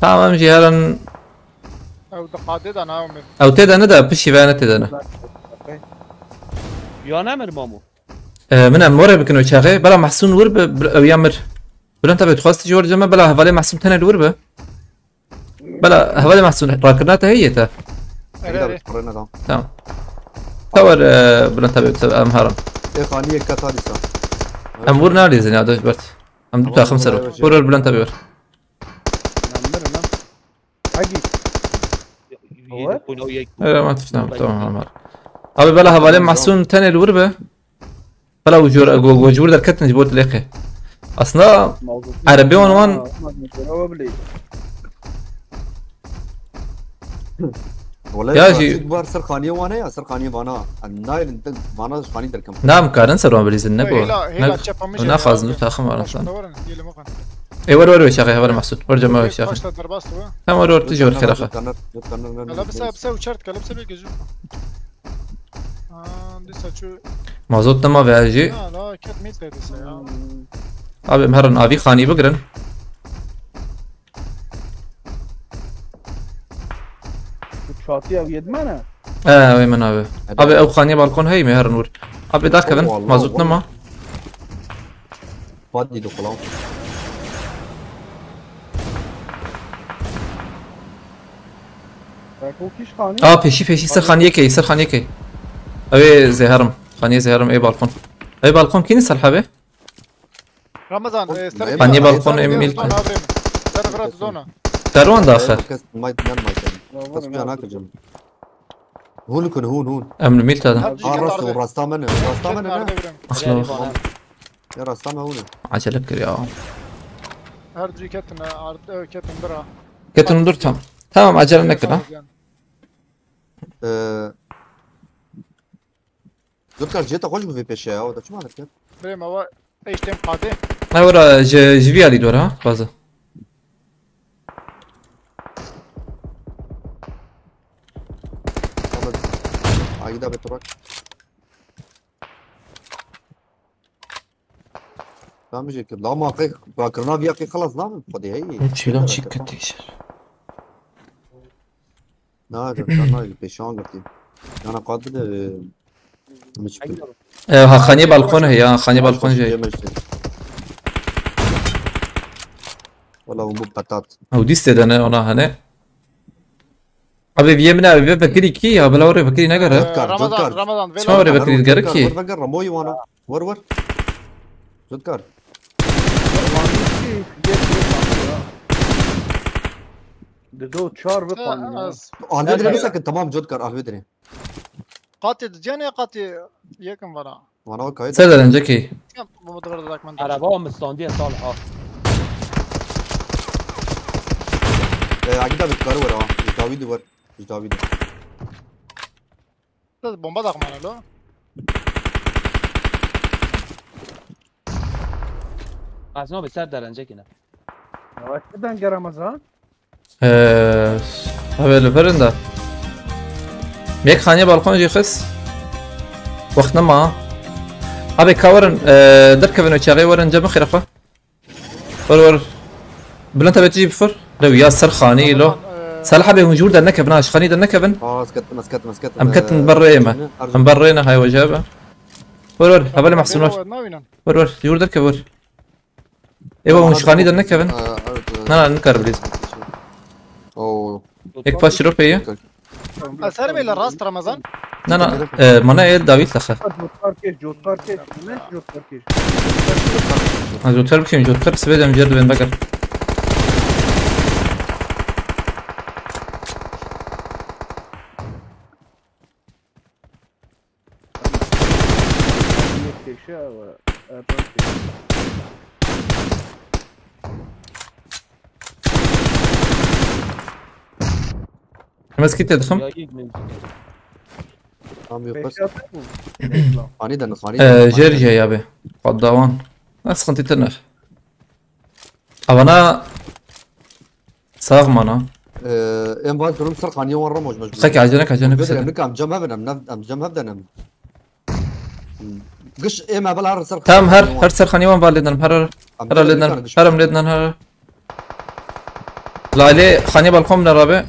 تمام جيران او دقادد انا او تدنا ده بشي بانا تدنا يا نمر مامو من امور بكنو شاغي بلا محسون ورب او يامر بلا انت بتخواست جور جمع بلا هفالي محسون تاني الوربه بلا هفالي محسون راكناته هي تا تمام تور بلا انت بتسبب امهارا ايه خانيه كاتاليسا امور ناليزن يا دوش برت ام دوتا 5 رو ورور بلا انت بيور ما تفهم تمام ابي بلا هفالي محسون تاني الوربه بلا وجور در كتن جبوت ليخي اصلا عربي وان والله يا يا جي. شي بار سر خانيه وانا يا سر خانيه وانا النايل انت وانا خاني دركم نعم كارن سروان بليز النبو هلا تشافا مش ناخذ نتاخم على شو دورن يلي مقن اي ور يا شيخ هذا محسود ورجع ما يا شيخ باش درباستو تمام ور تجي ور خير اخا لا بس وشرت كلام سبيك جو لسه شو ما زودت ما بيجي لا كانت ميت لسه ابي مهرن ابي خاني بقرن شاطئ او يدمنه وي من ابي او خاني بالكون هي مهر نور ابي ذاك كذن ما زودت ما فادي دخلوا كوكيش خاني بيشي سر خانيه كي سر خانيه كي ابي زهرم خانيه زهرم اي بالكون اي بالكون كيني سلحبه رمضان خانيه بالكون ايميل سرفرات زونا تروان داخل مايت نان مايت بس في هناك الجنب هون كن هون امن ميلت هذا راس وراستامن اصلا يا راستامن هون عجلك يا هرجي كتن عرض كتن برا كتن دور تمام عجلنا كده ذكر جيت اخش في بيشا او شو مالك كده بريم هو ايش تم قاده هاي ورا جيبي علي دور ها بازا عايده بترك فاهم جي كده لا ما فكرنا فيها كي خلاص نعمل فدي هي شيلون شيكتيش لا جبنا البيشان قلت انا قادر مش ها خانيه بالكون هي خانيه بالكون جاي والله مو بطاط او دي استدان انا هنا ابي بيمنا ابي بكري كي يا بلا وري بكري نغر رمضان شو وري بكري غركي ور رموي وانا ور ذكر دو تشار بقى الفيدري مسك تمام جودكر الفيدري قاتي جاني قاتي يكم برا وانا كويس سدد جاكي مو متغرد ذاك من عرباهم مستونديه صالحه عقيده بتكر ورا داوود ور داوود بومبا داك معنا لو اسمه بسردر انجكنا بدن رمضان ابي الفرندا ميك خانيه بالكون جي خس وقتنا ما ابي كاورن دركبن وشاغي ورن جنب خرفه ور بلنت بتجي بفر لو يا سر خاني لو سالحه بهجور ده نكبناش خاني ده نكبن مسكت ام كتن بريمه ام برينا هاي وجابه ور هبل محسن ور جور دركب ور ايوه مش خاني ده نكبن لا نكر بليز اوه هيك باش روبيه سرمي للراس رمضان لا مانا ايه داويت لخ جوتكار كيش مش جوتكار كيش جوتكار بكيم جوتكار سبيد مجرد بين بقر مسكت تدخم خاني ده خاني جرجي يا بي قدوان ناس خنتي تنخ انا صاغ مانا ام باز دروم سر خاني ورا موج مجبور خك عجنك بس ام جمع بنم قش ايه ما بلا سر تام هر سر خاني وان بالدنا هر لدنا هرم لدنا هر لا عليه خاني بالكم من الرابع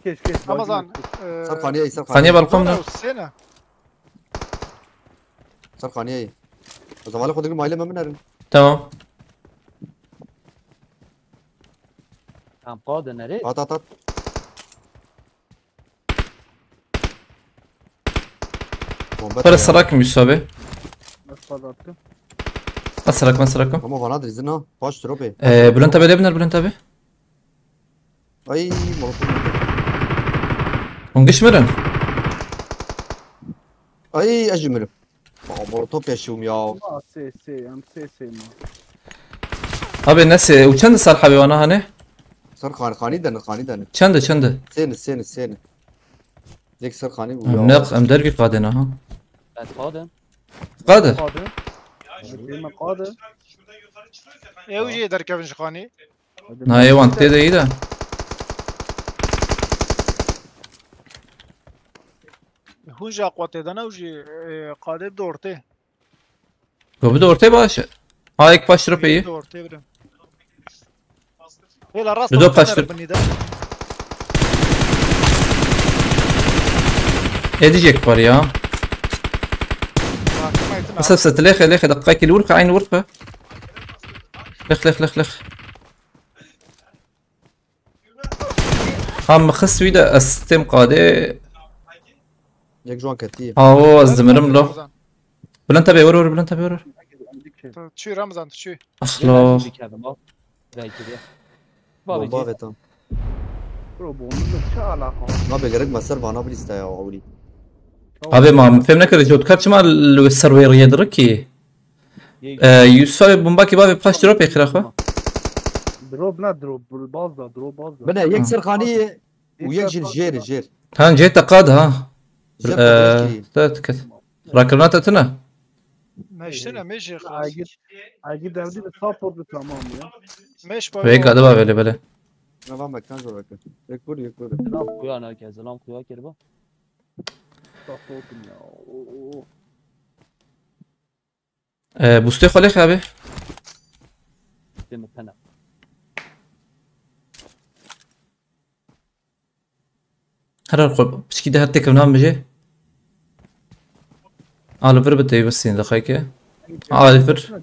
كيش رمضان سر خاني خاني بالكم سر خاني زمالك خدك مايله ما منر تمام عم قاد نريد هات فرس راكم يسابه مسرك هم بنادر زنا باش تروبي بلنتا بي ابن بلنتا بي اي مرطوب ونقش مرن اي اجمل مرطوب يا شوم يا سي ام سي ابي الناس وكان صار حبي وانا هنا سر خانی دنه چنده سن یک سر خانی بود نق ام دربي قادنا ها قادم قاده قاده اوجي دركب شخاني هاي وانت ده ايه ده هونجا قوتي دنا اوجي قادم دورتي بدو ortaya باشه هايك باش ربي دورتي برم هلا راس بدو باش اديجيك var ya بس لخ دقائق الورقه عين ورقه لخ هم خص ويدا استم قاده یک جوان كتير هو ازدمرم له بلان تبي ورور شو رمزان شو اصلا بابا بتام برو بومبو چه علاقه ما بقرق مسر وانا بليستا يا اولي ابي ما فهمنا كده جود كاتش ما السيرفر يدركي يوسف بومباكي بابي باش دروب يا اخي دروب لا دروب بالبازا دروب بنا يكسر خانيه ويجي الجير هان جيت قاد ها راكبنات اتنا ماشي ماشي اجي دردي السابورت تمام يا ماشي وهيك قاعد بابي بله ما مكان زورك يكبر خويا انا كزلام خويا كربا بوستي خلي خابي مكانه هذا القلب بس كده هتك منام بجي الفر بتي بس دقيقه الفر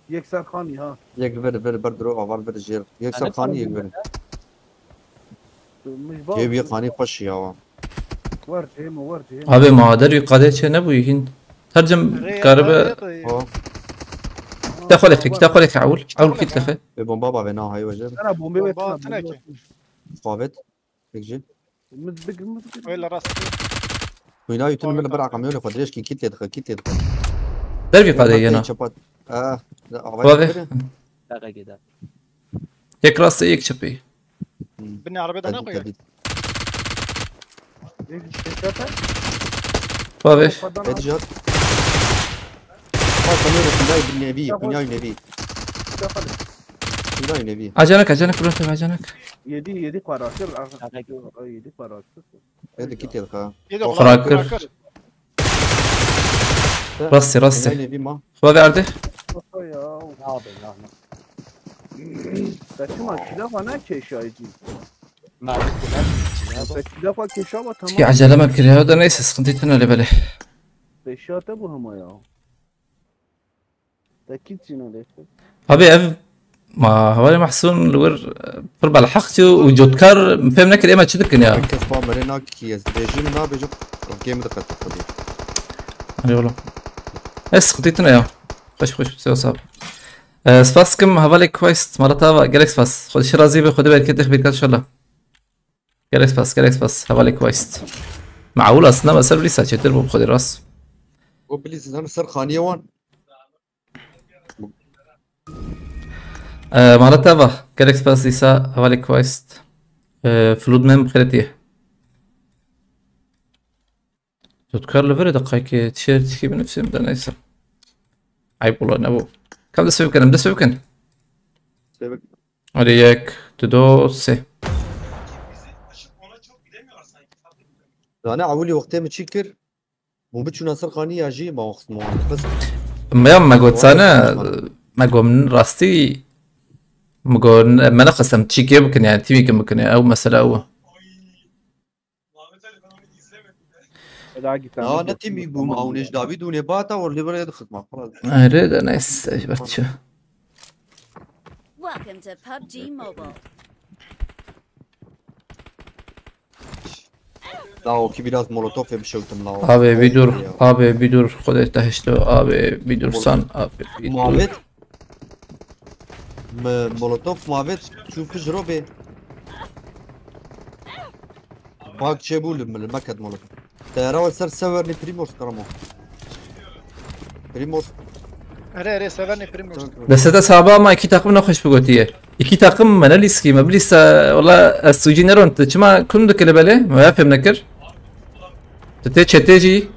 يكسر خاني ها يكبر بردرو اول برجير يكسر خاني يكبر كيف يقاني قش يا ورجهم ابي ما ادري قاده چه نبوي ترجم كهرباء تاخذ عول كيت لخ بوم بابا بنا هاي وجه انا بومبي قابت يجي ولا راس وينا يتم من برا كاميون فدريش كي كيت يدخل دربي قاده هنا واضح لا كده يك راس يك شبي بني عربي ده اخويا واضح ادجات كاميون بالنبي عجنك بروح عجنك يدي قراصر يدي قراصر هذا كيت يدخل خراكر راسي خذ عرضه ما كده فانا كيشايدي كده فكيشا تمام في عجله ما كري هذا نيس خنتيتنا اللي بله بشات ابو هم يا اكيد شنو ليش ابي ما هو محسون لور بربع الحقتي وجودكار فهمنا كده ما تشدكن يا كسبا مرينا كيس ديجين ما بيجو جيم دقت تقدي اي والله اس خطيتنا يا خش سوي صاب سباسكم هفالي كويست مرتها جالكس باس خد شرازي بخد بالك كده تخبيك ان شاء الله جالكس باس هفالي كويست معقول اصلا ما سر لسه تشتربو بخد راس وبليز انا سر خانيه وان مرتها جالكس باس لسه هفالي كويست فلود مهم بخيرتيه تذكر لفري دقائق تشيرت كي بنفسي بدنا يسر عيب والله نبو كم ده سوي عليك تدوسي انا اولي وقتها متشكر مو بتشو ناصر خاني اجي ما وقت مو بس ما قلت انا ما قول من راستي ما قول ما انا قسم تشيكي يمكن يعني تيمي يمكن او مساله هو انا تيمي بوم او نيش دافيد ونباتا والليبر يدخل مع خلاص اريد انا استجبت شو Welcome to PUBG Mobile. لا كي biraz مولوتوف بشوتم لا abi bir dur خودت تهشتو abi bir dur san abi bir muhabbet مولوتوف muhabbet شوف تجربه باك شبول من المكد مولوتوف ترى سر سورني بريموس كرمو بريموس اري سفرني بريموس بس هذا صعبه ما كي تقبل نخش بقوتيه İki takım bana liski ma bilisa valla suji neron çima kunduk ele bele ma yapayım nekir. Tete çeteci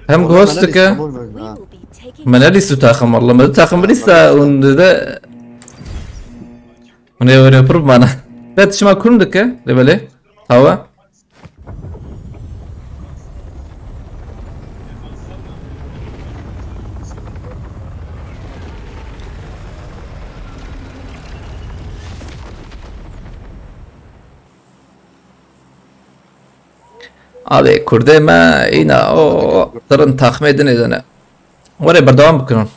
hem ghost ka mana listu takım valla ma takım bilisa onda ne öyle yapıp bana. Tete çima kunduk ka ele bele hava. Abi kurde ma ina o tarın takma edin edene. Oraya berdevam bakın.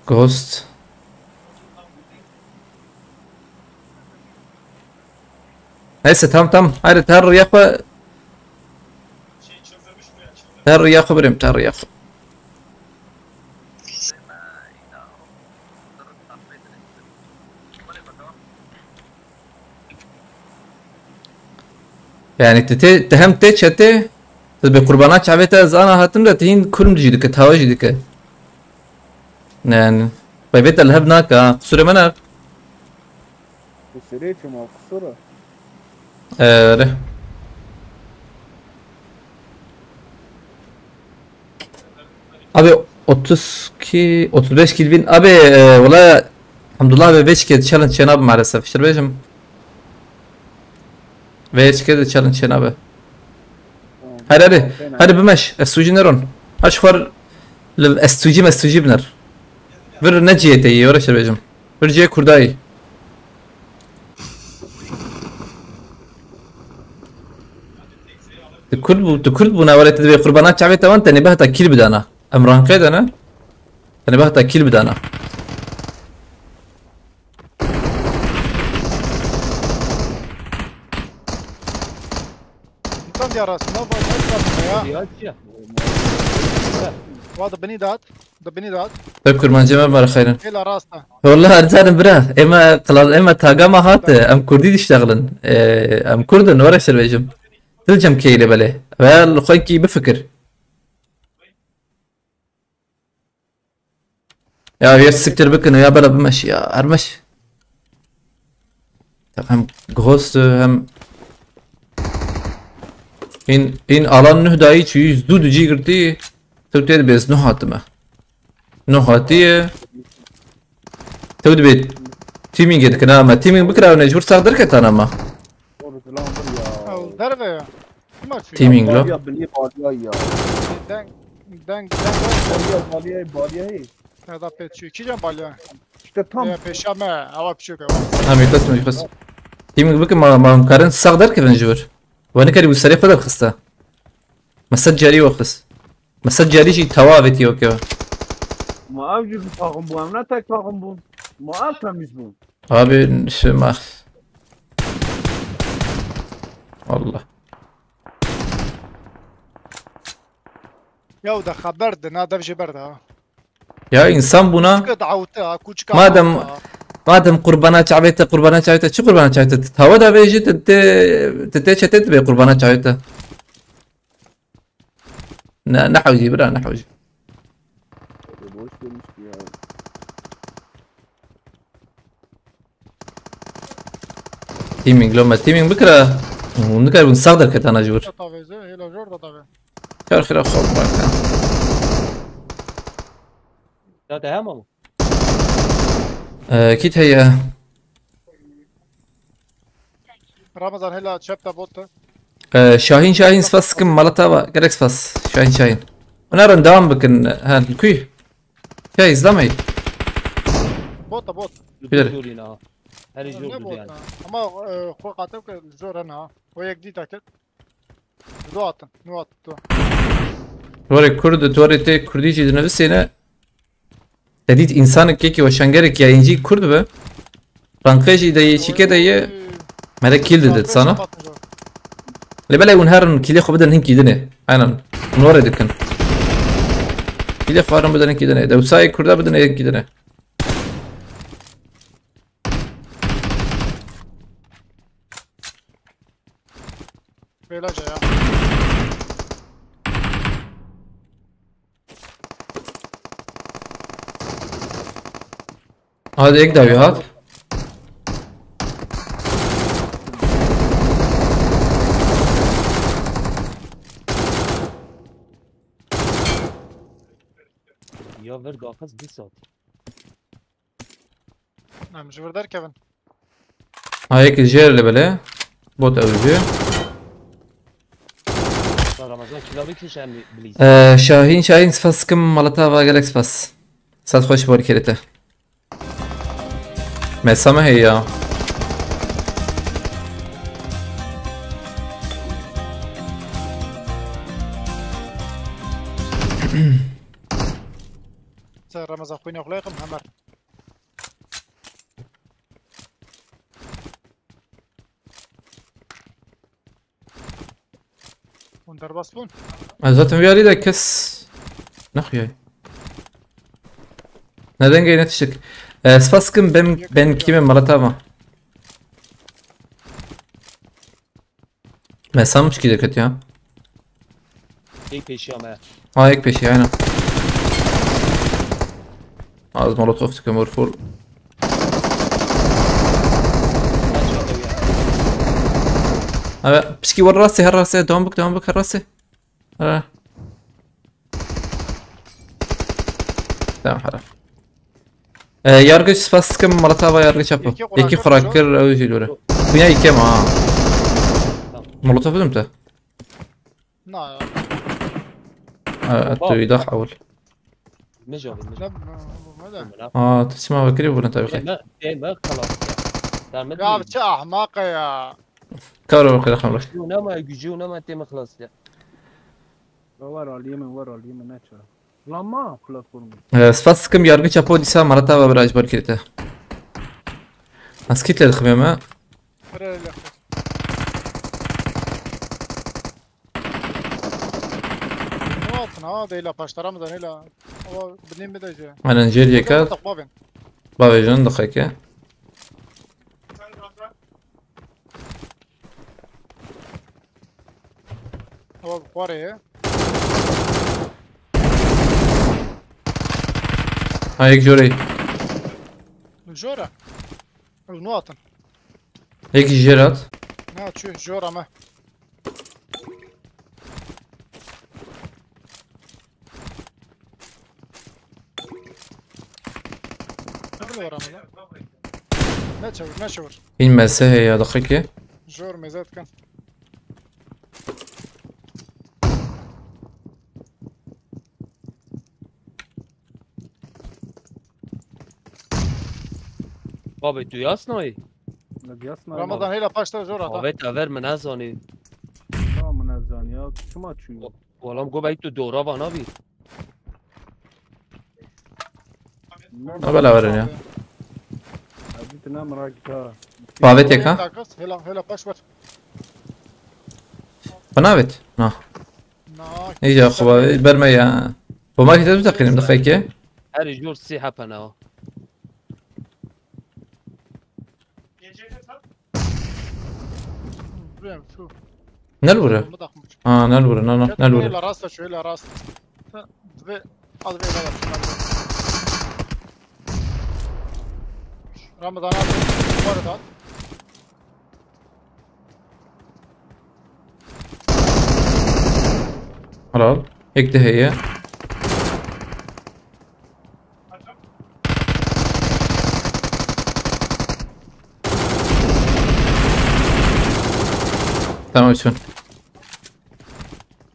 Ghost. Neyse tamam. Haydi terör yakma. Terör yakma benim terör yakma. Yani hem te çete tabi kurbana çavete zana hatım da tehin kurum jidike tava jidike. Yani bayvet alhab naka Süleyman'a. Kusure çuma kusura. Evet. Abi 32 35 kilvin abi valla alhamdulillah ve 5 kez challenge çenab maalesef şerbejim. Ve kez challenge çenab. Hadi بمش السوجي نرون اشفر السوجي بنر ver neciyete iyi oraya şerbejim. Verciye kurdayı. تكل بنا ولا تدبي قربانات شعبية وانت نبهت كيل بدانا امران كده انا نبهت كيل بدانا انت يا راس ما يا واضح بني دات ده بني دات طيب كرمان جمال مرة خيرا الى راسنا والله ارزان برا اما تاقا ما هات ام كردي تشتغلن ام كردن ورا شربيجم تلجم كيلي بله والخويكي بفكر يا يسكتر بكن يا بلا بمشي يا ارمش هم غوست هم in alan nuhdayı çüyüz dudu cigirti tevtedi bez nuhatıma nuhatiye tevdi bet teaming yedik ama teaming bıkra ne jur sağdır ke tanama دربه يا teaming lo Ya beni bağlıyor ya. دنگ Bağlıyor hey. هذا بيتشو كي جنب باليا İşte tam. يا بيشامه هوا بشوك هم يتصل يخص teaming بك ما كارن sağdır ke ben jur وانا كاري بسريع فضل خسته مسد جاري وخس مسد جاري شي توابت يوكيو Mavcı bir takım bu. Ne tek takım bu. Maal temiz bu. abi şu ma Allah يا وده خبرد نادر جبرد ها ya insan buna كنت عوتها كوتش madem kurbana çavete çi kurbana çavete tava da veji tete çetet be kurbana çavete نحوجي برا نحوجي Boş vermiş ya. تيمينج لو ما تيمينج بكره ونقدر بنصدر كتانا جور طاويزه هي لو جورد طاوي خير خير اخو لا تهمم اكيد هي رمضان هلا شابتا بوتا شاهين سفاس كم مالتها قالك سفاس شاهين ونرى نداوم بكن الكوي شاي زلمي بوتا بيدر هل يجور يعني اما خو قاتلك الزور انا ويا جديد اكل نوات وري كرد توريتي كرديجي نفسينا جديد انسان كيكي وشنجرك يا انجي كرد به رانقيجي داي شيكه داي مالك كيل دد sana لبلا ونهارن كيلي خو بدن هنكي دنه انا نور دكن كيلي خارن بدن هنكي دنه دوساي كردا بدن هنكي دنه بيلاجا يا هذا یک داوی هات یا ور داخل 20 ساعت نعم جبر در كيفن ها یک جیر اللي بله بوت اوجه رمضان كلابي كيش عم بليز شاهین سپاس کم مالتا و گلک سپاس صد خوش باری کرده مسامه هیا سر رمضان خوينا خلاقم همر وندر باسبون zaten bir arayı da kes نخویای neden gayet şık spas kım ben kimim malata ama mesam mı çıkıyor kötü ya یک پیشیامه ها یک peşi aynen az molotov tıkım full evet pişki var rası her rası devam bak her rası tamam hara yargıç spas kım malata ve yargıç yapı iki kurakır öyle öyle kunya iki ama molotov dedim de نا تريد احاول مجاوب لا تسمع بكري ولا انت بخير ما خلاص يا بتش احمق يا كارو كده خمرش ونما يجونا ما تم خلاص يا ورا اليمين ناتشر لما بلاتفورم سفاسكم yargıç apodisa marata ve biraj barkirte askitle khmema هذا الى باش ترى مدن الى هو بنين بدايه انا نجي كات بابا جون دقيقه هو قاري هايك جوري الجوره المواطن هيك جيرات لا تشوف جوره ما نشور bilmezse هي دقيقه جور ميزات كان بابا تو یاسنایی رمضان هلا پاشتا جورا بابا تاور من ازانی من ازانیا شما چی والله گو باید تو دورا وانا بی بلا ورن ya تنام راكتا بابتك ها هلا باش بنابت نا يجي اخو برمي يا وما كتبت تقييم دقيقه هر جور سیحه پناه نلورة نلورة نلورة لا راسه شوي لا راس هذا رمضان ورد خلاص هيك ده هي تمام شون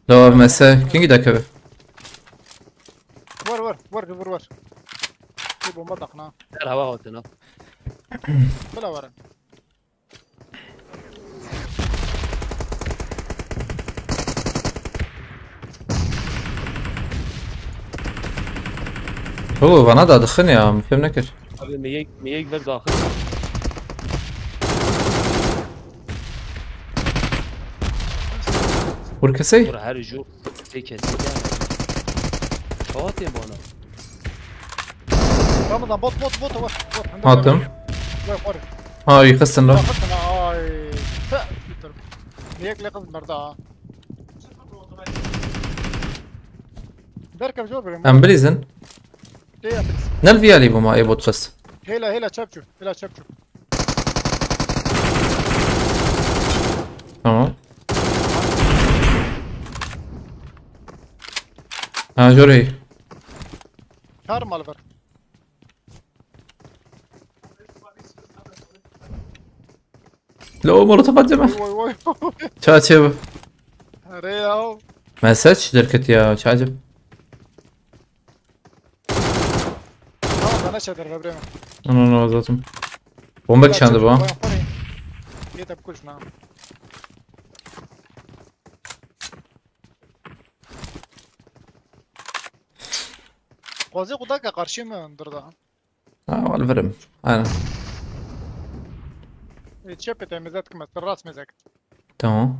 لو مسا كين قد كبه ور يبو مطقنا در هوا هاتنا بلا ورن هو انا دا دخلني يا عم فهم نكر ابي ميك ور داخل وركسي ور هر جو كسي شاطئ بانا رمضان بوت هاتم هاي خسن له ميك لقد مرضى دركب جوبر امبريزن نل فيالي بما يبوت خس هلا çöpçü. Hela çöpçü. Tamam. Ha جوري. Kar mal var. لو مرتبط جمع. Oy oy. شاتشب. Real. مسج دركت يا شاجب. Tamam bana çadır gabreme. انا زاتم. بومبك شاند بقى. جيت بكلش نعم. قوزي قداك قرشي من دردا. ولا فرم. انا. تشبت مزاتك ما الراس مزاك. تمام.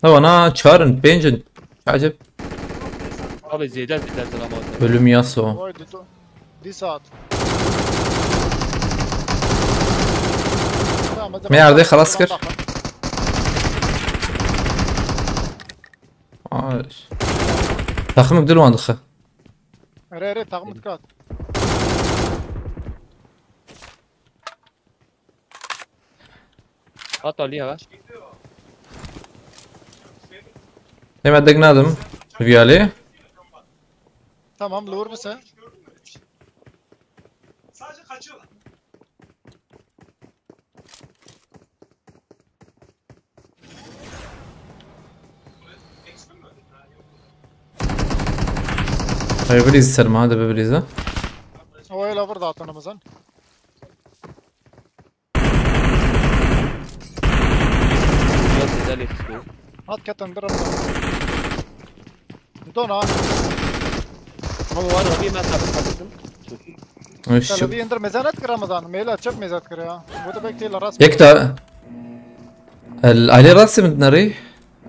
طب انا تشارن بينجن شاجب. Abi ziyade zaman. Bölüm Yasuo. Oy دي saat. ميعاد خلاص كر. عاش. تخمك دلوان دخه. ري تاخم دكات. Hatta liha. Hemen degnadım. Viyali. Tamam lur mısın? ببريز سلمى هذا ببريزه. هو يلا برضه اعطونا مثلا. هات كتن درب. دونا. Ama var abi ben tabii. وش تبي اندر ميزانات كر رمضان ميلا تشب ميزات كر يا. وده بيكتي لراس. يكتا علي راسي من ناري.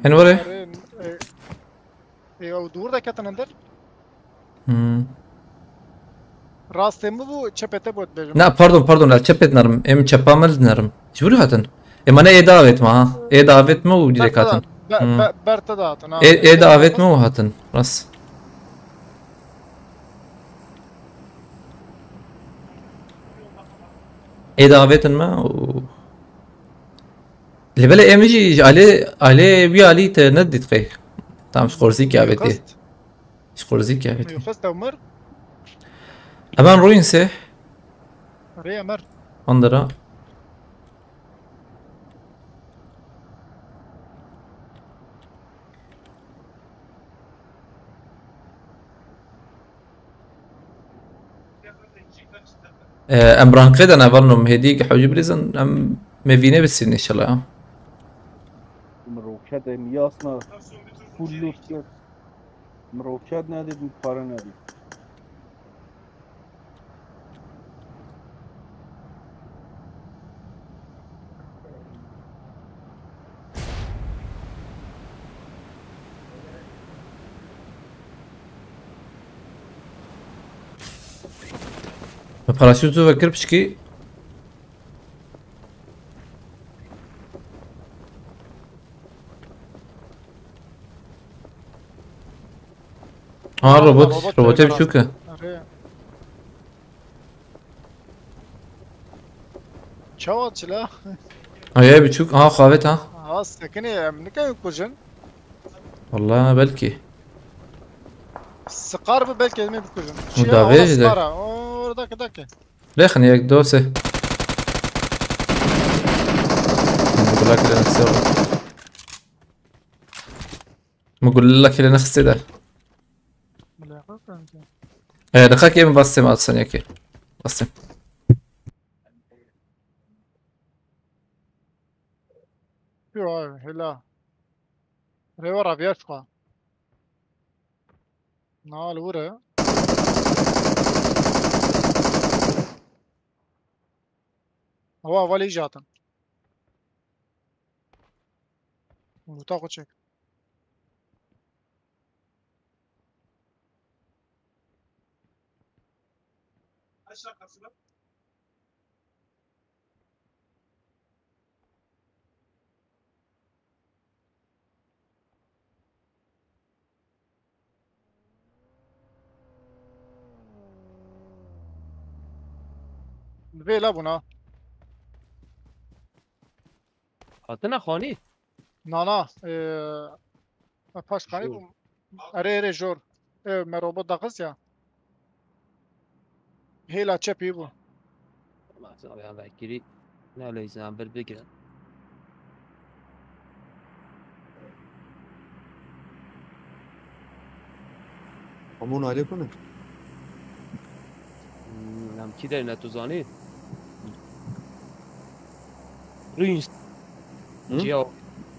انوري. ايوه دور ده كتن اندر. Rastı mı bu çepete bu bejim? لا pardon لا çepet narım. Em çapamel narım. Şuru hatın. Emane davet mi ha? Davet mi o direkt hatın? Berta da hatın ha. Davet mi o hatın? Ras. davetin mi? اللي بلا ايمجي عليه بيالي تندت قي. تمام شقورزيك يا بيتي. شقورزيك يا بيتي. يخست عمر. امان روينسه. ري عمر. انظرا. ام برانقيد انا ظنهم هديك حوجي بريزن ام مفينه بالسن ان شاء الله. مروكشات مياسنا كله كده مروكشات نادي مقارنة نادي. Parasütü ve kırpışki. Aa robot yapışuka. Çavat çila. Ay بتشوك خابت ها. سكني من كم يكوجن؟ والله بلكي. سقارب belki mi بكوجن. مدافع ده. Orada kadar. ليه خليني دوسه. بقول لك اللي نخسره. بقول لك اللي نخسره. دقيقة كيف بس ما تصنع كي. بس. Yo hela. Reva abierto. No, lure. هو أول إجاتا وتاخد شيك بيلا بونا هاتنا خاني نانا باش خاني بوم اري جور مروبوت داقس يا هيلا تشابي بو ما صار يا بكري لا ليس عم بالبكره همون علی کنه نعم كده نتوزاني روينز جيو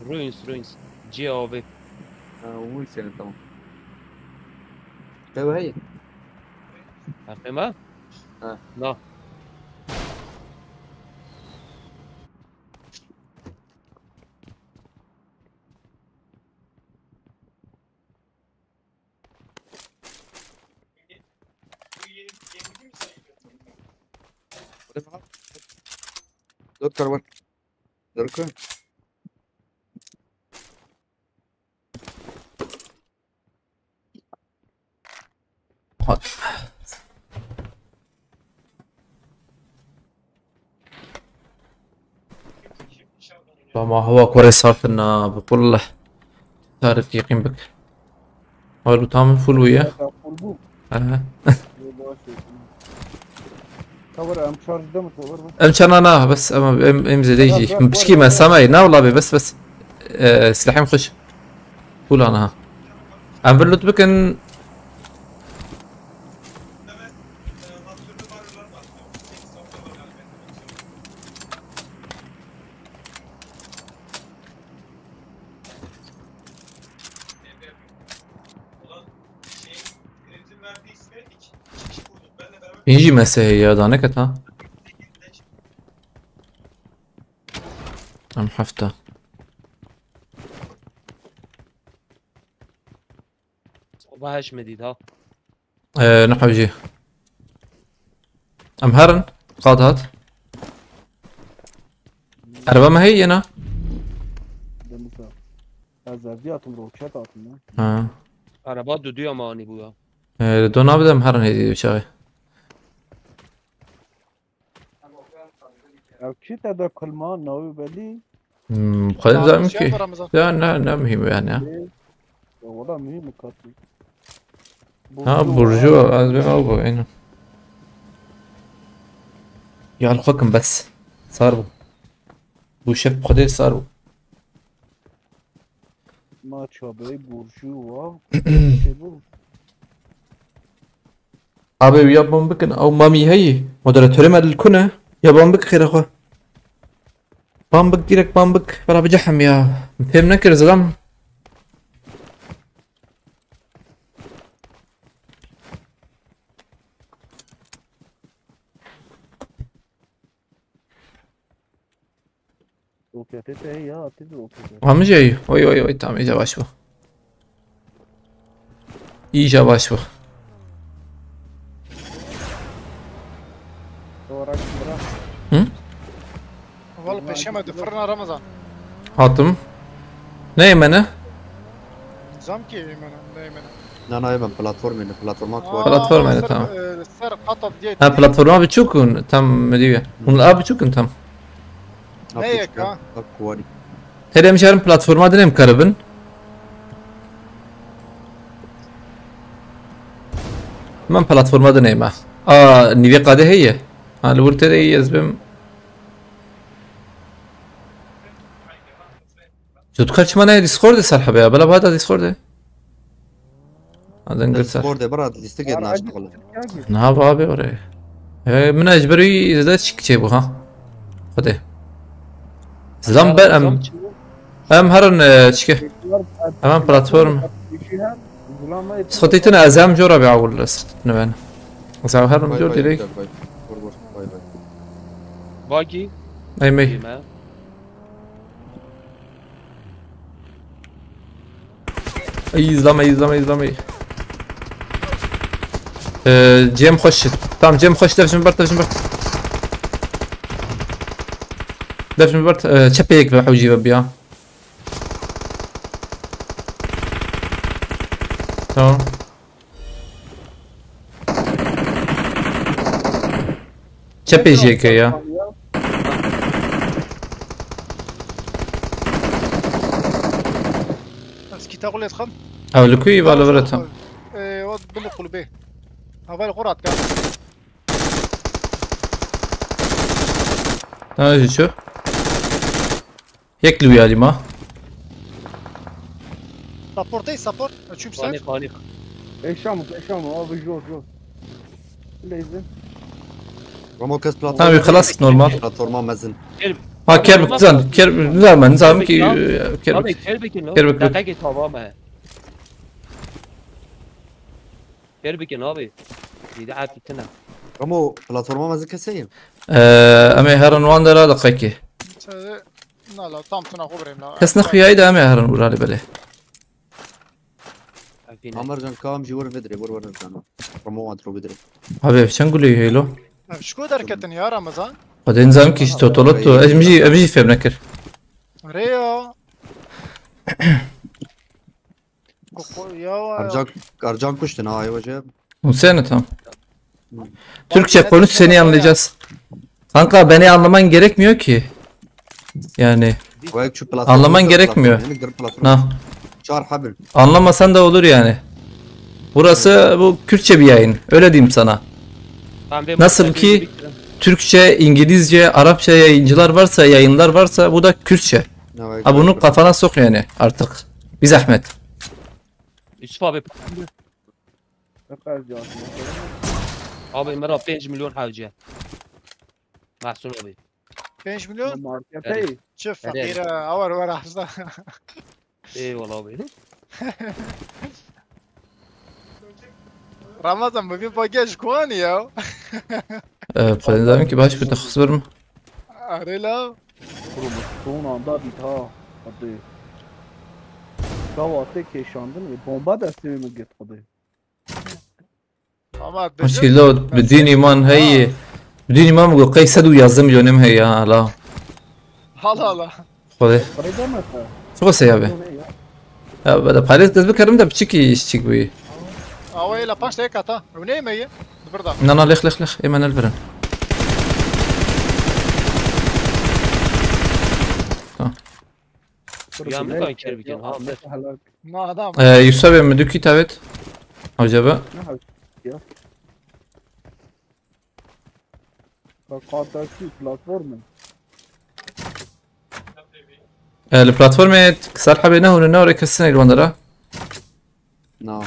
روينز جيوبي وي سنة تمام ايوه هي فاهمها؟ لا دكتور ور دكتور ما هو كوري صارت انه بقول له تعرف يقين بك هو تمام فول وياه امشان انا بس امزي ديجي بشكي ما سامعي نا والله بس سلاحي مخش قول انا ها عم بلوت بكن يجي مساهي يا دانكت ها ام حفته صباحش مديد ها نحو جي ام هرن قاد هات اربا ما هي انا عربات دو ماني بويا دو نابدم هرن هيدي بشاغي اكيد هذا كل ما ناوي بالي خلينا زي ممكن لا مهم يعني والله مهم كاتي ها برجوع ازبي او بعينه يا الحكم بس صاروا وشف بخدي صاروا ما تشابه برجوع ابي يابون بكن او مامي هي مودراتوري مال الكنه يابون بك خير اخوه بامبك ديرك بامبك بلا بجحم يا فهم نكر زلام هم جاي وي تام اجا باشبو ايجا باشبو والله بشمة دفرنا رمضان حاتم نايم انا زمكي نايمنا لا يبقى بلاتفورمات بلاتفورم انا تمام السر قطب ديت بلاتفورم بتشوكون تم مديوه من الاب بتشوكون تم هيك ها اكواري هذا مشارم بلاتفورم هذا نيم كاربن من بلاتفورم هذا نيمه نيفي قاده هي الورت هي يزبم شو تخرج معنا ديسكورد سرحب يا بلا بهذا ديسكورد هذا نقول صح ديسكورد برا تستقعد ناشتغل نها بابي وري من اجبري اذا تشكيبو ها خده زلام بر ام هرن تشكي امام بلاتفورم سخطيتنا ازام جورا بيعول سخطتنا بينا وزاو هرن جور ديليك باقي اي مي اي زلامي جيم خش تمام جيم خش دفش من برت تشبيك بحوجي ببيا تمام چپیجی که یا بس كي تقول يتخم اولکوی بالا براتم واد بلي قلبي هذا قرات كان نه شو یک لوی علی ما سابورتي سابورت تشوف فاني سيف فاني ايشام ابي جور ليزن رامو كاس tamam بلاتفورم خلاص normal بلاتفورما مزن ha kerbik güzel güzel ben nizam ki abi kerbik kelbekin o Kelbek. dakika tamam ha kelbekin abi İyi عارفتنا رامو بلاتفورما مزن كاسين امی هرن وان داره دقیقی لا لا طام تنا خبرين لا کس نخوی هایده امی هرن ورالی بله عمر جان كام جي ور فيدري ور زانو رامو ادرو فيدري حبيبي شن قولي هيلو شكو دركتن يا رمضان قد نظام كيش توتولوتو امجي فهم نكر ريو يا ارجان كشتن هاي وجه Hüseyin tamam. Türkçe konuş seni anlayacağız. Kanka beni anlaman gerekmiyor ki. Yani وهيك شو بلاتفورم anlaman gerekmiyor. نقدر بلاتفورم Ha, شهر حبل anlamasan da olur yani. Burası bu Kürtçe bir yayın. Öyle diyeyim sana. Nasıl ki Türkçe, İngilizce, Arapça yayıncılar varsa, yayınlar varsa bu da Kürtçe. Ha bunu kafana sok yani artık. Bir zahmet. Yusuf abi بقى جات abi مرة 5 milyon حاجة محسون abi 5 مليون ماركتي شوف فقيرة اور ورا حصة eyvallah abi رمضان ببين باقيش كواني يا Falan dedim ki baş bir takhıs var mı? اريلا son anda bita hadi Davate keşandın ve bomba desteğime git hadi اما مشكلة بدين إيمان هي بدين إيمان بقول قيس سدو يعزم مليونهم هي لا هلا هلا خذه Parayda mı ta? شو قصة يا بي يا بدأ بحالة تزبط كرم ده بتشيكي يشتيك بي اوي لا باش هيك تا ونيم هي بردا نانا لخ إيمان الفرن ya mı kan kelbekin ha ما هذا Yusuf abi müdür evet. Acaba Kartaki platformu البلاتفورم صار حبيناه ونوري كسنة الوندرة نعم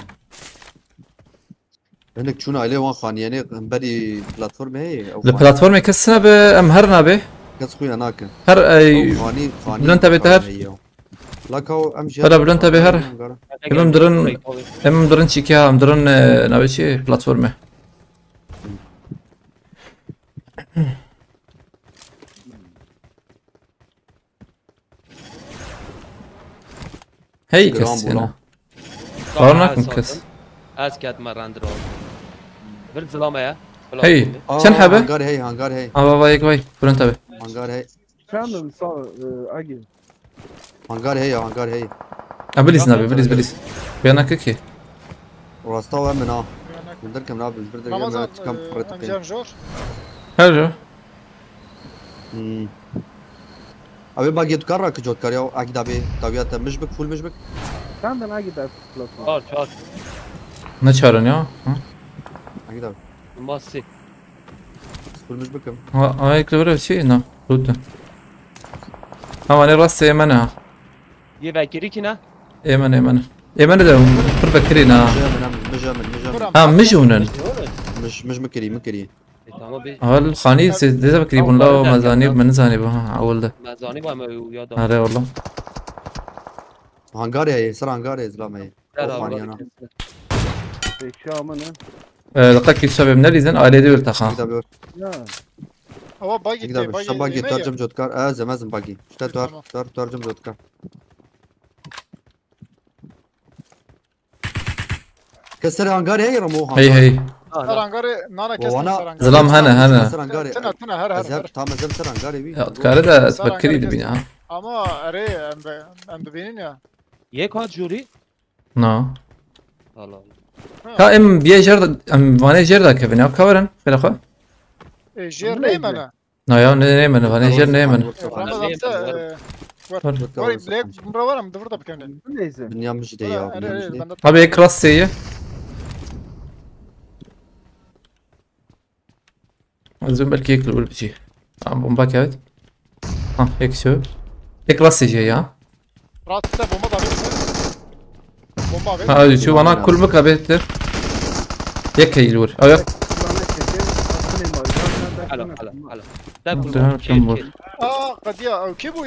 هناك شو عليه وان خان يعني بدي بلاتفورم هي او البلاتفورم كسنة بأمهرنا به كاس خويا هناك هر خاني بلان تبي تهر لاكو امشي هذا بلان تبي هر كلهم درن هم درن شيكا هم درن نبي شيء بلاتفورم هي كس هنا قارنك مكس اسكت مرندرو bir zılama ya هي شن حبة هانجار هي هانجار هي بايك باي بلان تبي هانجار هي Kendim sağ agi هانجار هي هانجار هي بليز نبي بليز بيانا كيكي وراستوا من اه من دركم نابل برد رمضان كم فرت امجان جور حلو ابي باقي تكرر كجوت كاريو اكيد ابي طبيعته مشبك فول مشبك kendim agi de platform çağır çağır Ne çağırın ya? اكيد ابي massi فول مشبك Ha يكتب شيء نعم رد أنا راسي يمنها ye bekiri ki ne يمن ده بفكرين مجامل مجونن مش مكري tamam bir هل خاني ده بكريبون لا مزانيب من زانيب ها أول ده mezani var mı ya da هذا والله هانجار هي سر هانجار هي زلمه هي فاني انا Şamını دقيقة يسوي من اللي عائلة دي ارتخا اكيد ابي ya هو باقي اكيد ابي شو باقي ترجم جوت كار زمازم باقي ترجم جوت كار كسر هانجار هي رمو هي سرانغاري نانا كاس وانا زلام هنا سر هانجار تنا هر ازهر تام زم سر هانجار بي كاري ده تفكري دي بينا اما اري ام ببينين يا ye kaç juri نا Allah ها ام بيجر ام وانا جر ده كيفن كورن خير اخو جير نيمنا نايا نيمن فانيجر نيمن رمضان وري بليك مروره مدفرده بكامل نيزه dünya mı şey ya? Dünya mı şey? abi ekras سيء زين بالكي ياكل ولا بشي بومباك هاد هيك شو هيك راسي جاي ها راسته بومba da bomba ver هذا شو انا كل مكة بيت هيك هي الور او يك حلو تاكل شيل قد يا كيف هو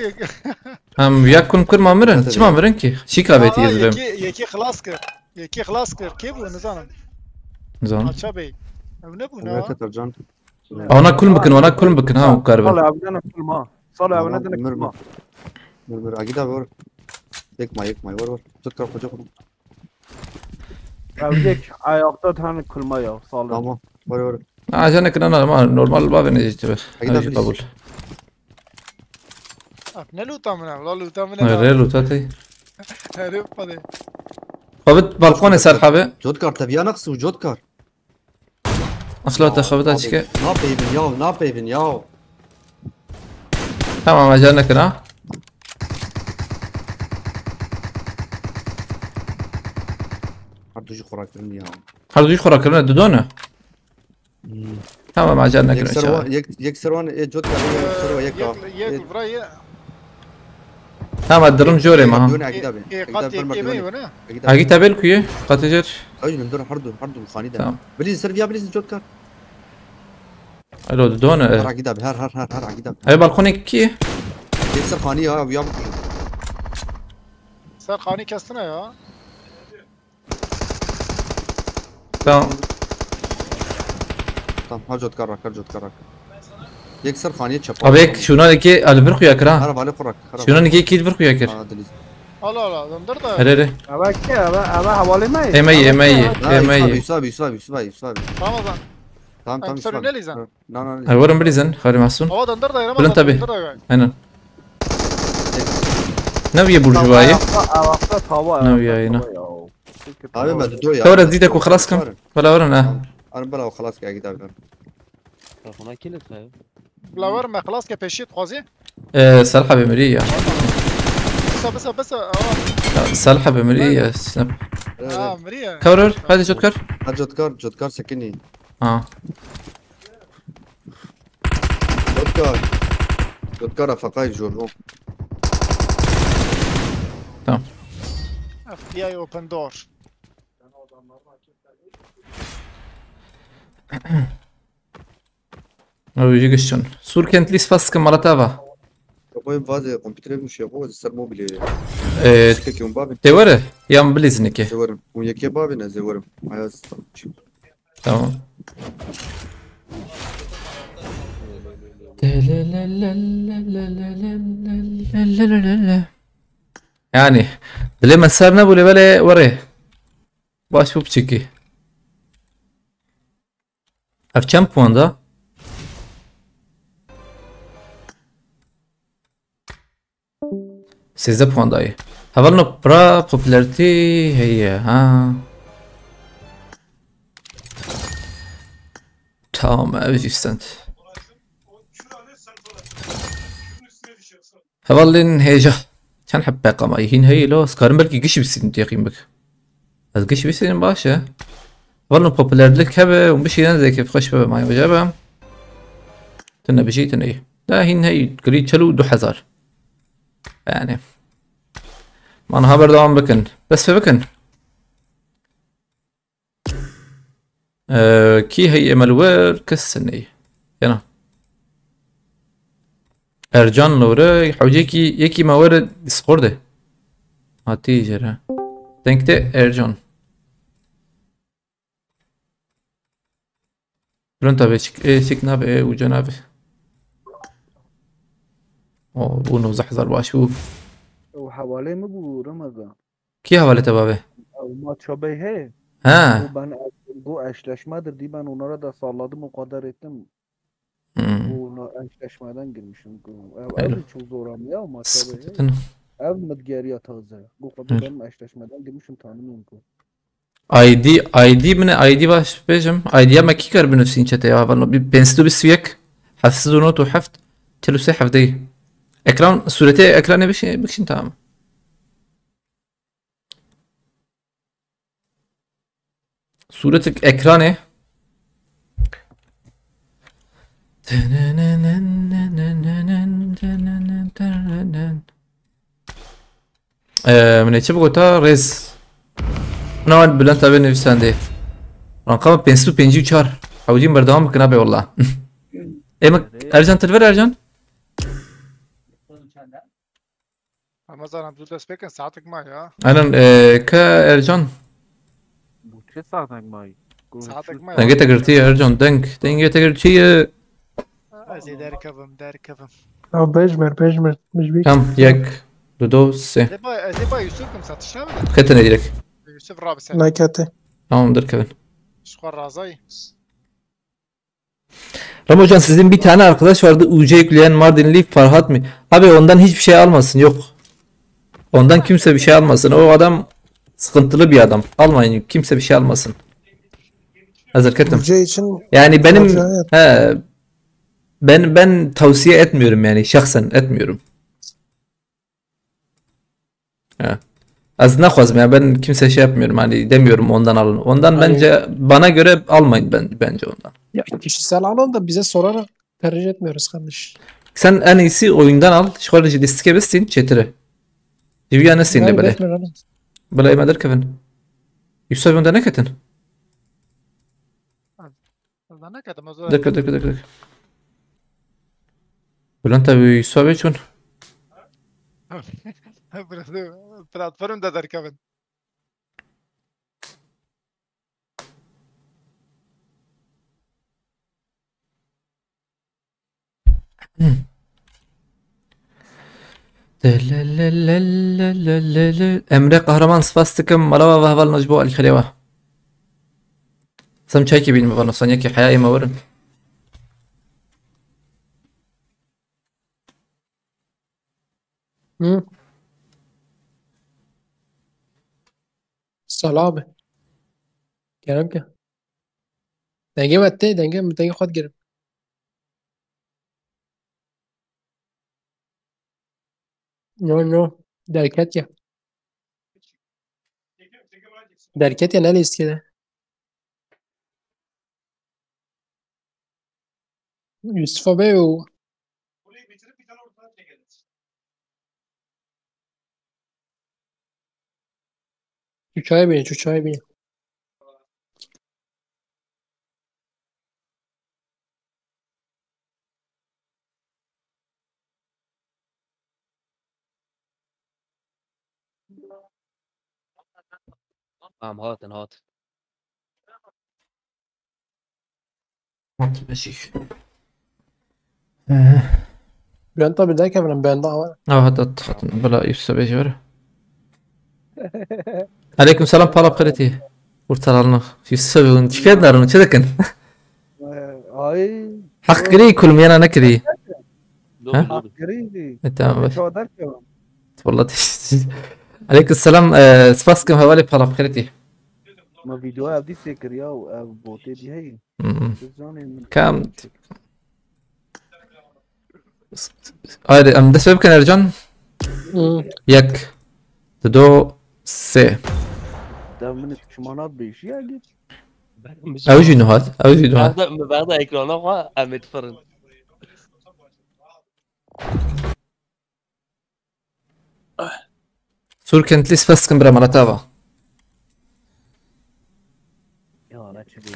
هم ياكل كل ما مرن شو ما مرن كي شيكا بيت يزبم يكي خلاص كر يكي خلاص كر كيف هو نظام زين شبي او نبونا Tercan. انا كل مكان وانا كل مكان ها وكاربل صلي عبدنا كل ما صلي عبدنا كل ما Dur Agida abi vur. Yekma vur vur. Tut kar koca vur. عبدك ayakta tane kılma ya sağ Tamam. Vur. عشان كده انا ما نورمال ما بنجي أكيد قبول نلوتا منا والله لوتا منا غير تاتي هرب فدي خبط بالكون سالحبه Jodkar tabii ya naksı Jodkar. اصلا خبط اشكي Ne yapayım ya? Ne yapayım ya? تمام اجلنا كده Harducu kuraklarım ya. هذا يخرج كلنا دودونا تمام اجلنا كده ان شاء الله Yek servan Jodkar yek servan yek ya. ياكل فراي تمام الدرم جوري ما Dön Agida abi. قد يكيمي وانا اجي تابلكو يه قاتجر Aynen dön hardu khani da. Tamam. Biliz Serbiya biliz Jodkar. الو Har دودونا Agida abi har Agida abi. اي بالكون كي Yek ser khani ya ya. صار قاني كاستنا يا تمام Tamam har Jodkar rak. Yek ser khani çapa. ابيك شنو لكي البرخو ياكرا Har bale kurak. شنو لكي كي البرخو ياكر Deliz. لا لا دندر ده هري ama ki ama havalı mı اي مي Yusuf. رمضان Tamam Sen öyle lisan. No. الورم بليزن خاري محسون هو دندر ده يا ولا انتبه. دندر ده انا ناوية برجواية ayakta tava ناوية هنا Abi ben de doya. ثورة زيدك وخلاص كم ولا ورنا Ana bela خلاص ki Agida abi. هنا كيلو صاير بلاور ما خلاص كبشيت قاضي صالحة بمرية بس صالحة بمرية سناب مريا كورر هذا جوكر Jodkar sakini. Jodkar afakay jorro. اف بي اي اوبن دور او يجي قشون سور كانت ليس فاسك مرتابة Kapıyı vaze kompütere bir şey yapıyor. Ser mobile. Skeki un babi. تورة يام بليزنكي Zevarım. Un yeke babi ne zevarım. Ayaz. تمام يعني لما صارنا بولي بالي وريه باش بو بتشيكي اف كم بوان ده سيزا بوان داي هفلنا برا بوبولاريتي هي ها تمام اوجي ستنت هفلن هيجا كان حب باقا ما يهين هي لو سكارن بلكي قشي بسين تيقين بك از قشي بسين باشا هفلن بوبولار لك هبه ومشي زي كيف خش معي وجابه تنا بشي تنا ايه لا هين هي قريت شلو 2000 يعني ما انا هبر دوام بكن بس في بكن كي هي ملوير كسني هنا ارجان لوري حوجيكي يكي ما ورد ديسكورد هاتي جرا تنكتي ارجان برونتا بيشك ايه سيكنا بايه وجنابه او بونو زحزر باشو وحوالي مبو رمضان كي حواله تبابه او ما şabe he ها ben bu eşleşmedir diye ben onlara da salladım o kadar ettim bu eşleşmeden girmişim ev çok zor ama ya ma şabe ev medgeriya taze bu kadar ben eşleşmeden girmişim tanımıyorum ki ID من ID باش بيجم ID ما كيكر بنفسين شتى يا فانو بينستو بسويك حفظ نوت وحفظ تلو سي حفظي اكران صورتي اكراني بكش انت عم صورتك اكراني من يتشبه تا ريز نوعد بلان تابع نفسان دي رقم 554 حاولين بردوام بكنا بي والله ايه ارجان تلفر ارجان رمضان عبد الله سبيكن ساعتك معي ها انا كارجان شو ساعتك معي؟ ساعتك معي دنجي تقرتي ارجان دنجي تقرتي زي داري كفم او بيجمر مش بيك كم يك دو سي زي با يوسف كم ساتشتغل ختنا ديرك يوسف رابس نايكاتي tamam dur Kevin. شخوار رازاي Ramazan sizin bir tane arkadaş vardı UC yükleyen Mardinli Farhat mı? Abi ondan hiçbir şey almasın yok. Ondan kimse bir şey almasın. O adam sıkıntılı bir adam. Almayın kimse bir şey almasın. Hazır ketim. UC için Yani benim Farhat. ben tavsiye etmiyorum yani şahsen etmiyorum. Ha. Az nakhwazım ya ben kimse şey yapmıyorum hani demiyorum ondan alın. Ondan bence bana göre almayın bence ondan. Ya kişisel alan da bize sorarak tercih etmiyoruz kardeş. Sen en iyisi oyundan al. Şöyle distike bestin çetire. Divya nesin Yani böyle? bekle lan. Böyle emedir Kevin. Yusuf onda ne ketin? والله كده موضوع Dık. Ulan tabii Yusuf için. بلاتفورم ده در كفن Emre kahraman spastikım malava ve haval mecbu al khalewa. Sam çay ki bilmi bana sanya ki hayai mavarın. Hı? Sal abi. Kerem ki. Denge mi etti? Denge خود گرفت. No. درکت ya. درکت ya ne iskede? Yusuf abi o. Şu çaya binin. Tamam هات Beşik. Bülent abi derken ben daha var. Evet bela Yusuf Bey var. Aleyküm selam pala bkhireti. Kurtaralım. Yusuf Bey'in çıkardılar çedekin. Ay. Hak gri kulum yana nakri. Gridi. Tamam. شو دركم والله عليكم السلام سباسكم حوالي بخلا بخيرتي ما فيديو اب دي سيكريا و بوتي دي هي كام هاي ام ده سبب كان ارجان يك دو سي ده من شمانات بيشي يعني اوجي نهاد بعد اكرانه امد فرن سور كانت لي سباسكم برا مرتابة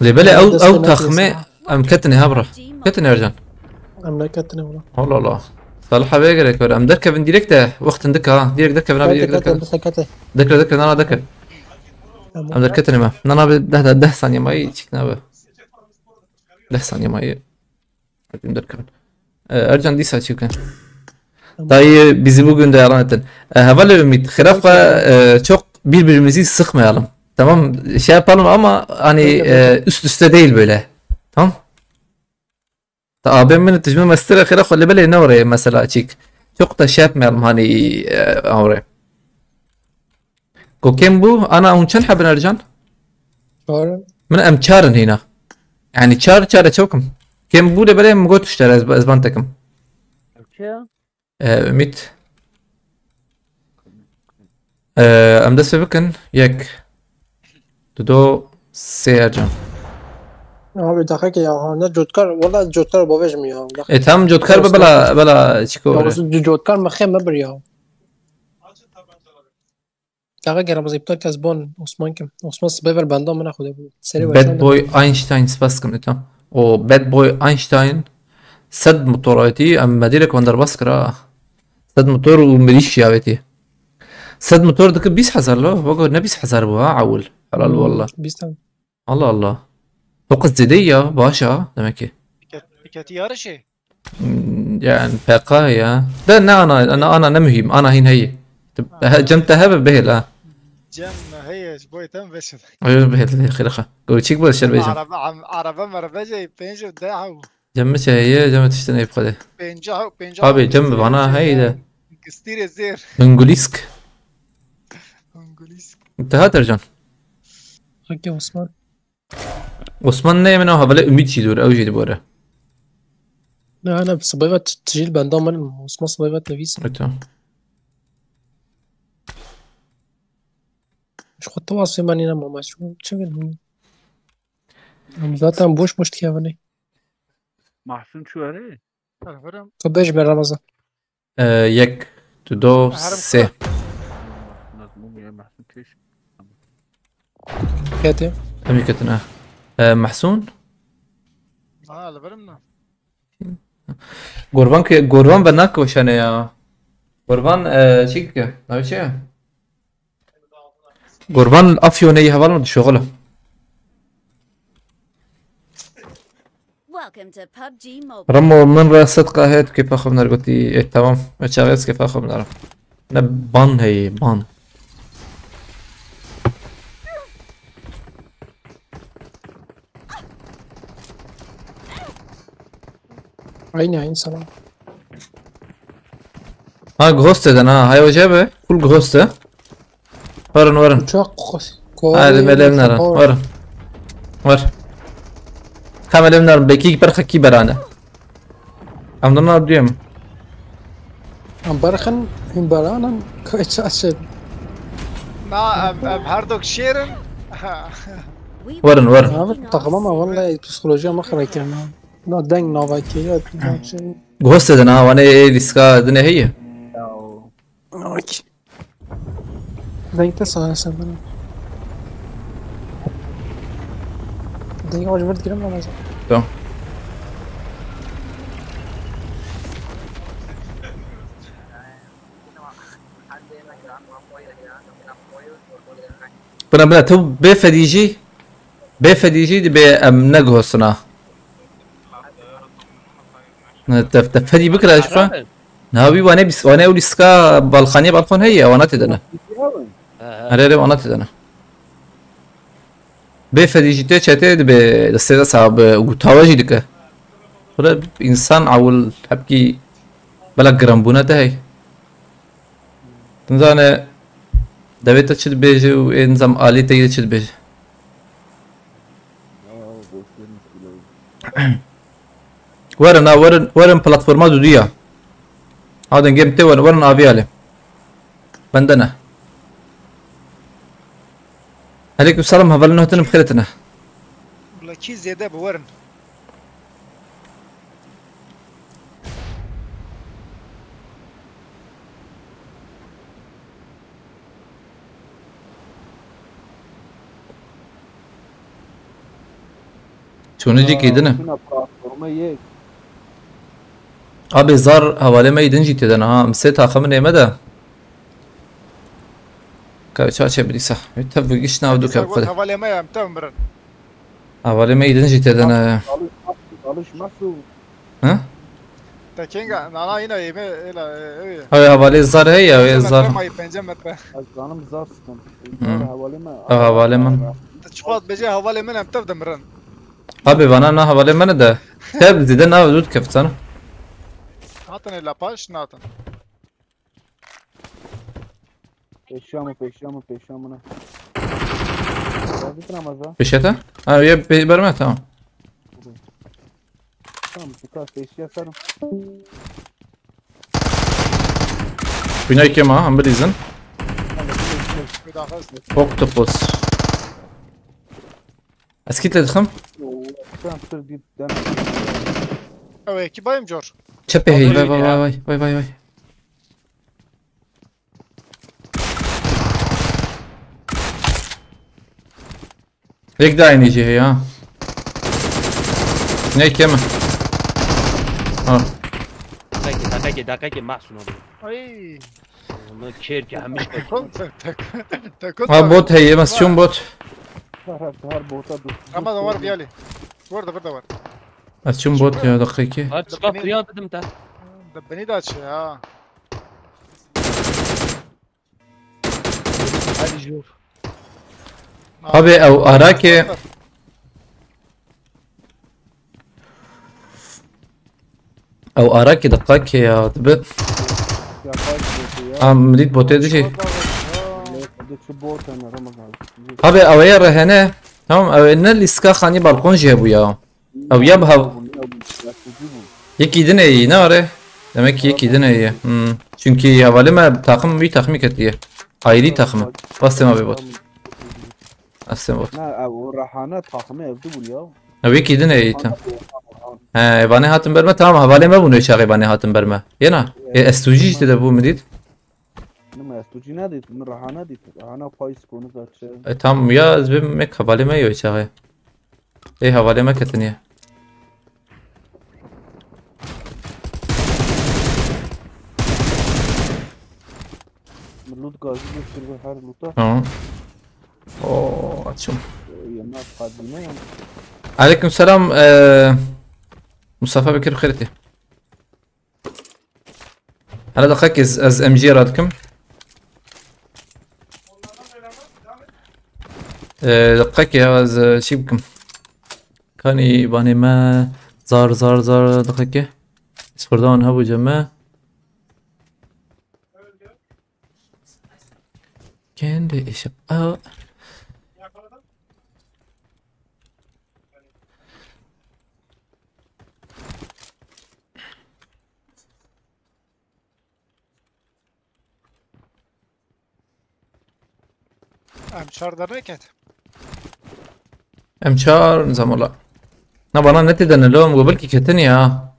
لبالي او تخمي ام كتني هبره كتني ارجان ام كتني والله والله صالحة بيقرك ام دركب ان ديريكت وقت دك ديريكت دركب انا ديريكت انا دك ام دركتني ما انا ده ثانية ما يشكنا به ده ثانية ما ي دركب ارجان دي saat kan. Dayı bizi bugün de yalan ettin. Havalı ümit. Khilafla çok birbirimizi sıkmayalım. Tamam şey yapalım ama hani üst üste değil böyle. Tamam. Abim beni tecrübe mesele khilafla اللي بالي نوري mesela açık. Çok da şey yapmayalım hani oraya. Kokem bu ana unçan habin arjan. آره من ام چارن هنا يعني چار چوكم كم بوده بله مگوت اشتر از بانتكم چه؟ ميت ام دست بكن يك دو سه ارجم abi dakika ki ya ne jotkar valla jotkar baveş mi ya tam جودكار بلا چیکو ya jotkar مخه مبر ya dakika ki ramaz iptal kazbon Osman kim Osman sıbıver benden bana kudu seri باد بوي اينشتاين سباسكم تام او باد بوي اينشتاين سد موتوراتي ام مديرك وندر بسكرا سد موتور ومريش ياوتي سد موتور دك بيس حزر له بقول نبيس حزر بها عول حلال والله بيستم الله الله فوق الزيدية باشا دمكي كانت يارشي يعني باقايا لا انا نمهيم انا هي جمتها بهلا جم هي بوي تم بس ايوه بهلا خلخه قول شيك بس شربيجم عربه مربجه بينجو داعو جمتها هي جمت تشتني بقدر بينجو ابي جنب انا هيدا كستير زير انجليسك انجليسك انت هاترجان اوكي Osman Osman ne yemin o havale ümit şey diyor avcıydı bu ara. انا صبيبة تجيل بندام من Osman صبيبة نفيس Evet. مش خطة واصفة ماني نما ما شو شغل zaten boş boş tiyavani محسن شو هري؟ كباش من رمضان Yek do se. محسن كيش كاتب Amerika'tına. Mahsun? لا برمنا Gorvan benak وشانه ya. Gorvan şey ki. Ne şey? Gorvan Afyon'u havalmadı şoğlu. Welcome to PUBG Mobile. رمو من رأس صدقة هيد كيف أخو من قلتي إيه تمام ما تشغلت كيف أخو من عرف بان هي بان عيني سلام ها غوست انا هاي وجابه كل غوست ورن çok هذا ملم نرى ور كامل نرى بكيك برخه كي برانا عمدنا بديم ام برخن هم برانا كويس اشد ما بهاردوك شيرن ورن تقمما والله بسيكولوجيا ما خرجت لا دنگ نوباكي غوست انا وانا ريسكا دنيا هي اوكي دنگ تصا سبنا دنگ واج ورد كلام ما تمام بنا تو بفديجي دي بأمنق هوسنا تفدي بكرة اشفا ناوي وانا اولي سكا بالخانية بالخون هي وانا تدنا هريري وانا تدنا بفديجي تي چته دي بستيدا صعب وتواجي دكه ولا انسان عول حبكي بلا جرامبونا هي تنزانه دبيت تشد بيجي وانزم آلي تيجي تشد بيجي ورن بلاتفورما دوديا هذا جيم تي ورن افيالي بندنا عليكم السلام هبلنا هتن بخيرتنا والله كي زياده بورن شو نجي كيدنا ابي زار حواله ما يدنجي تدنا ها مسيت اخمن مدى كاچا بدي صح تفقش ناودو كفده حواله ما متمرن حواله ما يدنجي تدنا ها تكينغا انا هنا يمه الى هاي حواله زار هي زار ما يبنجم زانم زار سكن حواله ما تشخوط بجي حواله من متمرن ابي bana حواله من ده تاب زيدنا ناودو كفتنا ناتن لا باش ناتن peşamı ne? Hazreti Ramazan. بشتا؟ یه برمه تمام. Tamam çıkar teşhis yaparım. بینایی که ما هم بریزن. اوکتوپوس. از کی تدخم؟ Sen sır deyip deme. Evet ki bayım Jor. چپه هی وای وای وای وای وای وای. یک داینی جه یا. نه کمه. دقیقه محسون oldu. Ay. Ama ker ki hemiş ها بوت هی بس شون بوت. Her bota dur. Ramazan var bir Ali. Burada var. از شون بوت یا دقیقه. Hadi çıkar priyan dedim ta. Beni de aç ya. Hadi Jor. abi او اراکه او اراکه دقیقه یا دب. مرید بوته دیشی. abi اوه رهنه. tamam اوه لیسکا خانی بالکن جه بویا. او یه به یکی دنه ای نه آره. demek ki yeki dene iyi. Çünkü havalı takım bir takım ketiye. Ayrı takım. Bastım abi bot. Bastım bot. Ne o rahane takımı evde bul ya. Yeki dene iyi tam. He bana hatım verme tamam havalı mı bunu çağır bana hatım verme. Yana. Estuji işte de bu medit. Ne estuji ne dedi? Rahane dedi. Rahane payız konu da. Tamam ya azbim mek havalı mı yok çağır. Havalı mı ketiniye. Lut gazı geçirdi her luta. Tamam. Oo açım. Yanına kadime ya. Aleyküm selam. Mustafa Bekir بخيرتي. هلا دقيقة از ام جي رادكم. دقيقة از شي بكم. كان يباني ما زار دقيقة. سفردان هبو جماعة. Kendi işim. Emşarda ne ket? امشار نظام الله بنا نتدن لهم قبل كي كتني ها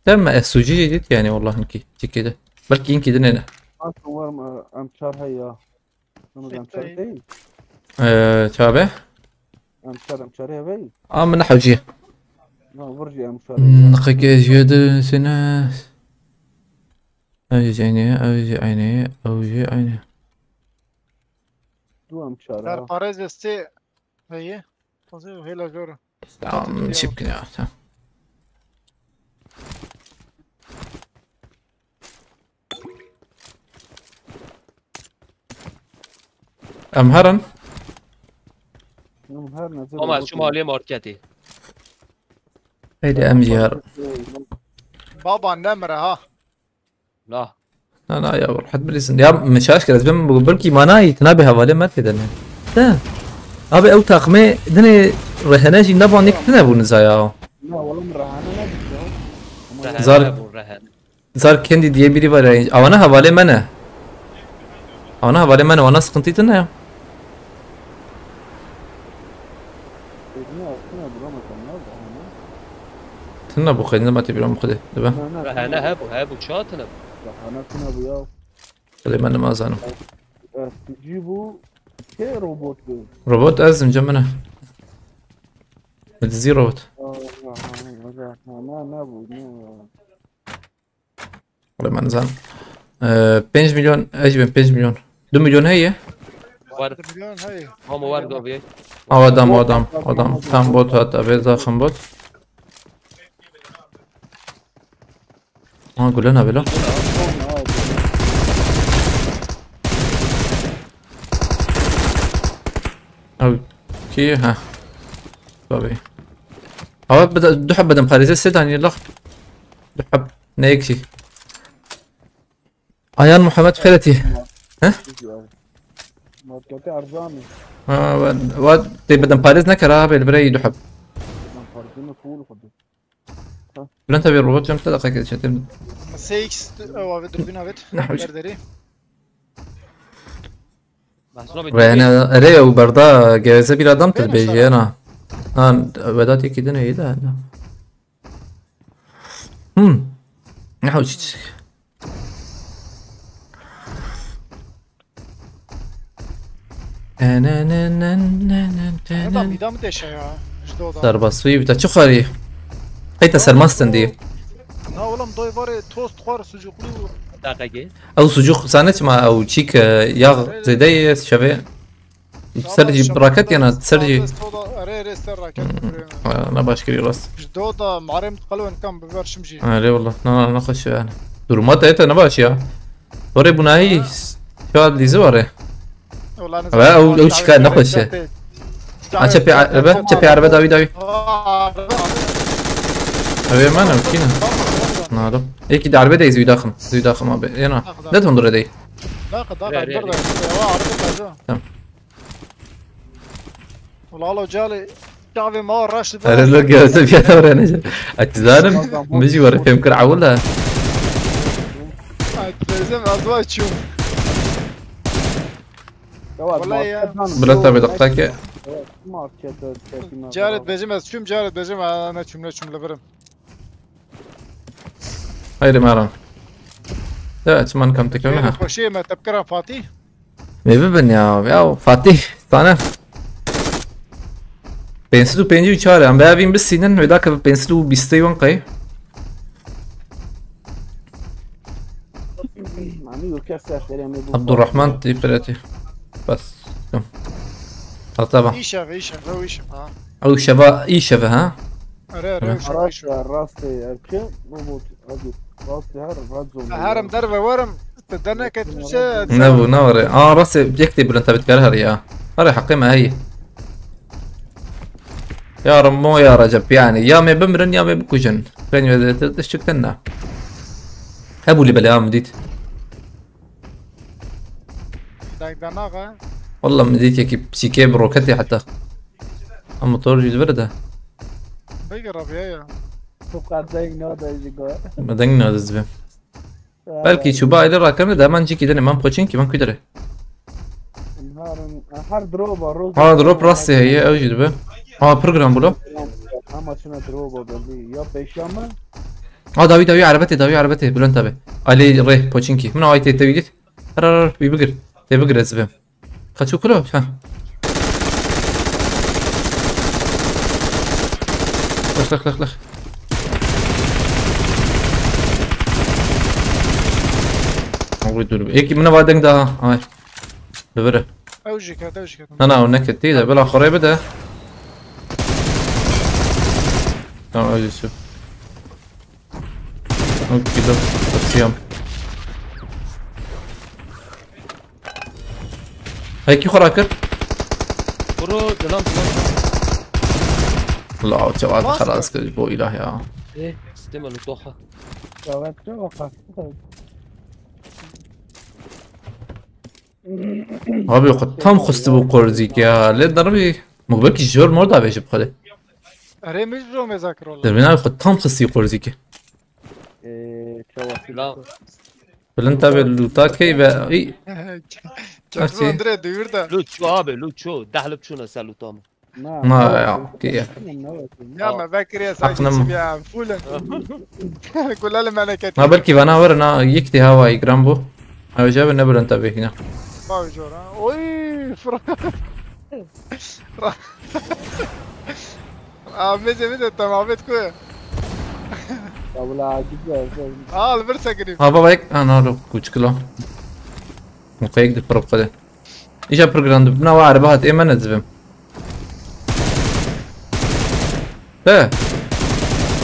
تم السوجي جديد يعني والله انكي كده بلكي يمكن دنا Aslında var mı emçar hay ya. Ama emçar değil. تابع emçar ya bey. من نحو جيه Ne vurcu emçar. دقيقة جيد سنة أوجي عيني Du emçar. Dar parez este. Hey. Nasıl hela Jor? tamam شبكة يا تمام أمهرن Ama şu maliye marketi. هيدي أمجيار Baba nemre ha. La. لا يا حد بريسن يا مش مشكلة زين بقول لك ما ناي تنابه حوالي ما تدنا ده أبي أو تقمة دني رهناش نبغى نكتنا بونزايا Ne oğlum rahane ne diyor? زار كندي دي بيري وراي أو أنا حوالي منه وأنا سكنتي تنا يا تنا بخير ما تبي لهم خده دبا رهانه هبو شاتنا Rahane kına bu ya. خلي ما ما زانو Jibu ke robot bu. روبوت أزم جمنا بتزي روبوت Rahane ne bu ne? خلي ما نزان 5 مليون أجيب 5 مليون 2 مليون هي var. Milyon hey. Ama var abi. adam tam bot hatta bir zaten bot قولنا بلا او كي ها بابي هو بدا دحب بدم خارجه سيداني لخ دحب نيكشي ايان محمد خيرتي ها Ma كتي ارزاني و بدن باريز نكره بالبري يدحب فارزين فول خد بلنت ابي الروبوت كم دقيقه شتم سيكس او دربين ابد دردري وانا ريو برضا جايزه بلا دم تبيجي انا بدات كده ايه ده نحاول نظام دش يا جدودا ضربة سويب تا شو خاري ايتا سرماستن دي ها والله مضوي باري توست خوار سجوقلو دقيقة او سجوق سانت ما او تشيك ياغ زي دي شبه تسرجي براكت انا تسرجي ري راكت انا باشكري راس جدودا معرم تقلون كم بفرش مجي ليه والله نخش انا درومات ايتا انا باشيا وري بناهي شو اللي زوره والله انا او شكاية نخش شبي عربة داوي ابي ما انا مكينة نادو ايه كده عربة داي زوي داخم ما بي انا لا تنظر داي داخل برضه تمام والله لو جالي شعبي ما وراش انا لو جالس فيها ورا انا اتزارم مجي ورا فيهم كرعه ولا اتلزم ازواج شوف بلنت بدقتك جارد بجمع شوم جارد بجمع انا شوم لبرم هاي مارا لا اتمنى كم تكلمها خوشي ما تبكرها فاتي ببن يا فاتي انا بنسلو بينجي چاره ام بيابين بسينن ودا ك بنسلو 21 قي عبد الرحمن تيبرتي بس كم طبعا ايشف ها او شبا ايشف ها راسي هرم دربه ورم تدنا كتمشي نوري راسي بيكتب انت بتكرهر يا هري حقيمة هي يا رمو يا رجب يعني يا مي بمرن يا مي بكوجن فين تشكتنا ابو اللي بلا مديت داغا والله مديت يا بسيكي بروكتي حتى اما طور جد برده بيقرب يا بدنا نزبه بلكي شو بقى يدرى كم ده ما نجي كده ما مخشين كمان كده هار دروب راسي هي او جد بروجرام بلو داوي عربتي بلو انتبه علي ري بوتشينكي من هاي تيجي بيبقر تبقر زبه خشو كله ها لخ ايك من بعدك ده هاي ببره اوجيك انا هناك تيجي بلا خريبه ده تمام اوجي شوف اوكي ده صيام هيك خراكر برو دلام لا جواد خلاص كده بو اله يا ايه استعملوا طوخه abi tam خست بو قرزيك يا ليه ضربي مقبلك الجور مرضى بيجي بخله اري مش برو مذاكر والله دربنا خد tam خستي قرزيك لا بل انت بالتاكي اي كيف اندري ديردا لوتشو ابي لوتشو دحلب شو نسالو تام ما يا كي يا ما باكر يا ساكن يا فولا كل اللي انا كاتب ما بالكي وانا ورنا يكتي هواي جرامبو هاي جاب النبل انت به هنا ما جورا اوي ميزه تمام بتكو البرسا قريب ها بابا انا لو كوتش كلا مقيق دي بروب قده ايش بروجرام بنا وعرب هات ايه ما نزبم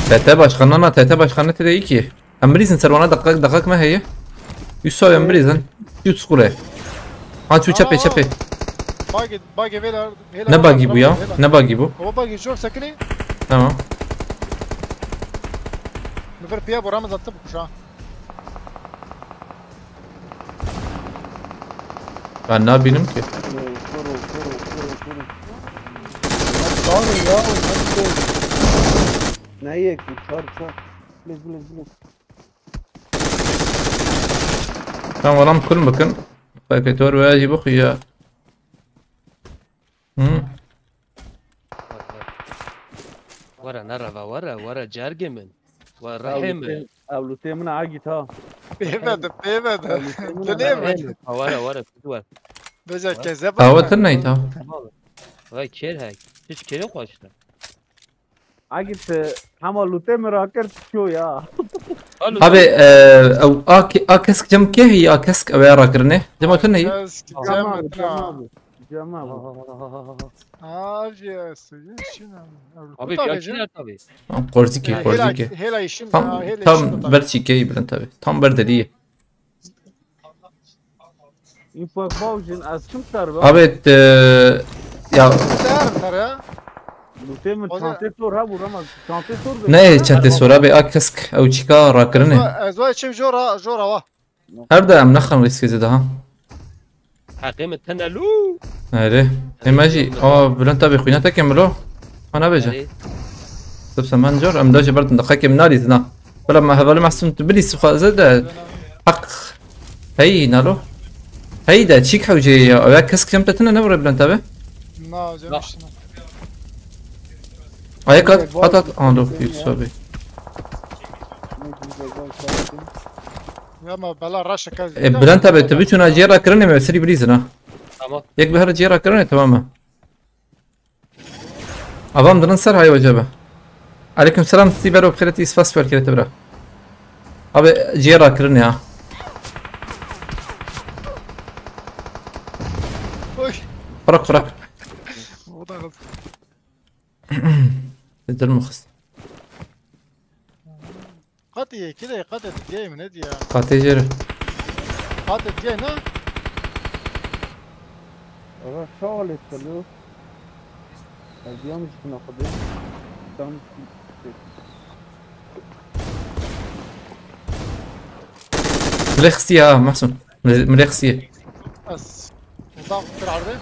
تتابعش خنانا تتابعش خنانا تدايكي امريزن سروانا دقاق ما هي يسوي امريزن يوتسكوله ها شو شبي باقي فيلا نباقي بو يا نباقي بو هو باقي شوف سكني تمام نفر بيا بو رامز اطبق شو Ben ne yapayım ki? Ne yek bu? Çar. Bilez. Tamam varam kul bakın. Fakatör ve acı bu ya. ورا نرفا ورا جرجمن ورحمن اولوتي من عاجت ها بيبدا تنام ورا فدوه بجا كذا Davatın neydi ha? وای کیر هک هیچ کیری خواشتم عاجت حملوتي مراكر شو يا Abi او اكسك جم كيه هي اكسك او يرا كرنه جم كرنه هي جمال Abi şunu. Abi gerçekten tabii. Korziki. Hela işim. Tam berçikeyi bilen tabi. Tam berdeliği. ينفع باوجن از كم تر Abi ya ترى لوتي من شانتي سور ها بو رمز شانتي سور ne çantası var abi akısk او çika rakırne. Azvay çim jora va. Her de منخن riski daha. حقيم التنلو Öyle. Imagine بلان tabi خويناتا كملو. انا بجا. طب سمان جور ام داجي برد دقيقة من ناري زنا. بلا ما هذول محسن تبلي سخا زاد حق هي نالو هيدا تشيك حوجي او كسك جمت تنا نور بلان تابع ما جمشنا هيك قطعت اندو في صوبي يا ما بلا راشا كذا بلان تابع تبي شنو جيرا كرني ما سري بريزنا تمام يك بهر جيرا كرني تماما ابام درن سر هاي وجبه عليكم السلام سيبرو بخيرتي اسفاس فر كده تبرا ابي جيرا كرني ها فرق المخص قطي كده قطع الجاي من هدي قاتي جيرا قطع الجاي نا شغل السلوك اليوم مش بناخده تم مليخسية محسن مليخسية بس وضع في العرض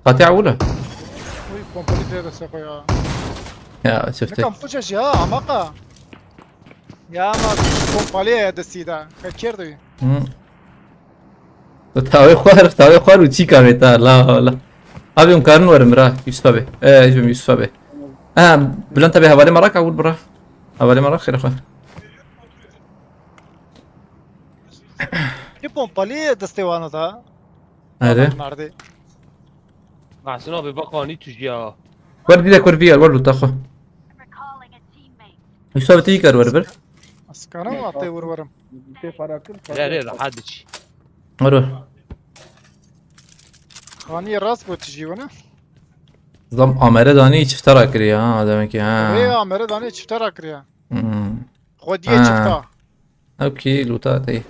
قاطع ولا وي كومبليت هذا ساقيا يا شفتك كم فوجش يا عمقا يا ما كومبليت هذا السيدا كيردوي تاوي خوار وچی کارتا لا ابي ام كارن ور مرا يوسف ابي يوسف ابي بلان تبي حوالي مراك اول برا حوالي مراك خير اخوان كومبليت دستيوانا تا هذا مردي محسن ببقاني تجيا وردي لك وربيا ورلو تاخو يوسف ابي تيجي كار وربر اسكانا واطي ورورم لا حدش ورور خاني راس بو تجي وانا ضم امره داني چفترا كري ها دمك ها اي امره داني چفترا كري خودي چفتا اوكي لوتا تي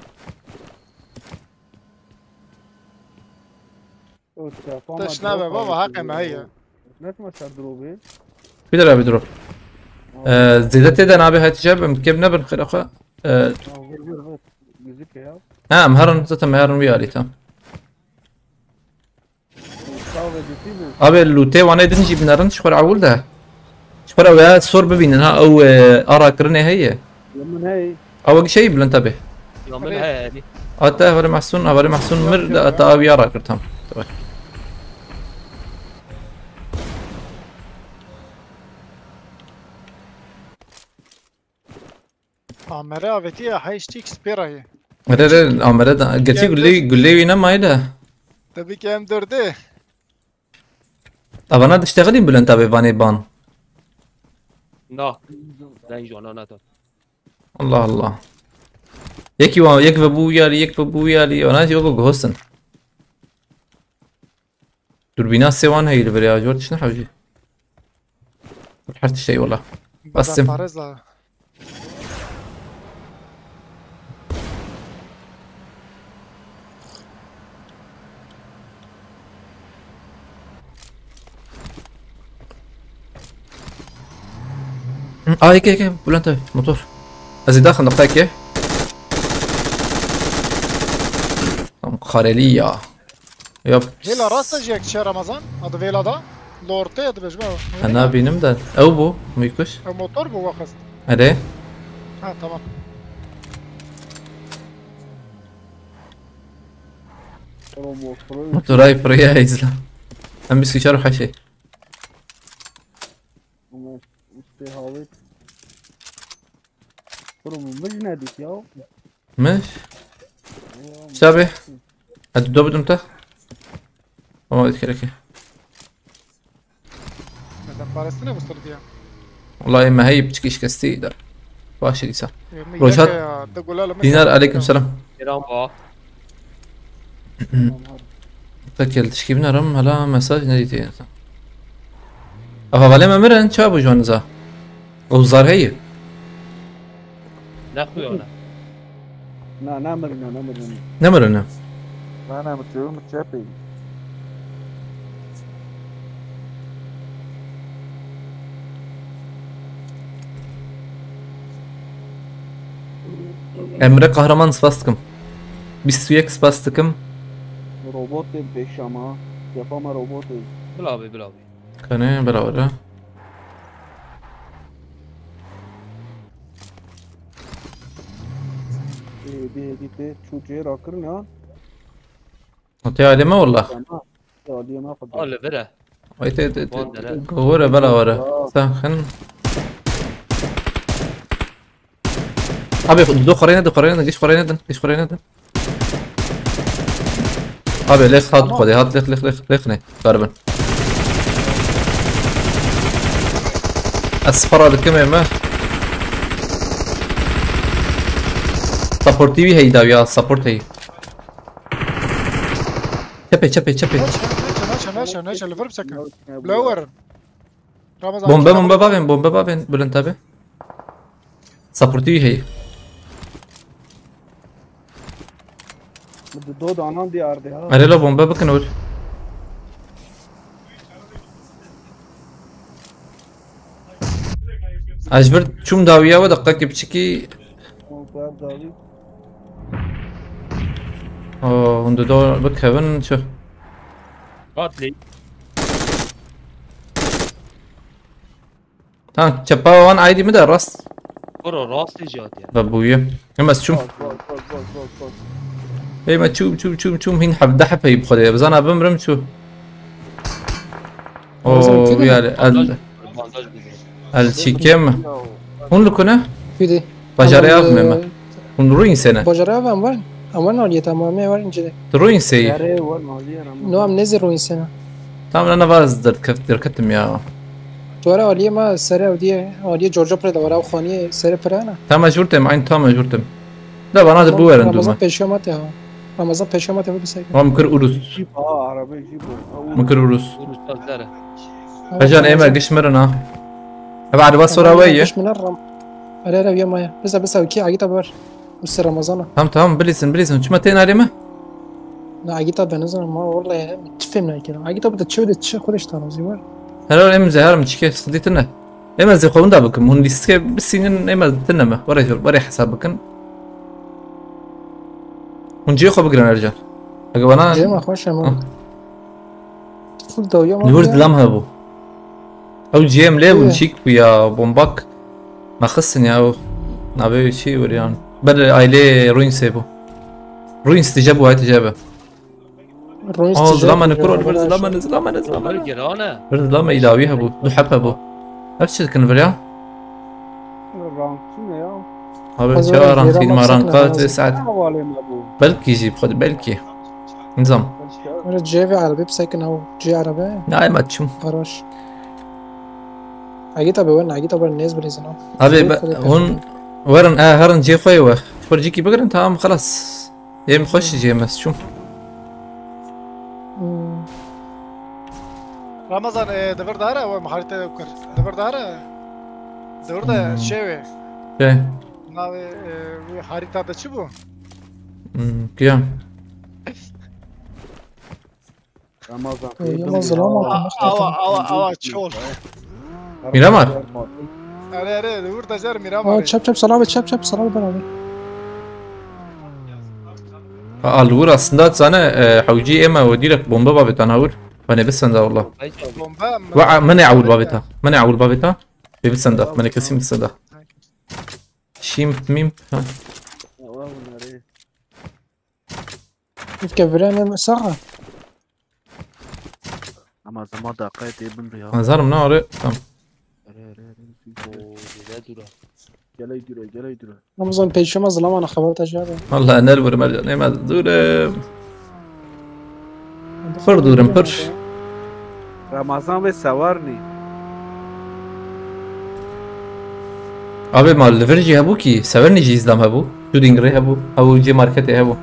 تشنابه بابا حق ما هي بدرو زيدت يدا نابي هاي تجاب مكيب نبن خير اخوة مهرن زتا مهرن ويالي تام ابي اللوتي وانا دنجي بنرن شخور عول ده شخور اويا صور ببينها او ارا كرني هي او شيء بلن تبه يومن هادي اتا هوري محسون مر اتا او يارا كرتام امره اوتي هايشتيك سبيرا هي لا امره دا قلتي قول لي وين ما يدا تبي كام درده طب انا تشتغلين بلن تابي باني بان لا لا جوانا ناتا الله يكي بابويا لي وانا جوجو غوسن دوربينات سيوان هي اللي بريا جورد شنو حوجي حرت الشيء والله بس هيك بقول انت موتور ازي داخل نقطة كيف Kareliya. Yap. Vela rasta jek çe Ramazan. Adı Vela'da. Lorte ya da bejme. Ana benim de. Ev bu. Muykuş. Motor bu vakast. Hadi. Ha tamam. Motoray buraya izle. Hem biz kişi her şey. استهاوت برو مش ناديك يا مش شابه هتدوب بدون انت وما اذكرك Neden parasını mı sordu ya? والله ما هي بتشكيش كستي ده باش ليسا روشات دينار عليكم السلام Selam baba. تكل تشكي بنا رم هلا مساج نديتي افا ما مرن شابو جوانزا وزار هي Ne yapıyor ona? نامرنا نمرنا انا متشابه Emre kahraman spastıkım. Biz suyak spastıkım. robot peşama yapama robot Bil abi bil abi. Kanı beraber. دي شو راكرنا Atı aleme valla. دي ما قد Öyle bire. Ayte قوره بلا ورا ساخن. Abi دو قرينا ليش قرينا Abi ليخ هات خدي هات ليخ نه غالبا اصفر الكمامة سبورتيفي هي داويا سبورت هي çapı Neçe lever bıçakın. Blower. Ramazan. bomba babin Bülent abi. سبورتيفي هي دو دانان دي ارده ها اريلا bomba bakın ol. اجبر çum daviya ve dakika gibi çiki. Onda da bak hemen şu. Katli. Ha çapa wan ID mi de rast. Bro rast icat ya. Babuya. Ama çum. Hey ma çum hin habda hapa yibkhode ya bzana bamram şu. Oo yani el çikem. Hun lukuna? Fide. Bacarıya mı? Hun ruin sene. Bacarıya var. Ama ne tamamı var ince. Ruin sey. No am nezi ruin sene. Tamam ana vaz derkettim ya. Tuara aliye ma sere diye aliye Georgia Preda var khaniye sere prana. Tamam jurtem aynı tamam jurtem. Da bana da bu verin Ramazan duma. peşamat ya. Ramazan peşamat ya bir şey. Ama mıkır urus. arabe jibo Mıkır urus. Urustazlara. Ajan emer gişmerina. بعد بس وراوية مش من الرم لا لا يا مايا بس وكي عقيتها بر بس رمضان تمام بليزن شو متين عليه ما لا عقيتها بنزل ما والله تفهمنا كده عقيتها بدها تشود تشي خدش ترى زي ور هلا ام زهر مشكي صديتنا اما زي قوم دابكم هون ليسكي بالسنين اما تنما وري حسابكن ونجي خو بقرا رجال اقوانا جي ما خوش ما فول دويا ما نورد لامها بو او جيم ليه ونشيك ويا بومباك ما خصني او نبي شيء وريان بل ايلي روين سيبو روين استجابوا هاي تجابه زلمه نكرر زلمه الجيرانه زلمه يداويها بو دو حبها بو نفس كان فريا هذا شهر في مرانقات ساعات بلكي يجيب خد بلكي نظام جيفي على بيب ساكن او جي عربيه لا ما تشوم خلاص عقيتها بوين عقيتها بوين الناس بريزنا هذا هون ورن هرن جي خويوه فرجيكي بقر انت عم خلاص يم خش جي مس شو Ramazan devir dara ve maharite yukarı. Devir dara. Devir da şey ايه navi haritada çi bu? كيام Ramazan Ava çol. ميرامار Are devir da jar Miramar. اه شاب صلاه شاب صلاه بنابر الور اصلا انا حوجي اما وديلك بومبا بابتان هور وانا بسندا والله وع من يعول بابتها من يعول بابتها بسندا من كسيم بسندا شيم تميم كيف كفران مساقة اما زمان دقیقه ابن ریا نظر من آره تمام جلي دره رمضان پیشم از لما انا خبرت اجابه والله انا الور مرجع ما دور فردورم برش رمضان به سوارني ابي مال فرجي هبو كي سوارني جي اسلام هبو شو دينغري هبو او جي ماركت هبو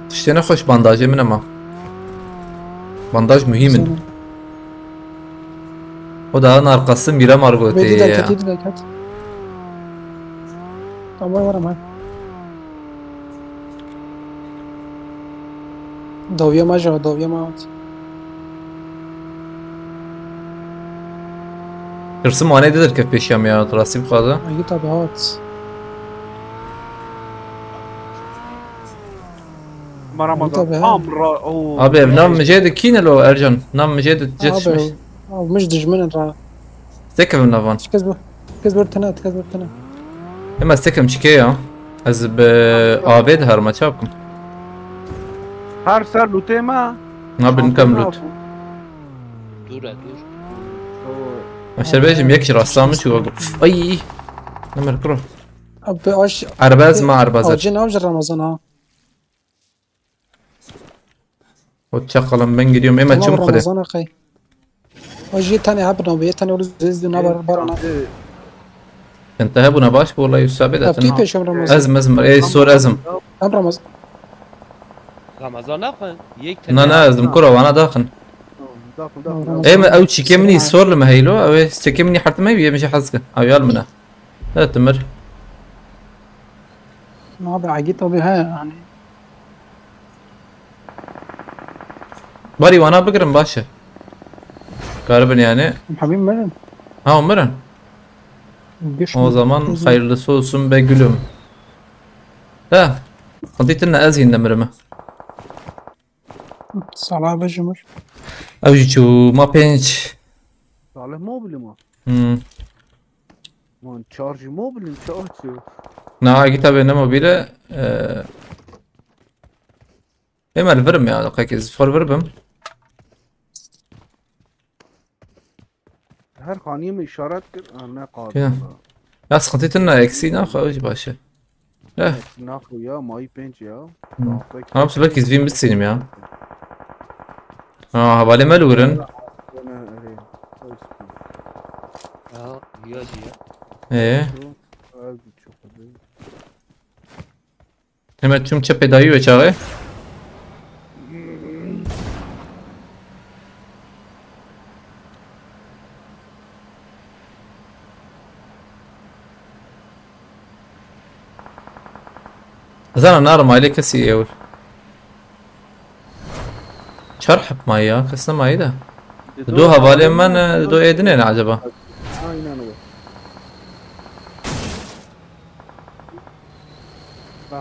تشتينا خوش بانداجي من اما بانداج مهم o dağın arkası Miramar Gote ya. Tamam var ama. Dovya maja, dovya maat. Hırsım o nedir ki peşyam ya, trasip kadı. Ayı tabi hat. Abi ev nam mecede kine lo Ercan, nam mecede jetişmiş. Abi مش دجمن را. Stekem navan. كذبر تنات كذبر تنات. Ama stekem çike ya. Az be abed her maç yapım. Her ser lute ma. Ne bileyim kam lut. dur. Aşerbejim yek rastlamış şu oldu. Ay. Ne merkro. Abi aş. Arbaz ma arbaz. Acın avcı Ramazan ha. O çakalım ben gidiyorum hemen çabuk hadi. Ramazan akay. Acı tane habna bir tane olur zezdi nabar barana. انتهى ابو نباش والله يسابد كيف بيشم رمضان؟ ازم اي صور ازم رمضان رمضان ناخن يك انا ازم كره وانا داخل اي او تشيكي مني صور لما هيلو او تشيكي مني حتى ما يبي مش حزقه او يالمنا لا تمر ما بعقيت بها يعني باري وانا بقرم باشا galiba yani. Habim benim. Ha umarım. O zaman hayırlısı olsun be gülüm. Ha. قضيتنا ازين نمرمه. صلاح بجمر. اوجو ما بينج. صالح موبل ما. Man charge mobil charge. Na kitabı ne mobile. Emel verme ya dakika for vermem. هر خانية من إشارات أنا قادر. يا سقطتنا إكسي ناخذ أوجي باشا. لا. ناخذ يا ماي بينج يا. أنا بس بلكي زين بالسينما يا. هبالي ملورن. إيه. hemen tüm çepe dayıyor çağı. زين النار ما عليك كسي يقول شرحب مايا كسنا ماي ده دوها بالي من دو ايدنين عجبا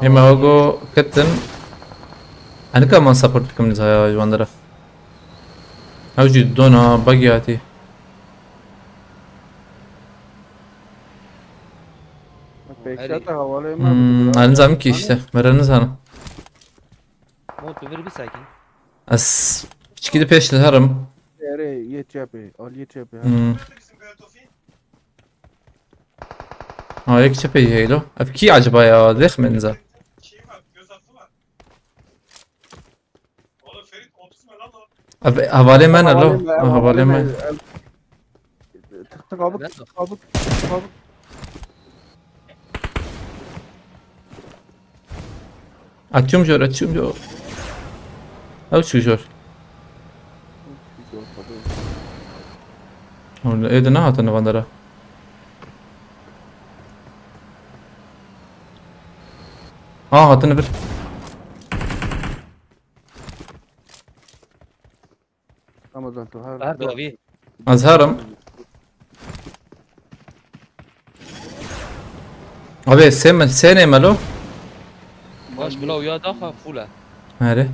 هما وقو كتن انا كمان سابورت كم نزايا جواندرا اوجي دونا باقياتي Anzam ki işte. Meranız hanım. Montu ver bir sakin. As gidip peşte harım. Yek çepe heylo. Ki acaba ya dek menza. Havale men alo. Havale men. Açıyorum jor, açıyorum jor. Aç şu jor. Orada evde ne hatını vandara? Ha hatını ver. Ramazan هاتوا أبي أزهرم ابي سيني مالو باش بلا ويا داخل فوله هاري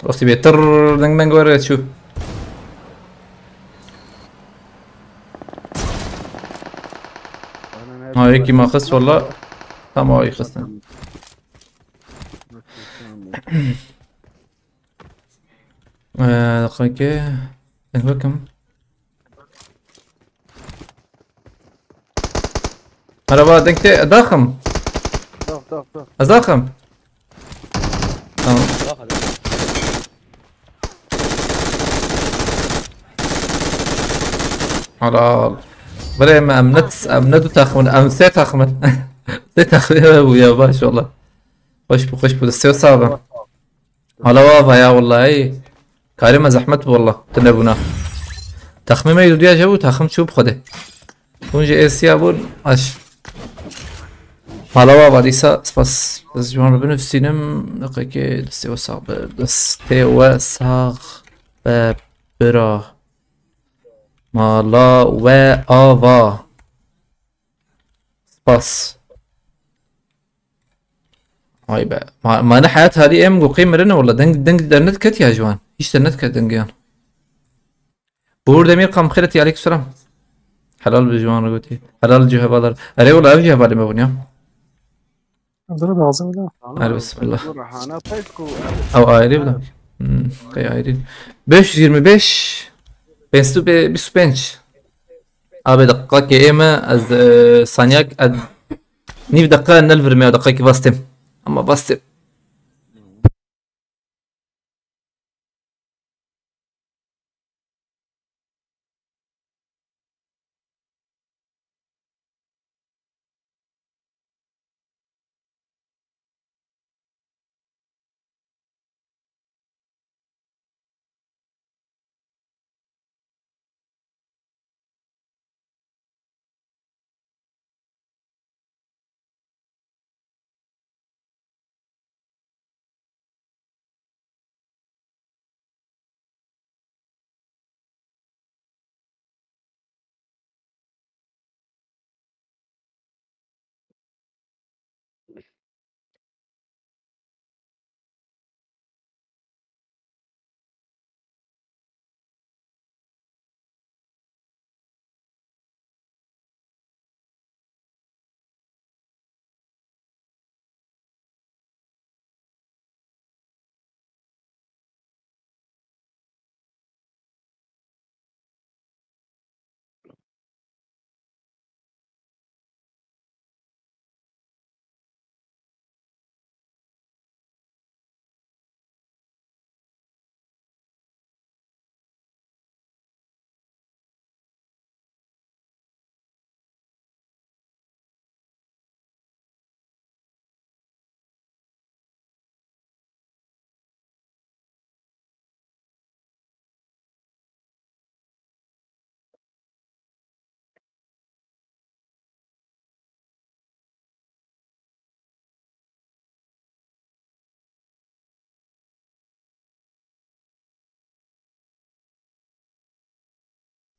اختي بيتر دنگ دنگ ورا شو هيك ما خص والله تمام هاي خصنا دقيقة دنگ كم مرحبا دنگ ضخم ضخم على بلا ما امنت تاخمن امسيت تاخمن تاخمن يا باش والله خوش بو السيو صعبة على وابا يا والله اي كارمة زحمت والله تنبونا تخمي ما يدو يا جو تخم شو بخده اونجا اسيا بون اش على وابا ديسا سباس بس جوان بنفسينم دقيقة دستيو صعبة دستيو صعبة برا مالا و آوا سباس هاي بقى ما انا حياة هذه ام قيمة لنا والله دنگ درنت كت يا جوان ايش درنت كت دنگيان بور دمير قام خيرتي عليك السلام حلال بجوان رقوتي حلال جوه بالر اري والله ارجع بالي ما بنيا ضرب عظيم ده هلا بسم الله او ايري بلا قي ايري 525 بنستو بسبنش ابي دقيقة كيما از سانياك اد نيف دقيقة نلفر 100 دقيقة باستم اما باستم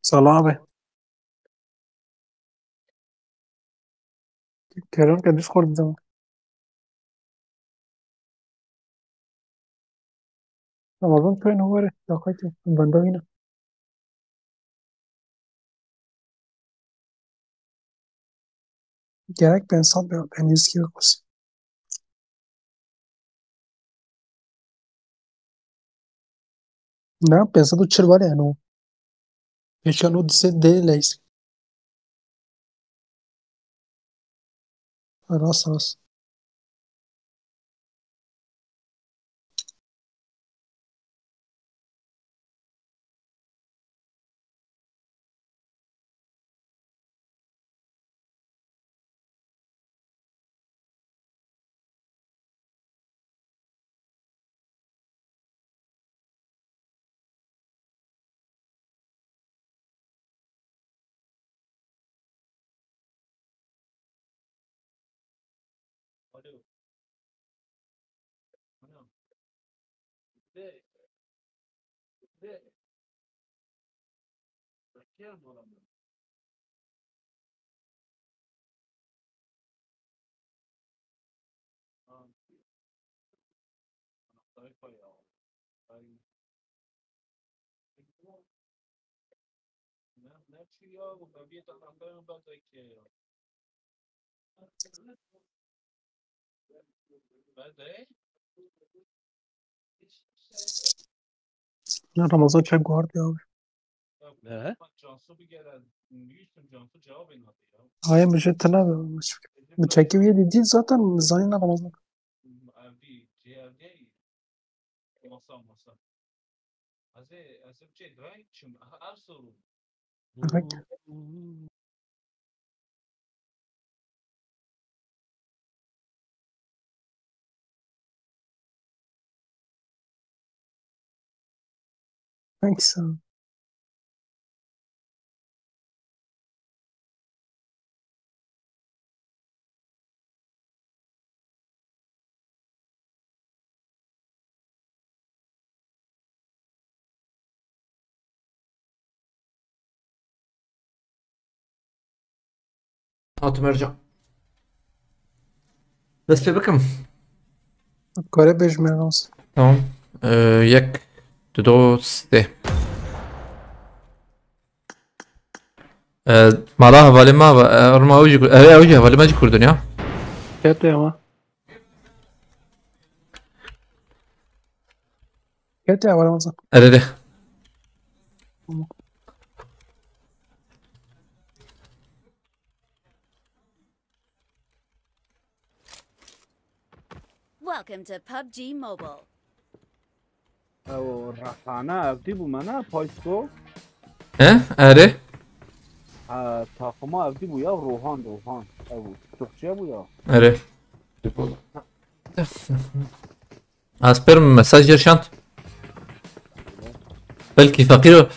صلابة كلام كان ديسكورد ده رمضان فين هو ده لقيته البندوينة gerek pensar ben eski yokusu. Ne pensato cervaliano. E c'hanno de lei. راس Ya Ramazan çek guardı ya abi. Ne? Hayır müjdetten abi. Bu çekim yedi değil zaten Zanina Ramazan. Evet. Thanks. Atım ارجع بس بكم Kore bejmerans. تمام يك دو سته مالا حوالی ما ارما اوجی اوجی حوالی ما جی کردن یا Kete ama. Kete ya Ramazan. اره Welcome to PUBG Mobile. او رخانه افدی بو منه پایسکو اره تاخما افدی بو یا روحان او تخچه بو یا اره اسپرم مساج يرشانت بلكي فقير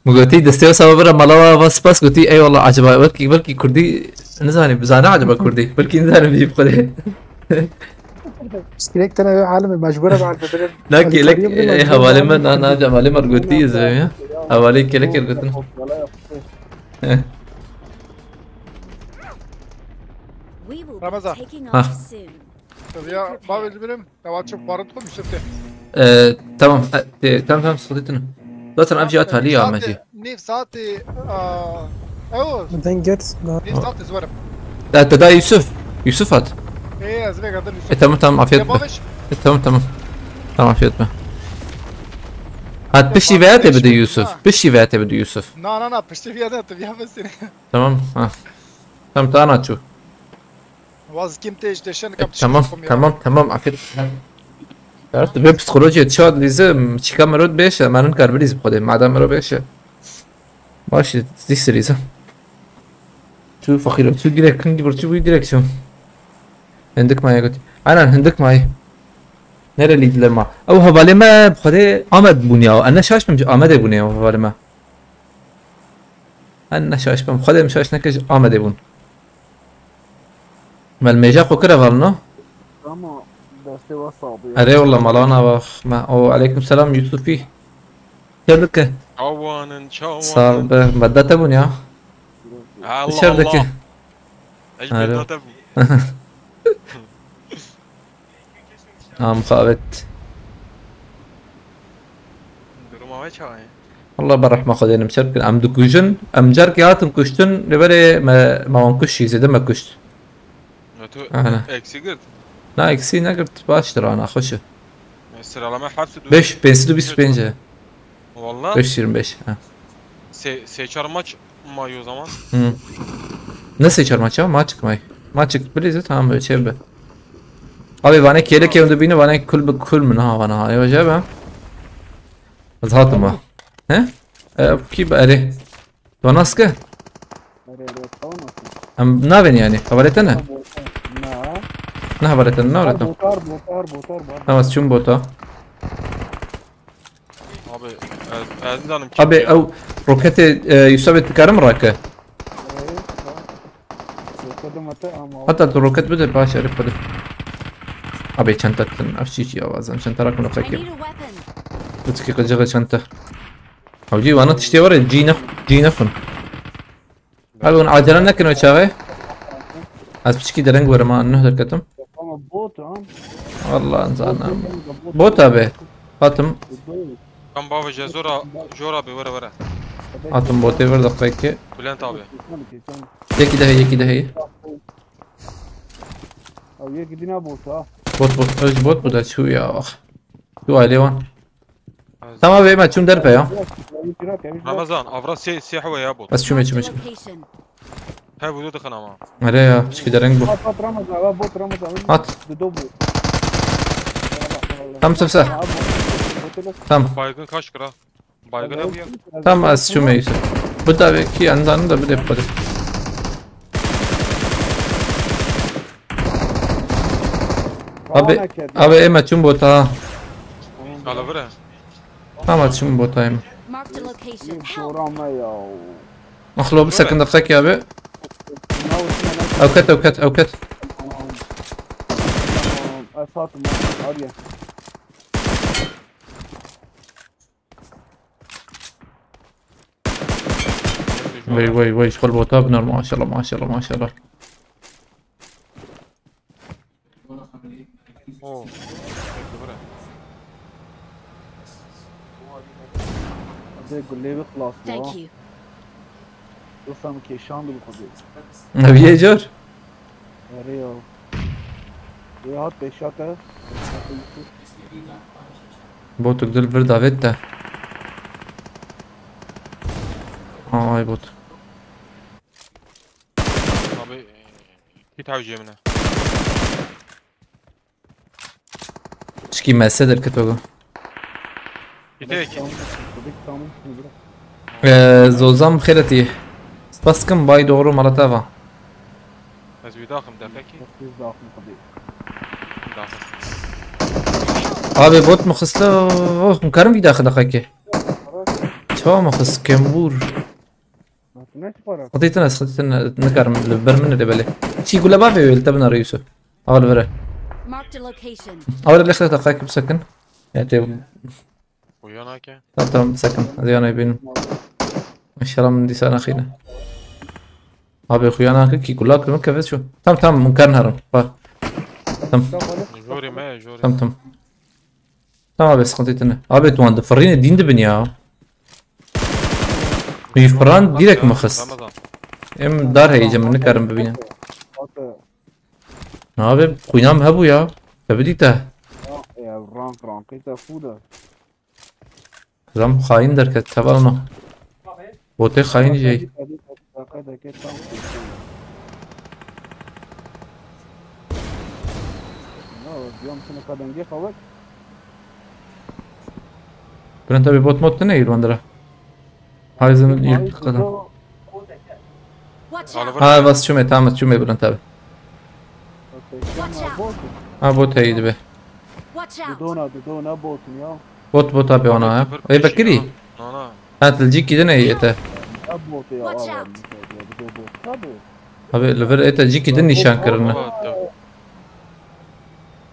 مقولتي دستيو سبب مالا بس قلتي اي والله عجبها بلكي كردي نزاني بزانه عجبها كردي بلكي نزاني بيجيب خده اسكريك انا عالم مجبوره بعد بدل لك اي حوالي من انا جمالي مرقوتي زي حوالي كلك يرقتنا We will be Ramazan. taking Ah. off soon. طب يا باب البرم لو تشوف بارتكم مش شفته تمام تمام صديتنا دلوقتي انا افجي لي يا ماشي نيف ساعتي اوه then get نيف ساعتي زورم ده يوسف هات ايه ازبك هذا تمام عافيت تمام عافيت هات بشي فياتي بده يوسف بشي فياتي بده يوسف نا بشتي فيها ده تبيها بس تمام تمام تعال شو واز كيم تيج دشن كم تمام عافيت عرفت به پسیکولوژی شاید لیزه چیکار مرد بشه من کار بریز بخوده معدم مرد بشه باشه دیست لیزه شو فخير شو direkt كنت برشو بي direkt شو عندك معي قلت انا عندك معي نرى ليدلر ما او حواله ما بخوده آمد بونیا انا شاش بم آمده بونیا حواله ما انا شاش بم خودم شاش نکش آمده بون مال میجا خو کرا والنو اره والله مالانا واخ ما او عليكم السلام يوسفي يلك عوانا شوانا صار بدأت بونيا الله شردك الله ايش بدأت ابو مخابت درما ما شاي والله برح ما خدين مشارك ام دكوجن ام جارك ياتم كشتن لبري ما وانكش زي ما كشت انا اكسي قلت لا اكسي نقدر باشتر انا اخش السلامة حبس بيش بينسلو بيس بينجا والله بيش 25 ها سيçar maç mayo zaman nasıl seçer maçı maç çık biliyorsun tamam böyle şey be abi bana kele ke undu bini bana kul من ها bana ha ya ben azhadım ha he ki bari donaska am naven yani haberete ne haberete ne öğrettim tamam şun bota abi Aziz Hanım abi او roketi يثبت كرم راكه حتى الروكت بدل باش اعرف بدل ابي شنطة افشيشي اوازن شنطة راكم I نفسك need a weapon. بتسكي قد جغل شنطة Abi وانا تشتي ورا جي نفن abi onu acele nekin o çağı az biçki dereng var ama ne derketim Ama bot ha. Allah'ın zanam bot abi atım Ben baba Jor abi vara. atım botu ver dakika ki Bülent abi. yeki de Abi gidine bot ha. bot öz bot bu da şu ya şu aile tamam abi ma çum derpe ya Ramazan avra siyah ya bot. bas çum Location. Ha bu da ama. Nereye ya biçki dereng bu At Ramazan bot Ramazan. at Dobu. tam sıfsa tam Baygın kaç kira? Baygın abi ya. tam az çum iyisi bu da belki yandan da bir depo abi ema çum bot ha Ala vara. tamam çum bot ha Marked a location. Help. Şorama ya. مخلوب سكن دقيقة يا بي اوكت Fatma Arya. وي شغل بوتا بنر ما شاء الله Oo. Vara. Hadi güllevi klas bu. Thank you. Dostum ki şanlı bu kodu. نبي يجر Arıyor. Rahat 5 ata. بوتك دل برد دافيد ده هاي بوت Abi git avcı yemine. شكي ما سدر كتوغو Gitek. زوزام خيرتي بسكم باي دورو مرتبة Az bir dakım defeki. Biz de aklım kodu. Dakım. abi بوت مخصله مكرم في داخل دقيقة شو مخص كمبور Ne para? خطيتنا نكرم البر من اللي بالي شي يقول له ما في التبنا رئيسه اول فرق Marked a location. اول اللي اخذت دقائق بسكن يعني Uyan ki. تمام بسكن هذه انا يبين ان شاء الله من دي سنة اخينا ابي اخويا انا كي كلها كلمة كيف شو تمام ممكن هرم تمام Jori me jori. تمام بس خطيتنا ابي توان فرين الدين دبن يا فران ديرك مخص Ramazan. ام دار هيجي من نكرم ببينا ابي خوينام هبو يا تبديته Ya rank ita fuda. زم خاين دركت تبالنا بوتي خاين جاي برنت ابي بوت موت نه يروندرا هاي زمن يلت قدم Watch Ala out. vara. هاي بس شو متعمد شو برنت ابي Watch out. ها بوت هيد به Watch out. Dona botun ya. بوت ابي وانا اي بكري Ana. هات الجيك كده نيته Ya bot ya. Watch Allah. out. Tabii. ابي لفر ايتا جيك كده نشان كرنا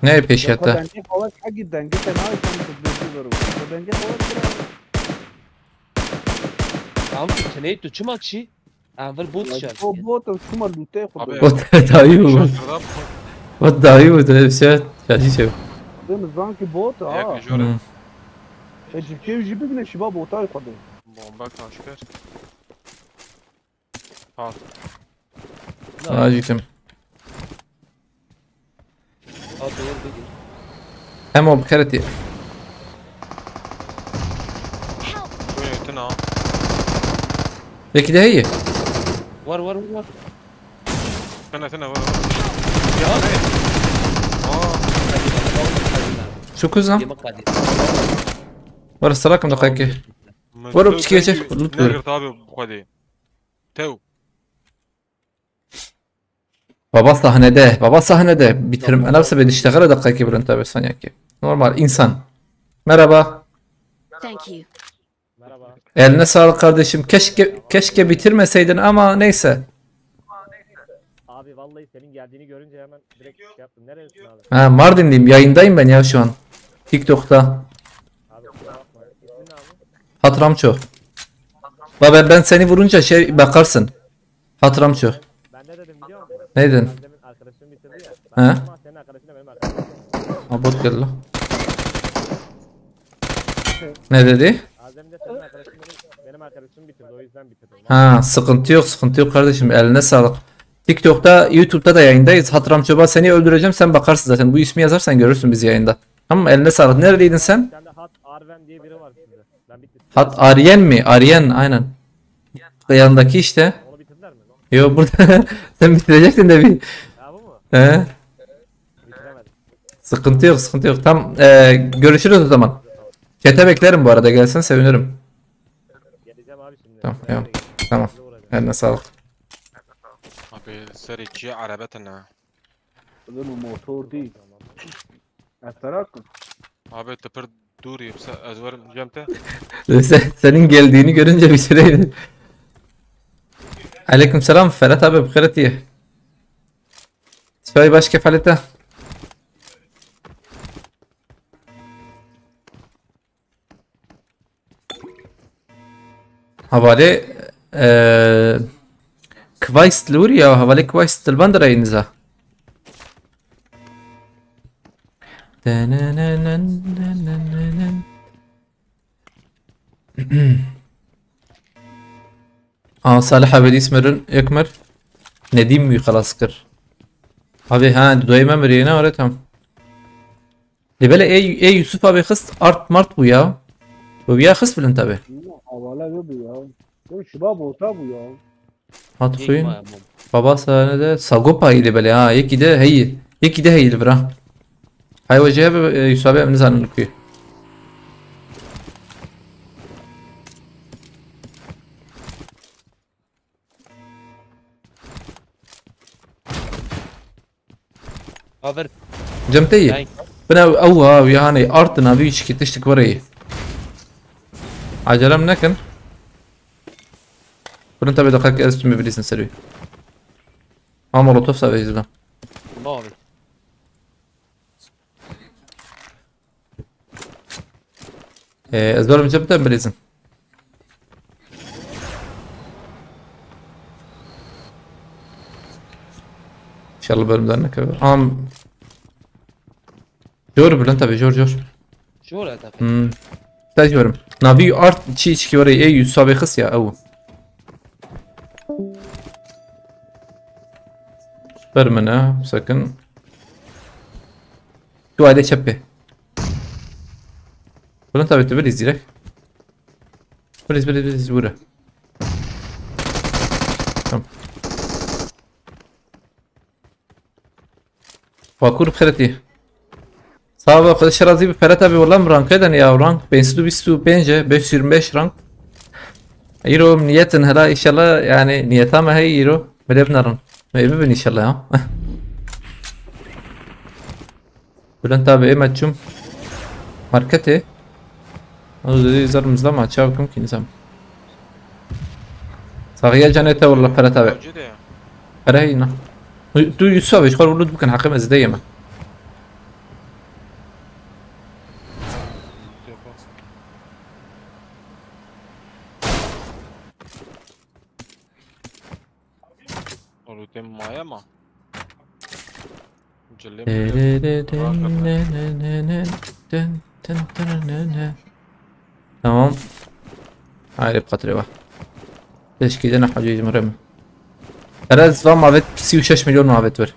نه بيشتا Denge hava hagi denge fena iken tedbirli verir. Denge hava Am tane tu çuma çi? Anver bot şar. o bot şuma lute Abi. kudu. بوت دايو Şurada. بوت دايو تلفزيون شاشي شو Deniz zanki bot ha. Yak jori. Ciddi jibi güne şiba bota kudu. Bomba kaçkar. Al. اجيكم Ha doğru değil. امو بكرتي Bu yetin ha. لكن هي Var. Tene vara. Ya. Aa. شو كوزا Yemek hadi. ورا السراكم دقيقة ورا بتشكي شيخ Nergir abi bu kadar. Tev. baba sahnede bitirim انا بس بدي اشتغل دقيقة برنت بس ثانية normal insan merhaba Thank you. eline sağlık kardeşim keşke bitirmeseydin ama neyse Abi vallahi senin geldiğini görünce hemen direkt şey yaptım. Neredesin abi? ha Mardinliyim yayındayım ben ya şu an TikTok'ta Abi kusura bakma. İsmin ne abi? Hatramço Baba ben seni vurunca şey bakarsın. Hatıram çok. Ben ne dedim biliyor musun? Ne dedin? Ben demin arkadaşım bitirdi ya. He? Ama senin arkadaşın da benim arkadaşım. Ha bot geldi lan. Ne dedi? Az demin de senin arkadaşın benim arkadaşım bitirdi. O yüzden bitirdim. Ha sıkıntı yok kardeşim, eline sağlık. TikTok'ta, YouTube'da da yayındayız. Hatıram Çoban, seni öldüreceğim, sen bakarsın zaten. Bu ismi yazarsan görürsün bizi yayında. Tamam, eline sağlık. Nereliydin sen? Sende Hat Arven diye biri var sizde. Ben bitirdim. Hat Aryen mi? Aryen aynen. Yanındaki işte. Onu bitirdiler mi? Yo burada sen bitirecektin de bir. Ya bu mu? He? Bitiremedim. Sıkıntı yok. Tam görüşürüz o zaman. Chat'e beklerim bu arada, gelsen sevinirim. Geleceğim abi şimdi. Tamam. Eline sağlık. Abi sericiye arabetine. Oğlum motor değil. Atarak mı? Abi tıpır dur yoksa azvarım cemte. Senin geldiğini görünce bir süreydi. Aleykümselam Ferhat abi, bukharet iyi. Şöyle baş kefalete. Havale كويس تلوري يا havale كويس البندرة ينزا. صالح abi ismerin ekmer. Nedim mi خلاص kır. Abi ha doyma meriyene var tamam. Lebele ey Yusuf abi kız art mart bu ya. Bu ya kız bilin tabi. Havala bu ya. Bu şuba bota bu ya. Hatfuyun. Baba sahnede Sagopa ile böyle ha yekide hey. Yekide hey bra. Hay vecebe Yusuf abi emni zanın kuyu. Haber. جمتي بنا اوها يعني ارتنا بيش كي تشتك وري عجلم نكن انت بدقك اسمي بليس نسوي عمرو توفى بيجلا Mavi. ازبر جبت بليزن ان شاء الله بلمدنا كبير جور بلنتا بجور شو لا تفهم. تجورم نبي ارت شي كي وري اي يصابي خص يا او برمنا سكن تو عليه شبه بلنتا بتبليز ديرك بليز ورا تمام واكور بخيرتي Sağ ol arkadaşlar, razı bir Ferhat abi vallahi rank eden ya rank 525 525 rank. Euro niyetin hala inşallah yani niyet ama hey euro belebnaran. Meyve inşallah ya. Bülent abi ematçum markete. O dedi zarımızda mı açav kim nizam. Sağ cennete vallahi Ferhat abi. Arayna. Tu Yusuf abi şkar ولد ممكن حقيقة زي ما. Tem maya mı? تمام هاي بقطرة تشكيلة نحو جيج مرمى راز فام عبت 36 مليون عبت ور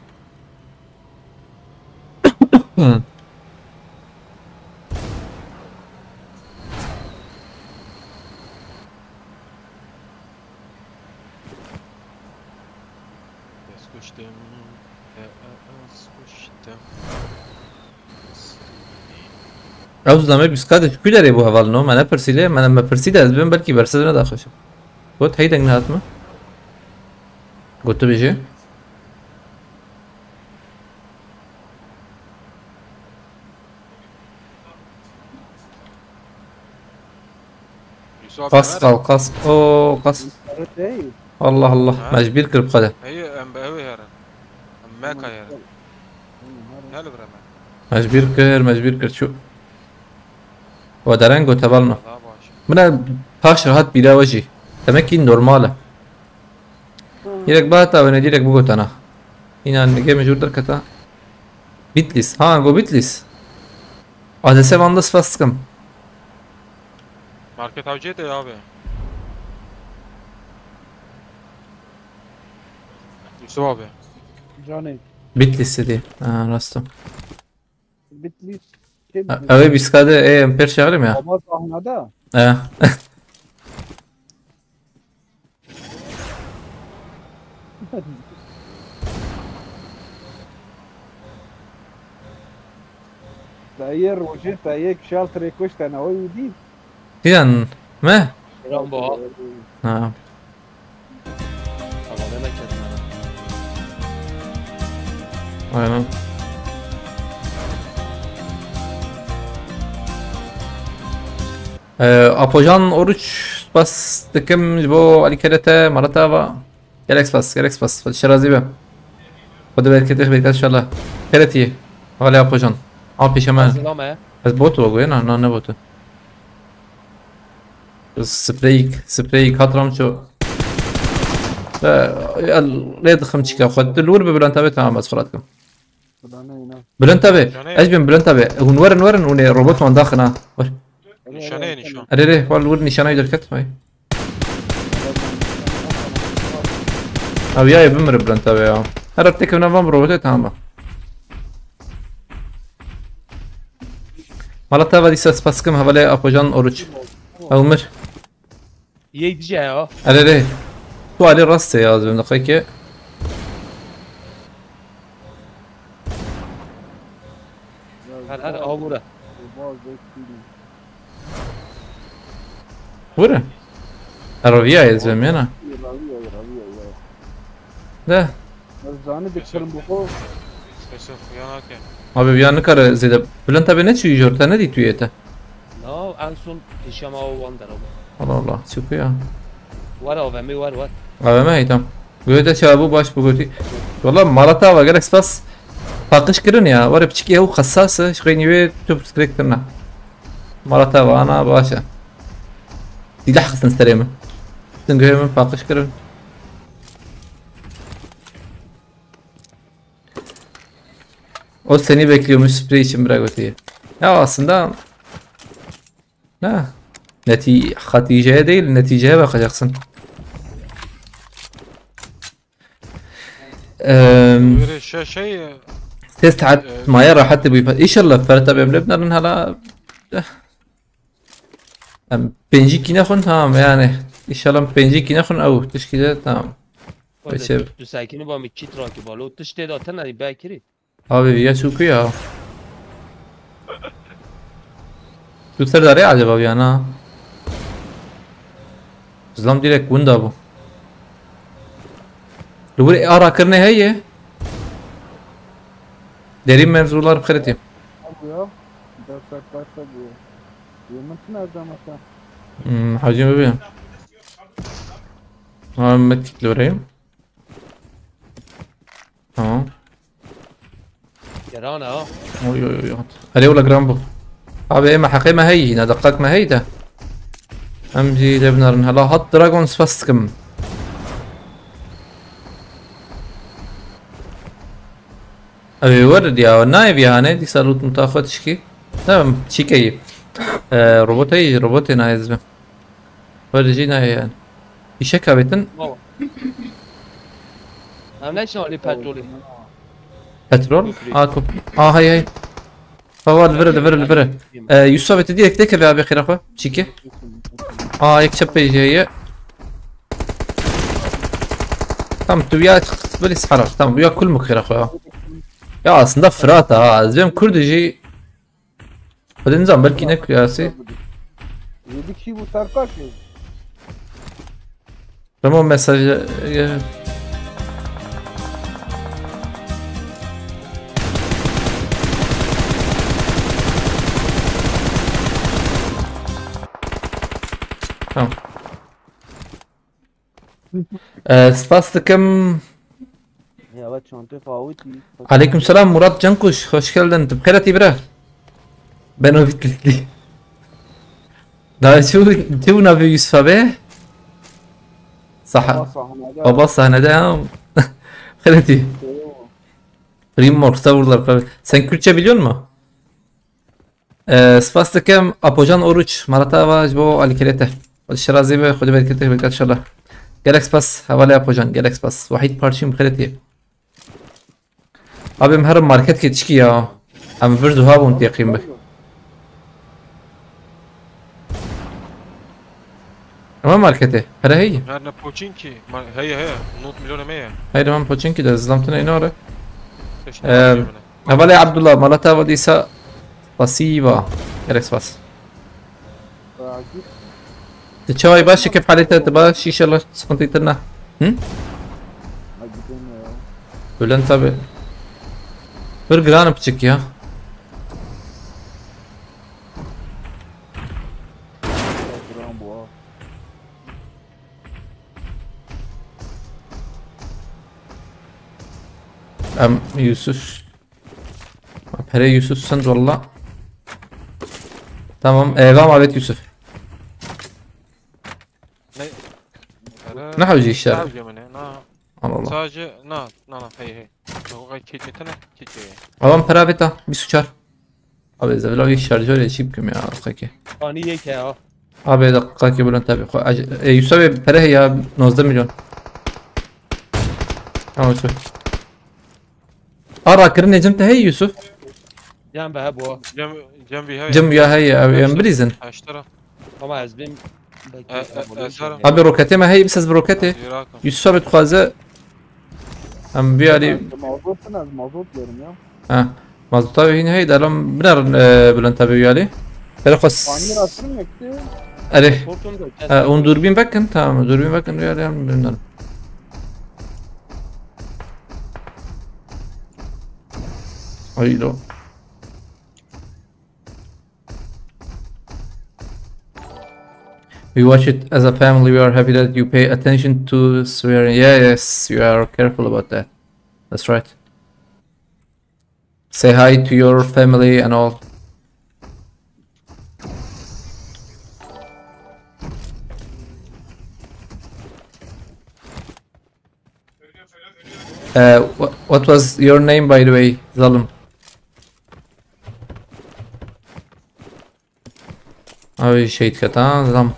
عاوز نعمل بسكادة كل اللي ابوها فالنو ما انا برسيلة ما لما برسيلة ازبن بركي برسيلة داخل قلت هيدا جنات ما قلت بيجي قص اوه قص الله مجبير كرب قدر هي ام بهوي هرن ام ماكا هرن هلو برما مجبير كر شو ودرنجو تبالنا من باش هات بلا وجهي Demek ki normale. Direkt bahata ve direkt bu gotana. İnan nege mecburdur kata. Bitlis. Ha go Bitlis. Adese vandas fastkım. Market avcı de abi. Yusuf abi. Canım. Bitlis dedi. Ha rastım. Bitlis. Evet biz kadı emper çağırım ya. Ama sahnada. He. Tayyar Roger Tayyar Kşal Trekoş tane o iyi değil. Diyan me? Rambo. Ha. Tamam hemen kendine. Aynen. Apojan oruç bas tıkım bu alikerete maratava. Gelex bas. Şerazi be. Hadi belki de bekler inşallah. Kereti. Hala apojan. Al peşemen. Zilame. Ez botu o goyena ne botu. Sprey katram şu. لا يضخم تشيكا خد الور ببلان تابع تمام بس خلاتكم بلان تابع ايش بين بلان تابع ونورن ون روبوت من داخلنا Nişane nişan. اري والور نشانه يدير كت هاي ابي بمر بلان تابع يا هربتك من فام روبوت تمام مالتا ودي ساس باسكم حواله اپوجان oruç عمر Yedici ya. اري سؤالي راسي يا زلمه دقيقه Hadi al burada. ورا الربيع يا زلمه انا ده Zani dikkatim bu. Sesif yanarken. abi bir yanı kara zede Bülent abi ne çiğiyor ta ne diyor yete No, en son işama o vandar abi. Allah Allah çıkıyor ya Var abi mi var. abi mi hitam göğde çabuk baş bu götü valla malata var gerek spas pakış kırın ya var hep çıkıyor hassas şurayı ve tüp skrekterna malata var ana başa dilahsın steremi tüngüyümün pakış kırın o seni bekliyormuş sprey için bırak öteyi ya aslında ne Hatice'ye değil neticeye bakacaksın Böyle şey ses تعتمايا راح حتى ايش الله فرتا بملبنا هلا بنجيكي ناخن تمام يعني ان شاء الله بنجيكي ناخن او تشكيله تمام Du sakini ba mi kit rakip alo. Tışte da tane bakiri. abi ya çıkıyor شو صار داري عجب ابي انا زلام direkt bunda bu لوري ارا كرني هي derin mevzular bخيرتي Bu ya. Ders başta bu. Yemek nereden mesela? حاجين ببين ها متك لوري تمام Yarana ha. اوي هري ولا جرامبو abi ema حقيمة هي هنا دقاق ما هي ده امجي لبنر هلا هات دراجون سباستكم ابي ورد يا نايف يا هاني دي سالوت متاخد شكي تمام شيكي روبوتي نايز به ورد جينا يعني يشكا بيتن Hem ne şöyle petrolü. بترول اكو هاي فوال الفرد يوسف تدي لك تكفي ابي خير اخوه شيكي يكشف بيجي هي tamam وياك بلس حرر tamam وياك كل مخير اخويا ya aslında Fırat ha zem Kurdiji o zaman belki ne kıyası Yedi kişi bu sarkaç mı? tamam mesaj tamam spastıkım Evet çantayı favuti. Aleyküm selam Murat Cankuş hoş geldin بخير تبرا ben o bitli daha şu na bir Yusuf abi صح baba sahnede ya. Kredi. Rimworks'ta vurdular. Sen Kürtçe biliyor musun? Spastikem Apocan Oruç Maratava Jbo Alikelete Şirazi ve Khudi Berekete Berekat inşallah. Galax Pass havale Apocan Galax Pass Vahid parçayım kredi. Abim her market geçki ya. Am verdu ha bu yakın be. Ama markete. Hara هي. هرنا بوتشينكي هي نوت مليون 100. هاي من بوتشينكي ده زلمتنا ينور. هذا عبد الله مالتا وديسا باسيفا جالكس باس. تشاوي باشا كيف حالتها تبغى شيء الله سكنتيتنا ولا انت برجران بتشيك يا يوسف هري يوسف سند والله تمام قام على بيت يوسف نحو جي الشارع الله sadece na hey o kitmetene kitiyor. Adam perabeta bir suçar. Abi zavlavi şarjör yaşayıp ya kaki. Ani yek ya. Abi dakika ki bulan tabi. Yusuf pere ya 19 milyon. Tamam şu. Ara كرني جمت هي يوسف جنب ابو جنبي هي جنب يا هي يا بريزن اشترى طبعا عزبين ابي روكاتي ما هي بس بروكاتي يوسف بتخازه هم بيالي mazot diyorum ya. ها مظبوط هنا هي ده لهم بنر بلان تابي يالي بلخص Panir asrım yoktu. عليه اون دوربين بكن تمام دوربين بكن يالي بنر Hayır. We watch it as a family. We are happy that you pay attention to swearing. Yeah, yes, you are careful about that. That's right. Say hi to your family and all. What was your name, by the way, Zalim? Abi şey kata zam.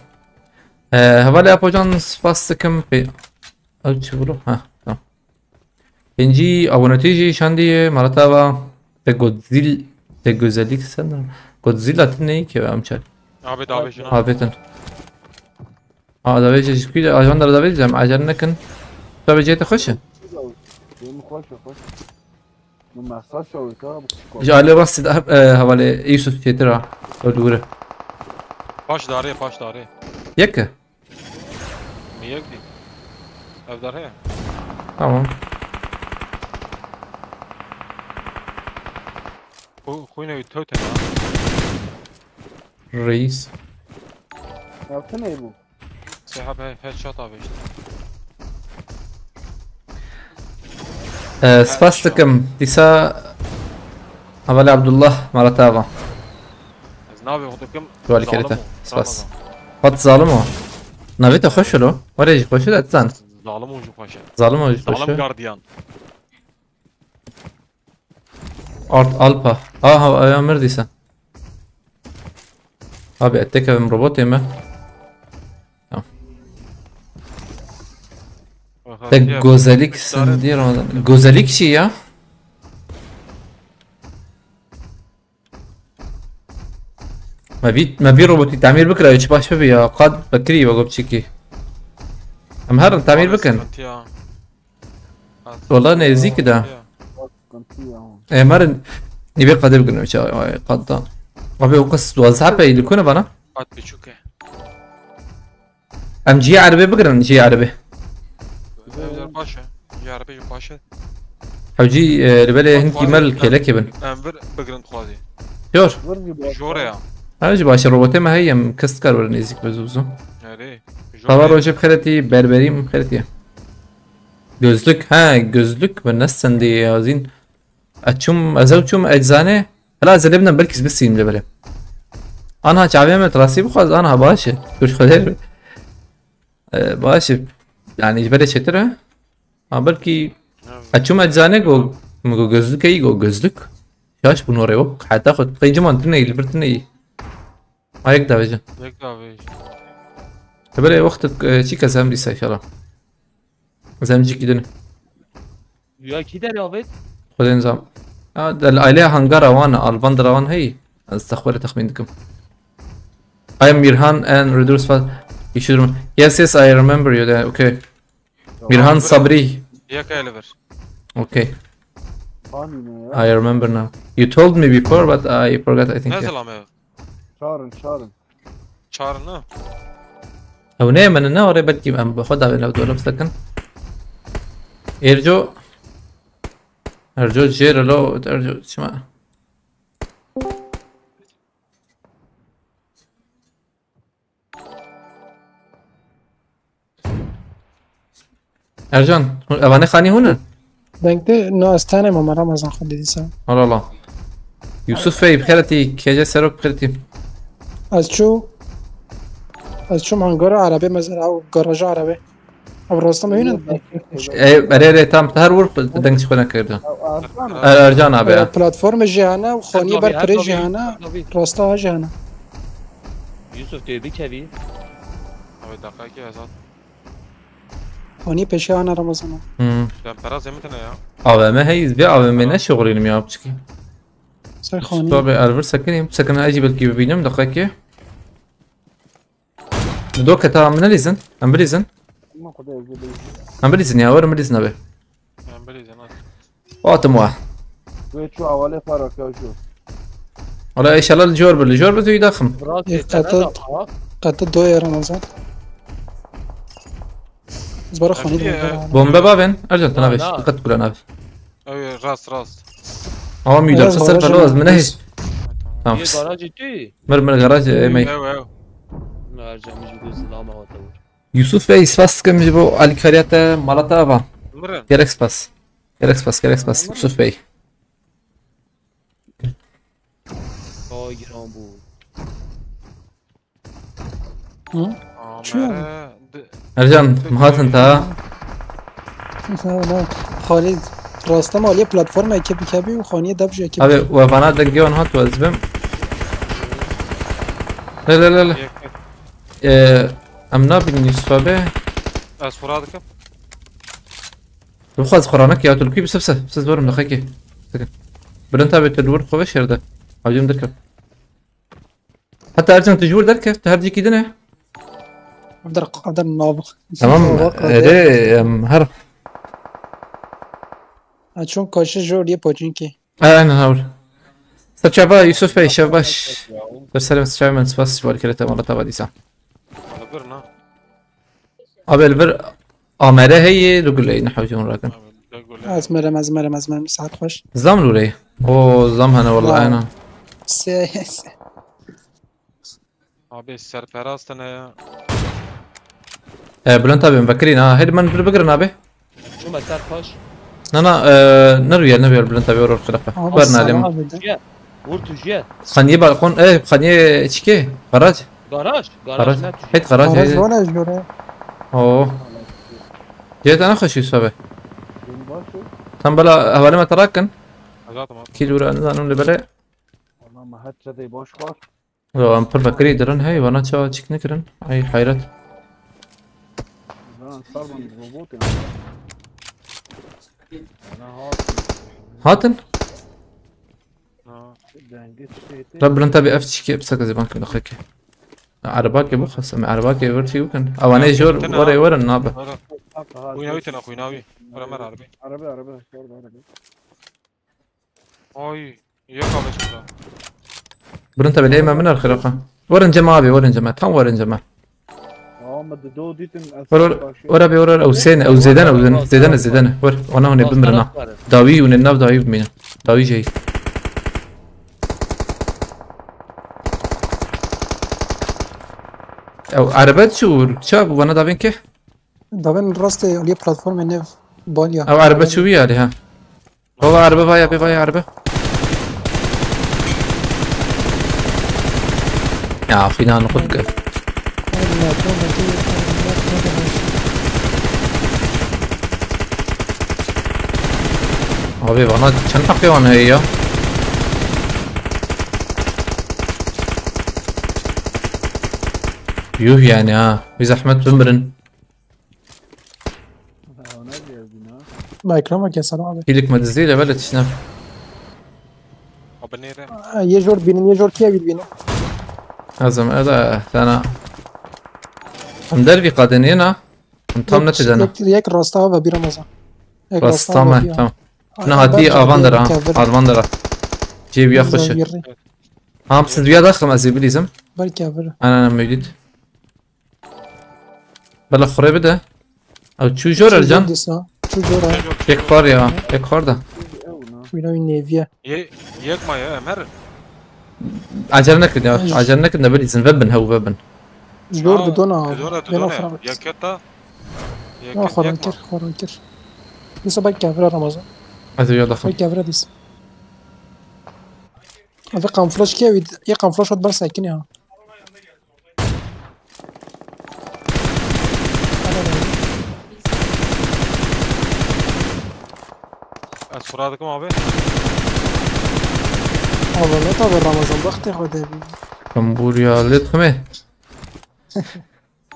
Havale yapacağın spastıkım pe. Ölçü bulu. Ha tamam. İnci abonetici şandiye maratava te güzellik sanırım. Godzilla neyi ki amçak? Abi davet. Abetin. Davet şişkiyle ajanlar davet edeceğim. Ajan nekin? Tabii cete hoşun. جالي راس حوالي يوسف ترى ودوره باش داري يك ميك دي افدار هي تمام خوينا يتوتن رئيس Yaptı ne bu? سحب هاي هيد abi işte. سباستكم ديسا أولي عبد الله مرتابة نابي خدكم سؤال كريته سباس قد ظالمه نبيته خشلو ولا يجي خشلو أتزان ظالم وجو خشل ظالم وجو خشلو ظالم جارديان أرت ألبا يا مرديسا أبي أتكا بمروبوتي ما Tek güzelliksin diye Ramazan. Güzellik şey ya. ما بي روبوت تعمير بكره يشبه شبي يا قاد بكري وقف تشيكي ام هرن تعمير بكن والله نزي كده ايه مرن نبي قادر بكن مش قاد ابي وقص وزعبه اللي كنا بنا قاد بيشوكه ام جي عربي بكرن جي عربي باشا جي عربي باشا حوجي ربالي هنكي ملك لكبن انفر بقرن خوازي شور جورا يا هاجي باشا روبوتي ما هي مكسكر ولا نيزك بزوزو هري طبعا روجب خيرتي بربريم خيرتي gözlük gözlük بالناس عندي عايزين اتشم ازوجهم اجزانه لا زلبنا بركز بس يملي انا هجعبي من راسي بخوز انا باشا كل خير باشا yani jibere çetere. Ha belki açım eczane go gözlük iyi go gözlük. Yaş bunu oraya yok. Hatta خد قيجي ما انتنا يلبرتنا ايه. هيك ده بيجي. هيك ده بيجي. تبري وقتك شي كزام دي ان شاء الله. زام جي كده. Ya kider ya vet. خد نظام. العائلة هنغارا وانا البندرا وان هي. استخبار تخمينكم. I am Mirhan and reduce fast. You should remember. Yes, I remember you there. Okay. Mirhan Sabri. ياك Oliver. Okay. I remember now. You told me before, but I forgot. I think. نازل عم. شارن نه. أو نايم أنا ناوري بدي أم باخدها لو دولة مسكن. ارجو جير لو ارجو شما. ارجان أباني خاني هنا. دنگته نو استانه ما رمضان خود دیسا. الله يوسف في بخيرتي كيجا سرق بخيرتي. از چو هنگار عربی مزرعه و گاراژ عربی. او راستا میبینن. برای تام تهر ورق دنگش خونه کردم. ارجان آبیا. پلتفرم جهانه و خانی بر پری جهانه راستا جهانه. Yusuf dedi kevi. Abi dakika ki Azat. خانی پیشه آن رمضان. Ben para zemitine ya. Abi ما هي بيع abi ما نشغلين مياه بتشكي. سر خانی. طبعا الفر سكن أجي بلكي ببينهم دقيقة. دوكا ترى من ليزن أم بليزن يا ورا مليزن أبي واتم واحد ولا إيش على الجور بده يدخم قطع دو يا رمضان زبارة خاني بومبا بابين أرجع تنابش قد كل نابش أي راس هو ميدر خسر خلاص من هيش تمام garaj etti. مر الجراج مي يوسف Bey spas kımcı bu alikariyata malata ava. Gerek spas Yusuf Bey. Ay giran bu. Ercan mahat انت خالد راستا مالی پلتفرم اکبی و خانی دبج اکبی abi و bana دقيقة ونهات وازبم لا امنا بن يوسف Bey أسفرادك بخواز خورانك يا تركي بس دورم دقيقة بدون تابع تدور خوش يرده عجيم دركب حتى أرجع تجور دركب تهرجي كده نه أقدر نابخ تمام ده هرب چون کاشه جور یه پاچین کی أنا هقول استشعبا يوسف Bey شباش ترسل استشعب من سباس شوال كده تمام تابع دي ساعة أبي البر آمره هي لقولي نحوجون راكن أزمرم ساعت خوش زام لولي أو زام هنا والله أنا Abi serperastına ya. بلون تابع مفكرين هيد من بقرنا به شو ما صار خوش نروي بلون تابع ورا الخلافة برنا لهم ورتوجيا خانية بالكون خانية تشكي غراج هيد غراج وانا جوره اوه جيت انا خش يسوي تم بلا هوالي ما تراكن كيلو انا اللي بلا والله ما هات شدي باش خاص لو ام بفكري درن هاي وانا تشا تشك نكرن اي حيرت لا صار من روبوت انا هاتن رب انت بي اف تشكي بسكه زي بانك دقيقه عرباكي بخص عرباكي ورتي وكن او انا جور ورا النابه خويناوي تنا خويناوي ورا مر عربي اي يا خلاص برنت بالإيمة من الخلافة ورن جماعة تام ورن جماعة ورا بي ورا أو سين أو زيدان ور وانا هون بمرنا داوي ونناف داوي بمينا داوي جاي أو عربات شو شاب وانا دافين كيف دافين راستي ليه بلاتفورم نيف باليا أو عربات شو ويا عليها هو عربة بايا عربة يا فينا ناخذ Abi bana çan hakkı var ne ya? Yuh yani ha. Bir zahmet bimrin. ما يكرمك يا سلام عليك. İyilik madiziyle böyle tişnem. Abi nere? يجور بينين يجور كيا بينين. Azam ada sana. Hem derbi kadınına. Tam ne tedana? يك راستا وبي رمضان. Bas tamam tamam. Şuna hadi avandara ha. Avandara. Cebiye خوش. هم siz bir dakika mazibelizm. بركي افر. أنا موجود. بلا خرابة ده. أو شو جور الجن؟ شو جورا؟ يكفر يا يكفر ده. وينو النيفيا. يكما يا أمر. عجلنا كده عجلنا كده بليزن فبن هو فبن. جور بدونا. بدونا يكتا. لا خرانكر خرانكر. لسه بركي افر رمضان. هذا يا دخل. بركي افر ديس. هذا قام فلاش كيا يقام فلاش ود برسا كنيها. أسفرادكم أبي. والله طبعا رمضان بختي خدها. كمبوريا لطمة.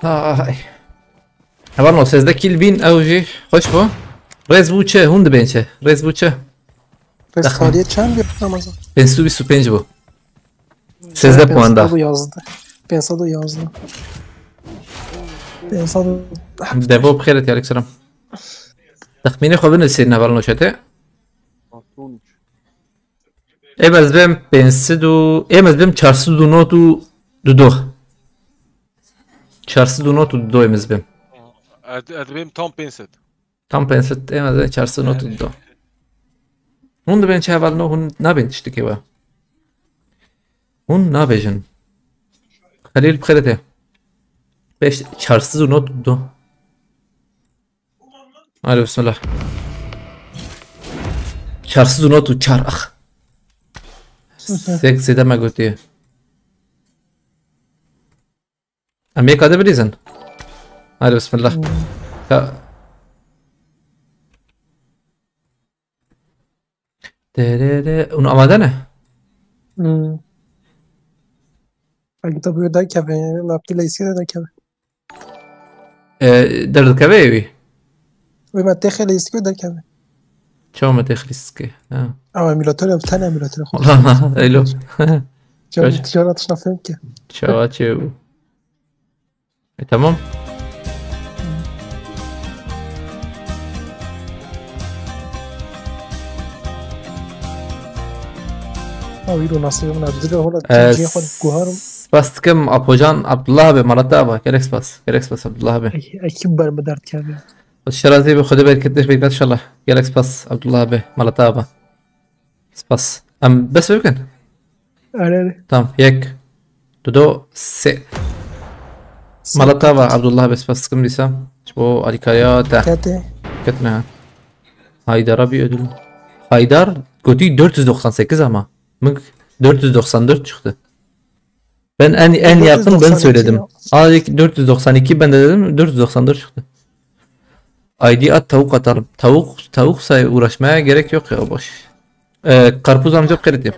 هاي. هبارنو سيزده كيل بين أوجي خوش بو. رئيس بوچه هوند بينچه رئيس بوچه. رئيس خالية چند بير رمضان؟ 525 bu. Sizde puanda. 511. دبو بخير يا سلام. تخميني خو بنسينا بالنا شتى. امز بهم 500 امز بهم 492 492 امز بهم. أدبيم توم بينسد. Tam 500 امز 492. Hund ben çaval no hun nabin işte ki va. Hun nabejin. Halil bkhirete. 5 492. Hadi bismillah. 494 akh. Sek sida ma gotiye. Amerika'da bilirsin. Hadi bismillah. اون آماده نه؟ اگه تو بیو در کبه لابتی لیسی در کبه در کبه ایوی؟ وی ما تخیل لیسی که در کبه چه ما تخیل لیسی که؟ امیلاتور ابتن امیلاتور خود ایلو تجارتش نفهم که چه تمام؟ ويرو نصيب من عبد الله تجي خد جوهر بس كم ابوجان عبد الله بمرتبه كريكس بس عبد الله به اكبر بدرت كذا الشرازي بخد بالك كدش بيك ان شاء الله كريكس بس عبد الله به مرتبه بس ام بس ممكن تمام هيك دو سي مرتبه عبد الله بس كم لسه شو الكايا كتنا هايدر ابي ödül Haydar Goti 498 ama. Mık 494 çıktı. Ben en yakın ben söyledim. Abi 492 ben de dedim 494 çıktı. ID at tavuk atalım. Tavuksa uğraşmaya gerek yok ya boş. Karpuz amca kredi yap.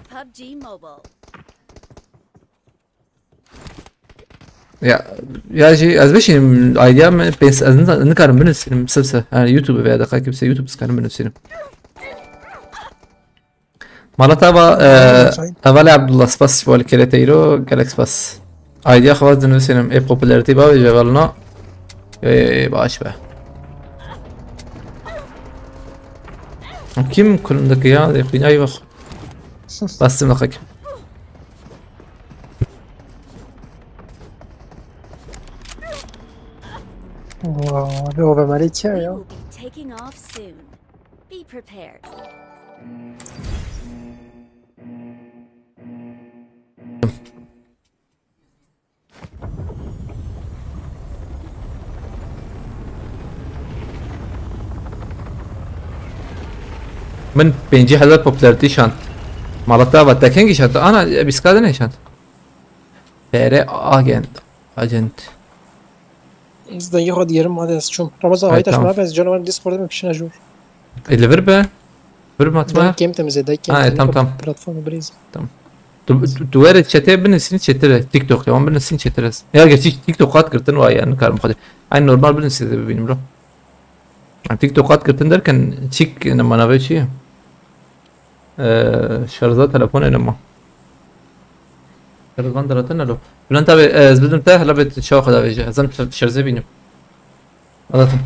Ya şey az beşim idea mı pens ne karım ben senin sırsa yani YouTube veya da kimse YouTube sıkarım ben senin. مرتبا اول عبدالله سپاس بال کلیتیرو گلکس پاس ایدیا خواهد دنوسینم ای پوپولاریتی با جوالنا باش به kim kulundaki ya yapın ay bak bastım dakika wow bu over maricha ya taking off soon be prepared من 50,000 popülarity şant. Malata ve tekengi şant. Ana biskada ne şant? PR agent. İzden yahad yerim hadi az çum. Ramazan haytaş mı? Ben canım Discord'da mı kişine jur. Ele ver be. برمات ما دايك يمتى مزي دايك تم بلاتفورم بريز تم دوارد چته بنسین چتره تیک توک تمام بنسین چتره است یا اگه تیک توکات کردن وای ان کار مخاطر این نورمال بنسید ببینیم رو تیک توکات کردن در کن چیک نمونه چیه شارژ تلفن اینما شارژ دراتن لو بلان تابع از بدون ته هلا بت شو خدا وجه ازم شارژ ببینیم البته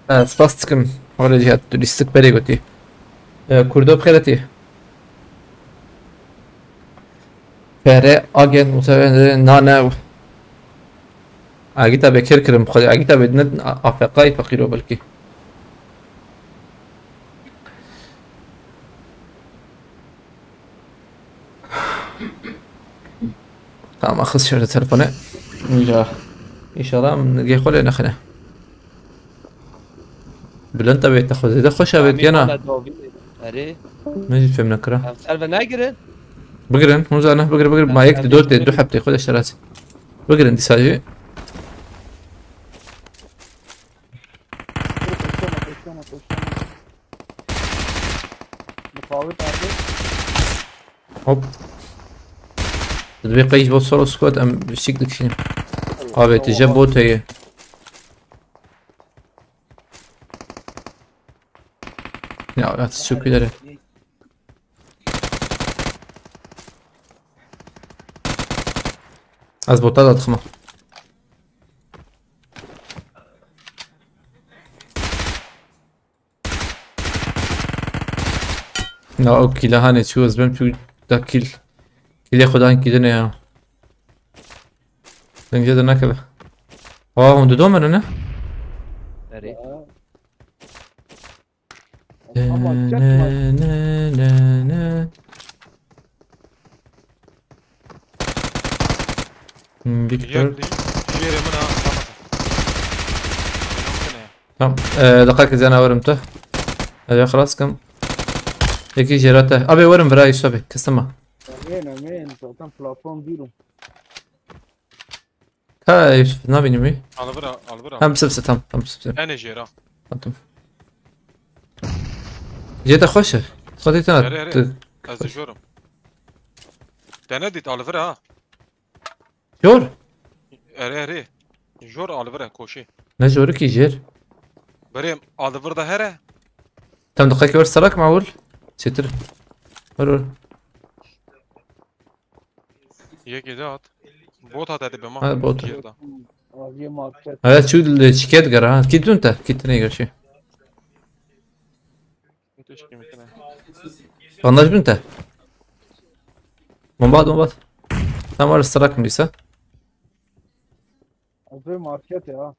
سپاستكم ولا جهات توريستك بريغوتي كردو بخيرتي فره اجن متابعين نانا اگه تا بکر کرم خود اگه تا بدند افریقای فقیرو بلکی تمام اخذ شرط تلفونه اینجا ایشالا نگه خوله نخنه بلند تبي تاخذ اذا خوش ابيت انا اري ما جيت فهمنا كره سالفه ناقرن بقرن مو زانه بقر ما يك دو حبتي خذ اشتراسي بقرن دي ساجي هوب تدبي قيش بوصل سكوت ام بشيك دكشين ابي تجبوت هي Ya teşekkür ederim. Az botta da atma. Ne o kilahane çuğuz ben şu da kile خداين كده يا دنجه ده نكبه هم دو من انا فيكتور تمام دقائق زينة ورمته هذا خلاص كم يكي جيراته ابي ورم براي صبي كستما امين صوتان بلاتفورم ديرو هاي نابي نمي على برا هم بس تم انا جيرا تم جيت اخش خديت انا از جورم تنديت على برا جور اري جور على برا كوشي نجورك يجير بريم على برا هره تم دقيقة ورسلك معقول ستر ورور يكي دات بوت هذا اللي بما هذا بوت هذا شو الشيكات قرا كيد انت كيد نيجر شيء فناش بنته من بعد تمام ارسلك ميسا زي ماركت يا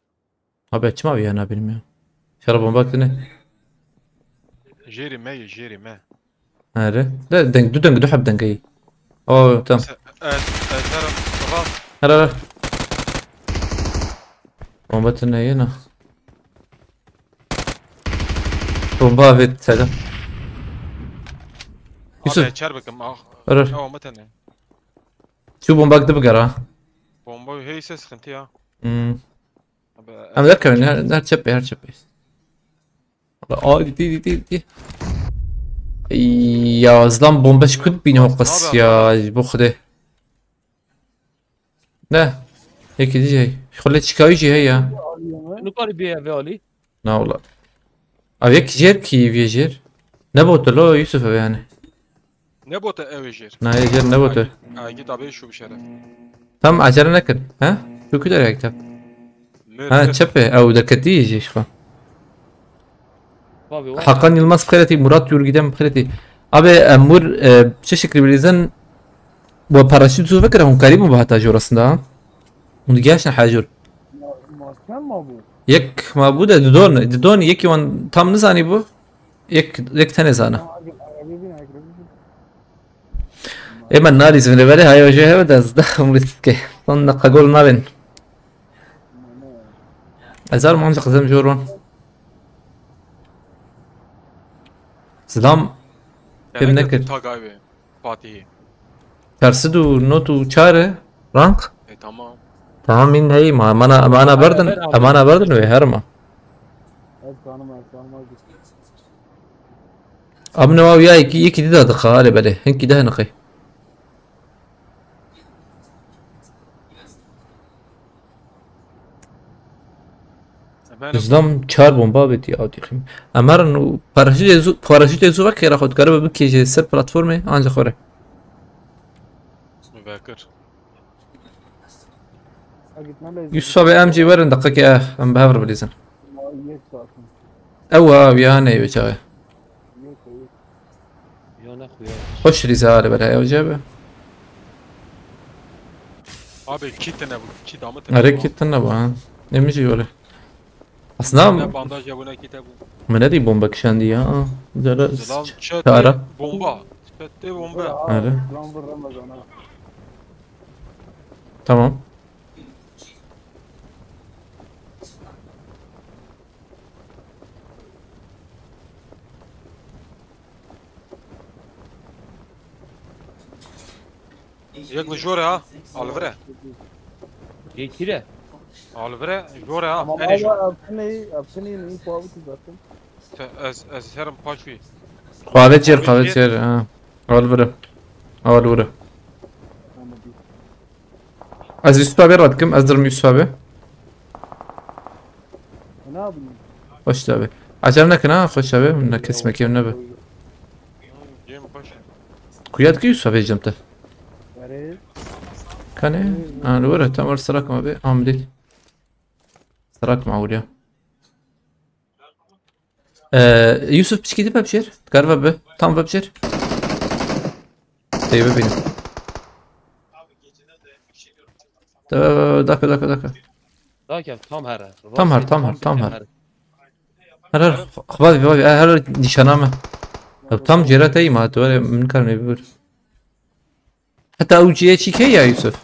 ابي ما بي انا بالمية شرب بمباك جيري ما هذا لا دو حب دنقي اوه تمام لا بمباتنا هنا بمبافت هذا يوسف تشربك ما او متى شو بومباك دبقرا بومبا هي سخنتيها انا ذكر انها تشبي والله دي يا زلام بومباش كنت بينه قص يا بخده لا هيك دي جاي خليت شكاويجي هي نقاري بيها فيولي لا والله ابيك جير كي فيجير نبوت له يوسف يعني نبوت اوي جير جير نبوت جيت ابي شو بشرف تم عجله نكد ها شو كده يا كتاب ها تشبه او دكتي يجي شفا حقا يلمس بخيرتي مراد يور قدام بخيرتي ابي امور بشي شكل بليزن وباراشوت فكره هم قريب من بهتا جور اصلا ونجاش حاجور یک ما بوده ددون یکی وان tam نزانی بو یک تنه زانه اما ناري زمن بره هاي وجهه بدز ده عمرك صن قول نالن ازار منطق زم جورون سلام بمنكر Tagay Fatih. ترسدو نوتو چاره رانك Tamam. tamam min هي ما انا بردن وي هرما ابن ويا يكي دي دقه بله هنكي ده نقي İslam çar bomba beti avdiğim. Amarın paraşüt ezu bak yara خود karı bir kişi ser platformu ancak oraya. Bakır. Yusuf abi amci verin dakika ya ben behaver bilizin. Ewa ويانا يبجاي. Hoş rizale bela ya ucabe. Abi kitne bu kit damat. Hareketten ne bu ha? Nemici öyle. Aslında bandaj ya buna kite bu. من هذه بومبا كشاندي يا زرا Çare. Bomba. Çete bomba. öyle. Tamam. Як ви жоре, а? Alvre. Yekire. Alvre жоре, а? Ama Ene jo. apsini neyi puavı zaten. Ez serum paşvi. Kahve çer ha. Al vura. Az Yusuf abi radkim azdır Yusuf abi. Ne yapayım? Hoş abi. Acem nekin ha hoş abi. Minna kesmek yem nebe. Yem paş. Kuyat ki Yusuf abi cemte. Evet. Kane. Ha vura tamam sarak abi. Amdil. Sarak معقول ya. Yusuf biskidi babşer. Garva be. Tam babşer. Teybe benim. Dakika. Dakika tam her. Tam her. Her خبر نشانامه tam جرات اي ما تو من كان يبر حتى اوجيه شي كي يا يوسف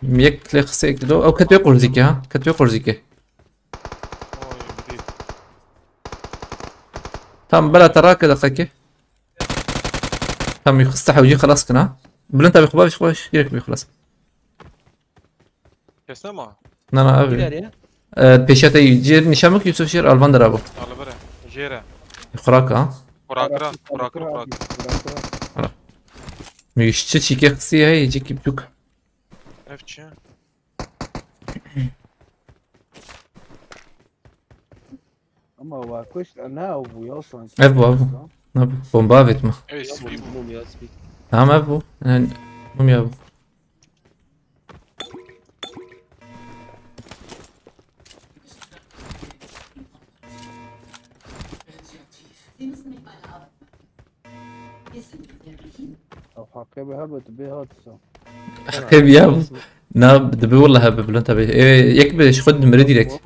ميك لخسك دو او كتبي قرزيكي ها كتبي قرزيكي tam بلا تراك دقيقه tam يخص حوجي خلاص كنا بلنت ابي خباش ديرك بيخلص Kesme mi? Nana abi. Peşete ciğer nişanlık Yusuf Şer Alvandır abi. Alvre. Jere. Kurak ha. Kurak. Müşteri çike kısıya yiyecek gibi yok. Efçi. Ama vakuş ne bu ya sanki? Ev bu abi. Ne bu? Bomba etme. Evet, Mum ya speak. Tamam ev bu. Yani mum ya bu. حقي بهبت بها تسا حقي بيا ناب دبي والله هبب انت يكبر ايش خد مريدي لك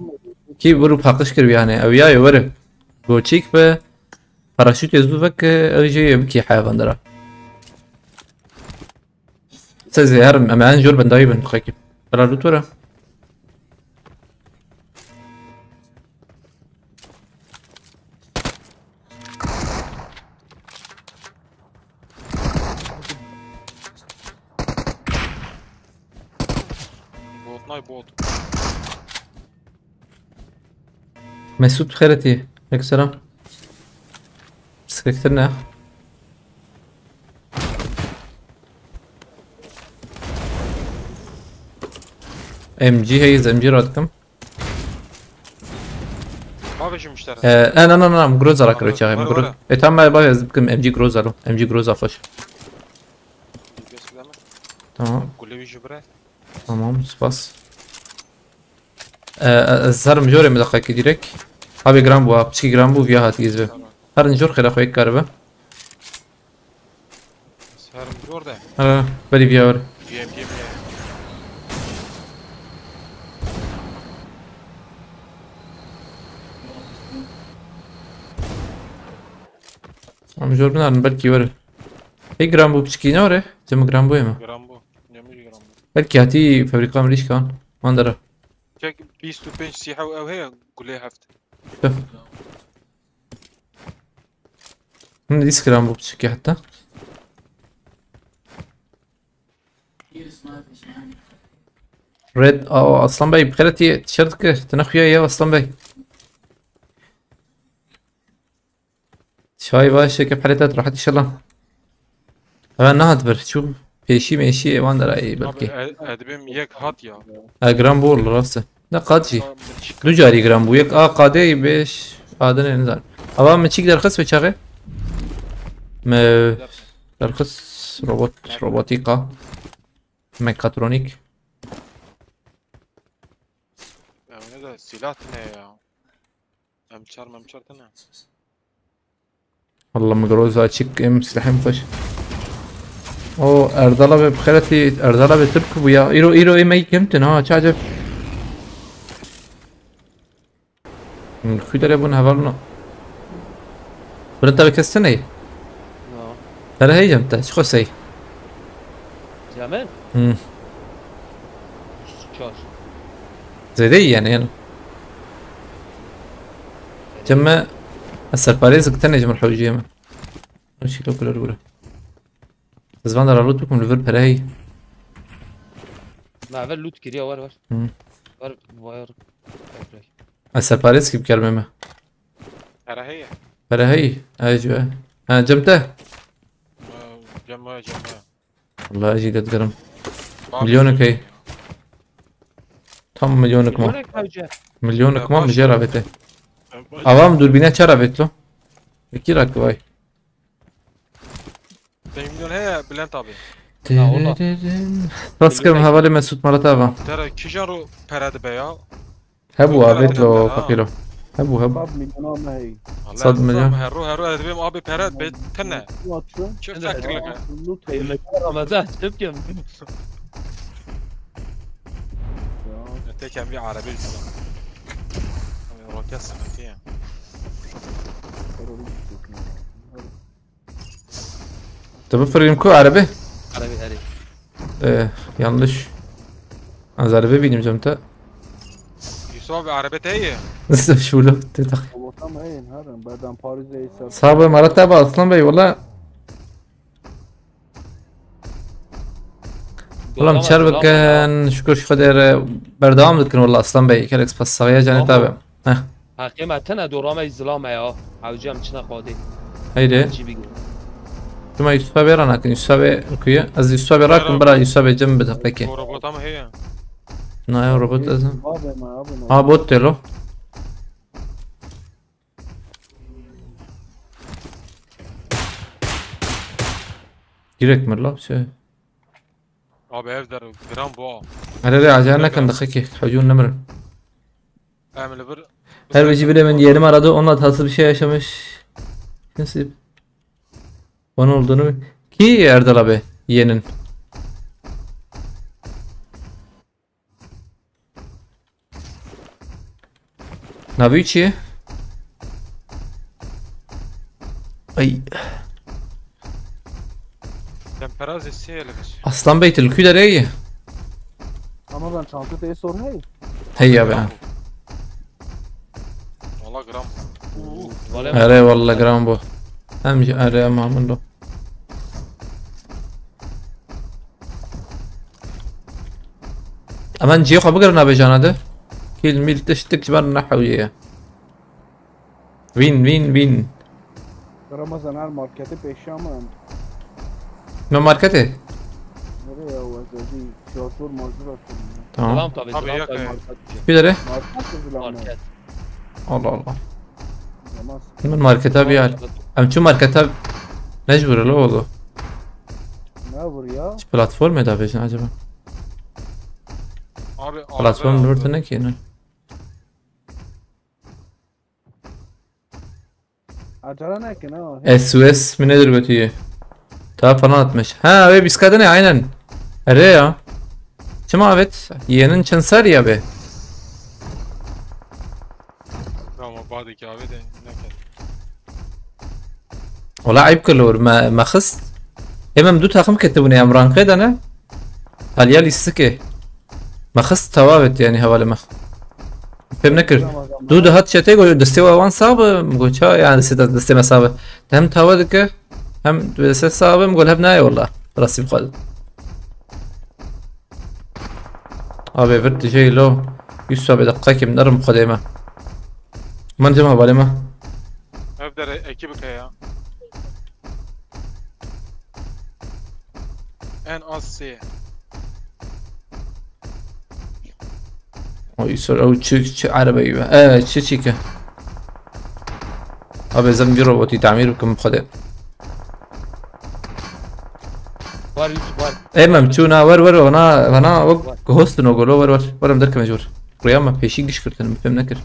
كي برو بحقش كرب يعني او يا ورا بوتشيك ب باراشوت يزوفك اجي يبكي حيوان درا سازي هرم امان جور بندايبن خاكي بلا لوتورا Bot. Mesut بخيرتي عليك السلام سكتنا ام جي هي ام جي راتكم ما فيش مشتري انا جروزر اكرت يا اخي تمام بقى يزبكم ام جي جروزر ام جي جروزر فش تمام تمام سباس الزهر مجوري مدقق ديريك ابي جرام بو 2 جرام بو فيها تيزبه هر نجور خير اخويا كاربه سهر مجور ده بدي فيها ور جور بنارن بلكي ورا اي جرامبو بشكي نوري زي ما جرامبو يما Grambo. Neymiş Grambo? بلكي هاتي فابريكا مليش كان ما ندرى Çek 25 سيحة أو هي قول لي هفت. شوف من ديس جرامبو بشكي حتى ريد اصلا باي بخيرتي تيشيرتك تنخويا يا اصلا باي شاي باشا كيف حالتك راحت ان شاء الله انا نهضبر شوف بيشي ماشي وان راي بلكي Edibim yek hat ya. جرامبو والله راسه لا قادشي دو جاري جرامبو يك قادي بيش قادن نزار اوا من تشيك درخص بشاغي ما درخص روبوتيكا ميكاترونيك Ya ne de silah ne ya? Memçar ne? والله مقروزة تشيك ام سلاحين فش او اردلا بخيرتي اردلا بتركب ويا ايرو اي ماي كمتن ها تعجب من خيدر يبون هفرنا برنتا بكستني ترى هي جمتا شخو سي زمان امم شاش زي دي يعني انا جمع السرباريز قتني جمع الحوجية من نمشي لو كل الأولى زمان دار لوت بكم ليفل براي مع فل لوت كريا ور ور السرباريز كيف كلمة Ara هي. براي اجوا جمته Cema. والله اجي قد قرم مليونك هي tam milyonluk mu? Milyonluk mu bir cerabete. Avam dürbine cerabet lo. 2 dakika vay. Milyon he Bülent abi. Taskırım havale Mesut Marat abi. Tera kijaru perade be ya. Hebu abet lo fakiro. Hebu. Sad milyon. Heru edibim abi perade be tenne. Çok takdirlik. Ramazan tepkim. Teken bir Arabi İslam. Roket sıkıntı ya. Tabi fırgımku Arabi. Arabi. Yanlış. Az Arabi benim camta. Yusuf abi Arabi teyi. Nasıl şulu tetak. وطمعين هذا بعدين باريس يسافر Sahabe Marat abi Aslan Bey valla. والله متشربك كان شكر شو خدر بردوام لكن والله اصلا بي كالكس بس صغير جاني تابع ها حقيقة تنا دورامه الظلام يا عوجام چنا قادي هيدي ثم يوسف بيرانا كن يوسف كويا از يوسف بيراكم برا يوسف جنب دقيقة روبوت ama هي نايم روبوت ازم ها بوت له Girek mi la şey Abi evder gram bu. Hele acayip kan dakika hücum numara. Amel bir. Her veci bile ben yeğenimi aradı onunla tatsız bir şey yaşamış. Nasip. Bana olduğunu ki Erdal abi yeğenin. Navici. Ay. Temperaz isteyelim. Aslan Bey tilki de iyi. Ama ben çantayı sor hey. Hey abi. Valla gram. Are valla gram bu. Hem are Muhammed lo. Aman جي خو بقرنا بجانا ده كل ميل تشتك جبرنا حويه وين Ramazan her markete peşi ama ما ماركته nereye o özelliği şartör mazur açıyorum. tamam tabii. Abi yak. bir dere Market Allah Allah من ماركتها بيال ام شو ماركتها مجبور له والله ne vur ya? بلاتفورم ده بيش عجبا Abi بلاتفورم نورتنا كينا Acele ne ki ne o? اس او اس من ندر بتيه تا falan atmış. Ha abi biz kadını aynen. Ere ya. Çama evet. Yeğenin çansar ya be. Tamam badık abi de ne kadar. والله عيب كله ما خست امام دو تاخم كتبوني ام رانقيد انا هاليالي السكي ما خست توابت يعني هواله ما فهم نكر دو هات شتي قول دستي وان صعب مقول شا يعني دستي ما صعب هم توادك هم دستي صعب مقول هبناي والله راسي بخال ابي فرت شيء لو يسوى بدقائق من ارم قديمه من جمع بالي ما ابدا اكيبك يا ان اس سي او يسول او تش عربي تشيكا ابي زنبي روبوتي تعمير بكم بخدم امام تشونا ور انا هوست نقولوا ور مدرك مجور رياما بيشيك شكرت انا فهم نكر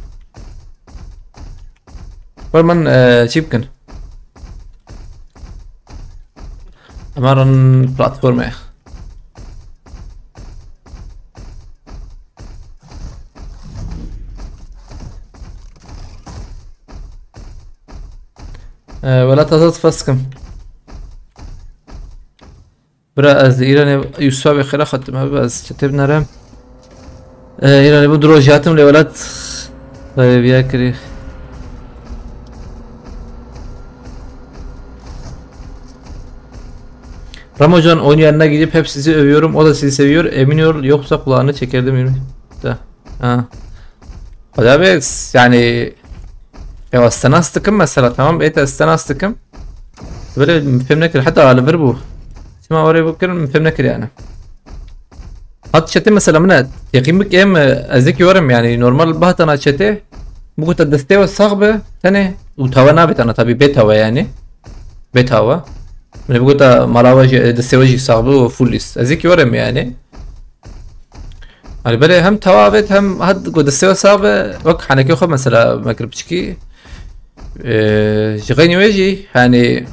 ور من شيبكن امارن بلاتفورم ولا تتصفسكم برا از ایران یوسف بخیر خاتمه از كتب نرم ایران بود روجاتم لولاد بیا کری Ramazan oynayanına gidip hep sizi övüyorum, o da sizi seviyor, emin ol yoksa kulağını çekerdim yürü. Da. Ha. Hadi be yani ya استناستكم مثلا تمام بقيت استناستكم böyle فهمنا كده حتى على فيربو اسمع وري بكر فهمنا كده يعني حط شتي مثلا من يقيم بك ام ازيك يورم يعني نورمال بهتنا شتي ممكن تدستي والصغبه ثاني وتوانا بتانا تبي بيت هوا يعني بيت هوا من بقول مراوج دستي صعبه وفوليس ازيك يورم يعني على بالي هم توابت هم هاد قد السوا صعبه وك حنكي خو مثلا ما كربتشكي شغيني ويجي يعني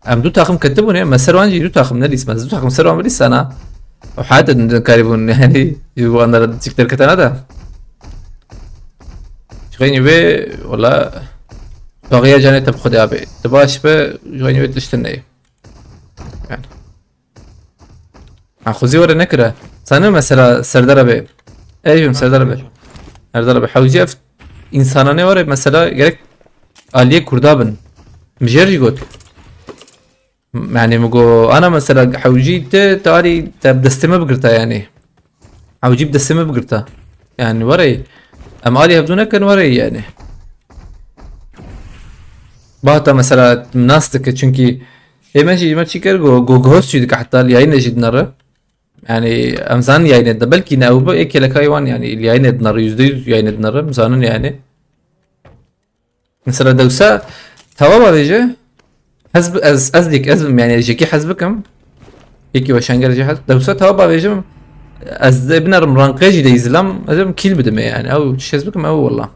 ام دو تاخم كتبوني مسروان جي دو تاخم نليس دو تاخم سروان بليس انا وحاد كاريبون يعني يو انا تكتر كتانا ده شغيني بي ولا باغيه جاني تبخد ابي تباش به شغيني بي تشتني يعني اخوزي ورا نكره sana mesela Serdar abi eyyum Serdar abi حوجي insana ne var mesela gerek Aliye Kurdabın مجري قلت يعني مجو انا مثلا حوجي تعالي بدستمه بقرتها يعني حوجي بدستمه بقرتها يعني وري ام علي هبدونا كان وري يعني باتا مثلا مناستك çünkü ماشي ما تشكر جو هوست حتى يعني جدنا يعني امزان يعني ده بلكي ناوبه ايه كلا كايوان يعني اللي يعني دنر %100 يعني دنر مزانن يعني مثلا دوسا توابا بيجي حسب ازلك ازم يعني جيكي حسبكم يكي وشانجر جهاز دوسا توابا بيجي از ابنر مرانقيجي دي زلام ازم كيل بدم يعني او حسبكم او والله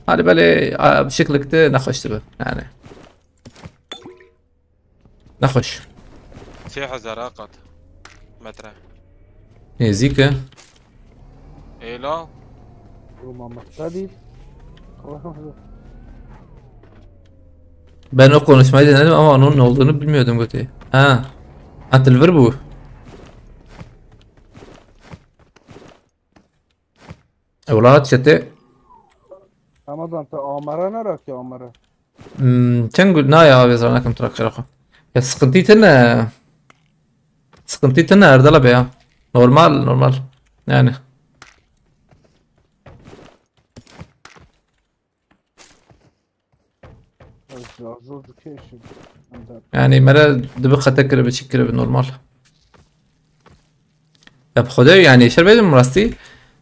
على بالي بشكل كده نخش تبه يعني نخش سيحة زراقة مترا زيكا ايه لا روما مقتدي Ben o konuşmayı denedim ama onun ne olduğunu bilmiyordum Göte. Ha. Atılır bu. Evlat çete. Ramazan ta amara ne rak ya amara? Sen قلنا يا abi sana kim trak şarkı. Ya sıkıntı ne erdala be ya. Normal yani. يعني مرة دبقة تكره بشكل نورمال. يا بخدي يعني شربت مرستي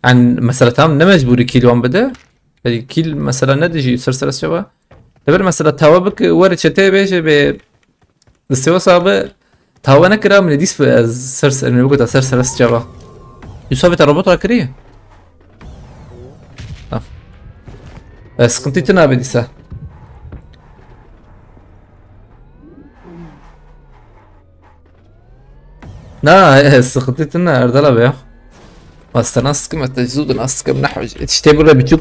عن مثلا تام نمجبوري كيلو عم بده كيل مثلا ندجي سرسر شبا تبر مثلا توابك ورد شتى بيش ب السوا صعبة توانا كرا من ديس سرس من بقول سرسر شبا يصابت الروبوت راكريه. سكنتي تنابي ديسا. لا سقطتنا اردلا بيا واستناسكم التجسود ناسكم نحو تشتبر بتشوف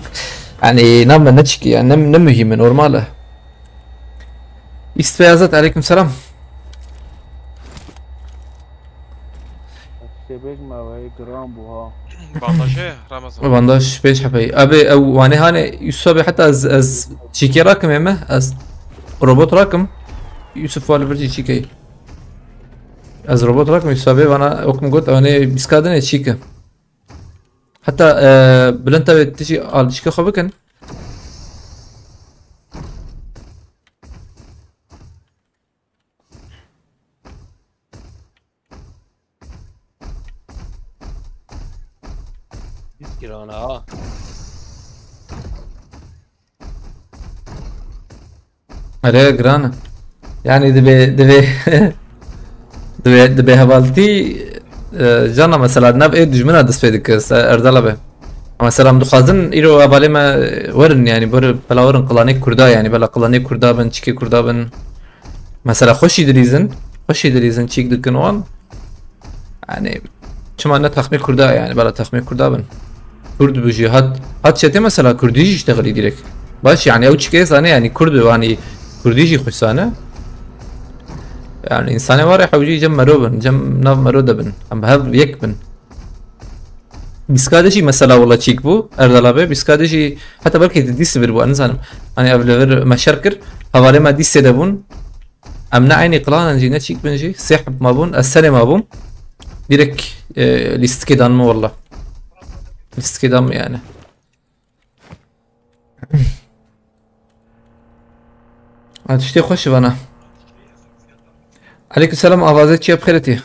يعني نام نتشكي يعني نم هي من نورماله İstiyazat aleyküm selam. شبك ما وهي جرام بوها بانداجي رمضان بانداج بيش حبي ابي او واني هاني يوسف حتى از شيكي راكم يما از روبوت راكم يوسف ولا برجي شيكي از روبوت راكم يوسف وانا وكم قلت انا بسكادن شيكا حتى بلنتا تجي على شيكا خبكن Girana ha. أري جرانا يعني دبي هبالتي جانا مثلا ناب إيه دجمنا دس فيدك أردلا به مثلا مدخازن إيرو أبالي ما ورن يعني بلا ورن قلاني كردا يعني بلا قلاني كردا بن تشكي كردا بن مثلا خوشي دريزن تشيك دكنوان يعني شو معنى تخمير كردا يعني بلا تخمير كردا بن كرد بيجي هاد شتى مثلا كرديجي يشتغل ديريك باش يعني او تشكيس انا يعني كرد يعني كرديجي خصانه يعني انسان واري حوجي جم مروبن جم ناف مرودبن ام هاب يكبن بسكادشي مثلا والله تشيك بو اردلابه بسكادشي حتى بلكي تديس بربو انسان انا افلر ما شركر حوالي ما ديس دبون امنا عيني قلان جينا تشيك بنجي سحب ما بون السنه ما بون ديريك ليست كده انمو والله ليست كده يعني هتشتي خوش بنا عليكم السلام آوازت چی بخیرتی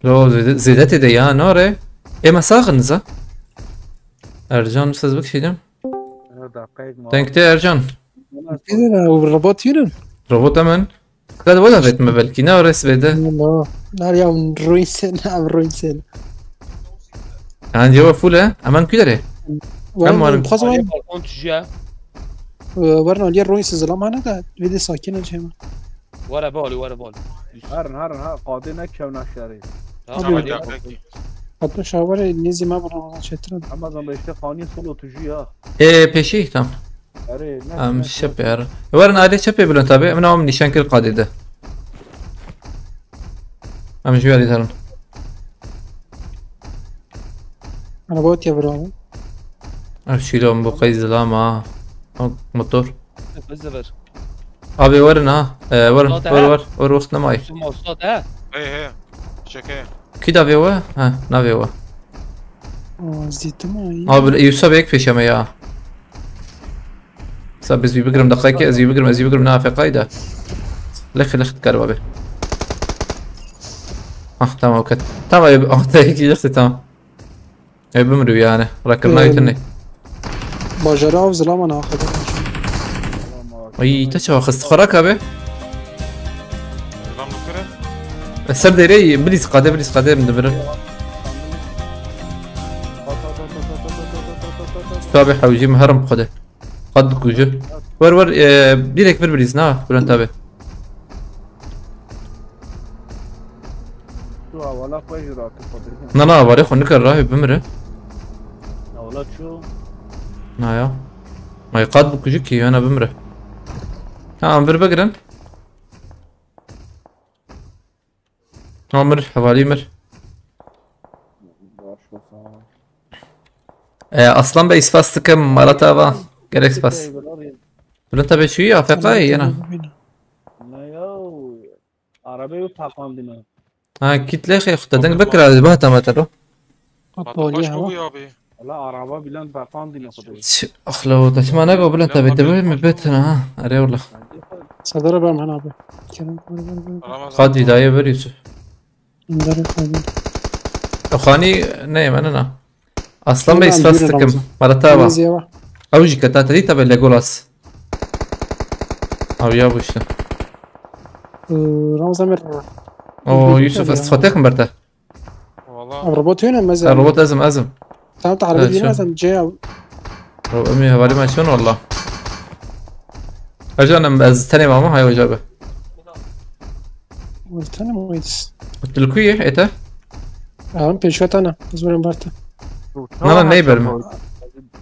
لو زيدتي ديان نوري ايه مساغن زا ارجان مساز بك شيدم تنكتي ارجان كده والروبوت ينن روبوت امن قد ولا بيت مبلكي نورس بيده والله لا يوم رويسن عم رويسن عندي جوا فوله امان كدره كم وانا بالكون تجاه ورنا لي رويس زلام انا قاعد فيدي ساكن الجيم ورا بالي هرن قادنا كشونا شاري حتى شاور نيزي ما برا شترن اما زمان بيشتي قاني صلو تجيها ايه بيشي تمام ام شبير ورنا عليه شبي بلون تابع من عم نشان كل قاعده ام شو عليه ترى انا بوت يا برو اشيلهم بقي زلامه موتور بالزبر ابي ورنا ور وقتنا ماي صوت ها ايه شكاية كده فيوا ها نافيوا زيت ماي يوسف هيك في شمية سب زي بقرم دقيقة زي بقرم نافع قايدة لخ تكربه به تمام اوكي تمام يبقى هيك تمام اي بمرو يعني ركبنا يتني باجرا وزلام انا اخذ اي تشوا خست خراك به السب ديري بليز قادة من دبر تابع حوجي مهرم قده قد كوجه ور ديريك بليز نا بلان تابع نا ولا خونك الراهي بمره اولاد شو نايا ما يقاد بكوجيكي انا بمره عم بقرن مر حوالي مر اصلا بيس فاستكم مرتا با جريكس باس بلن تبي شوية افقاي انا لا يو عربي وطاقم دينا كيت ليخي اخت دنك بكره بهتا مترو لا عربا بلان باقان دينا خدي اخلو تسمع نقو بلن تبي تبي من بيتنا ها اري والله صدر بام هنا به خادي دايه بر يوسف ندري خادي اخاني نايم انا اصلا بيس فاستكم مرتا با اوجي كتاتا دي تبع ليجولاس او يا بوش رمز امر او يوسف استفتكم برتا والله الروبوت هنا مازال الروبوت ازم تعال عربي لازم جاي امي هبالي ما شلون والله اجانا از تاني ماما هاي وجابه قلت انا مويس قلت لك ايه ايتا بيشوت انا بزور برتا نه نیبرمه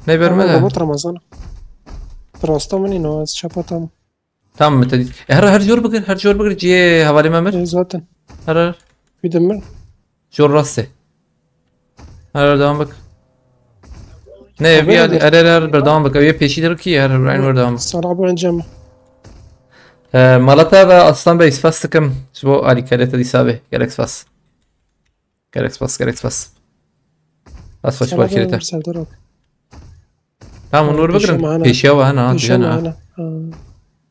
نیبرمه ده ربط رمضان راستا من اینو از چپاتم تمام متدي هر جور بقر جي حوالي مامر زاتن هر في دمر جور راسه هر دوام بك نه في هر بردوام بك ويا بيشي دركي هر عين بردوام صعب انجم مالتا اصلا بيس فاستكم شو علي كاريتا دي سابه جالكس فاس بس فاش بالكاريتا تمام نور بقرن بيشيا وانا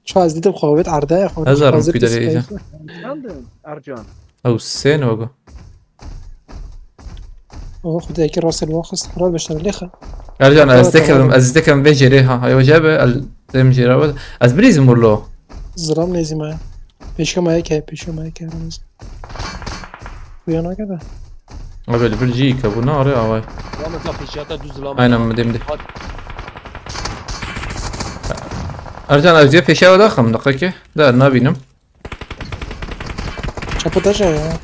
شو از دیدم خوابت عرضه یا خود هزارم کی داری اینجا ارجان او سین وگو اوه خدا یکی راس الواخص حرال بشتر لیخه ارجان از دکم بجری ها های وجبه الدم جرا از بریز مولو زرام نیزی ما پیشکم که رمز ویانا کده قبل برجی کبونا آره آوای اینا مدیم دی ارجان اوزیه پیشه و داخم دقیقه ده نبینم چپو تاشه یا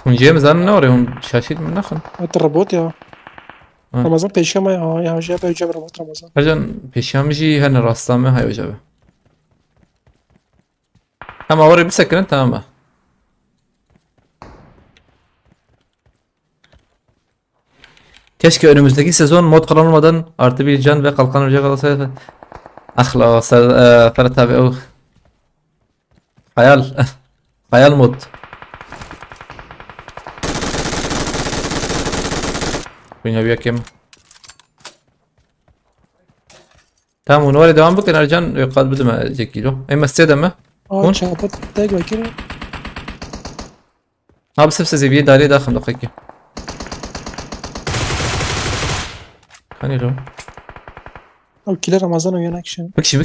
اونجیه مزان نوره اون شاشید من نخون ربوط یا رمضان پیشه ما یا جا به جبر ربوط رمضان ارجان پیشه میشی هن راستامه های جبه ama orayı bir sakın tamam mı? Keşke önümüzdeki sezon mod kullanılmadan artı bir can ve kalkan olacak olsaydı. Ahla Ferhat abi o hayal mod. Dünya bir hakem. Tamam onu oraya devam bakın Ercan yok kalbi demeyecek kilo. Ama istedi mi? اون شاپت تاگ وکره ها بس زيفيه داري داخل دقيقة خليني لو او كيلر رمضان ويا اكشن بكشي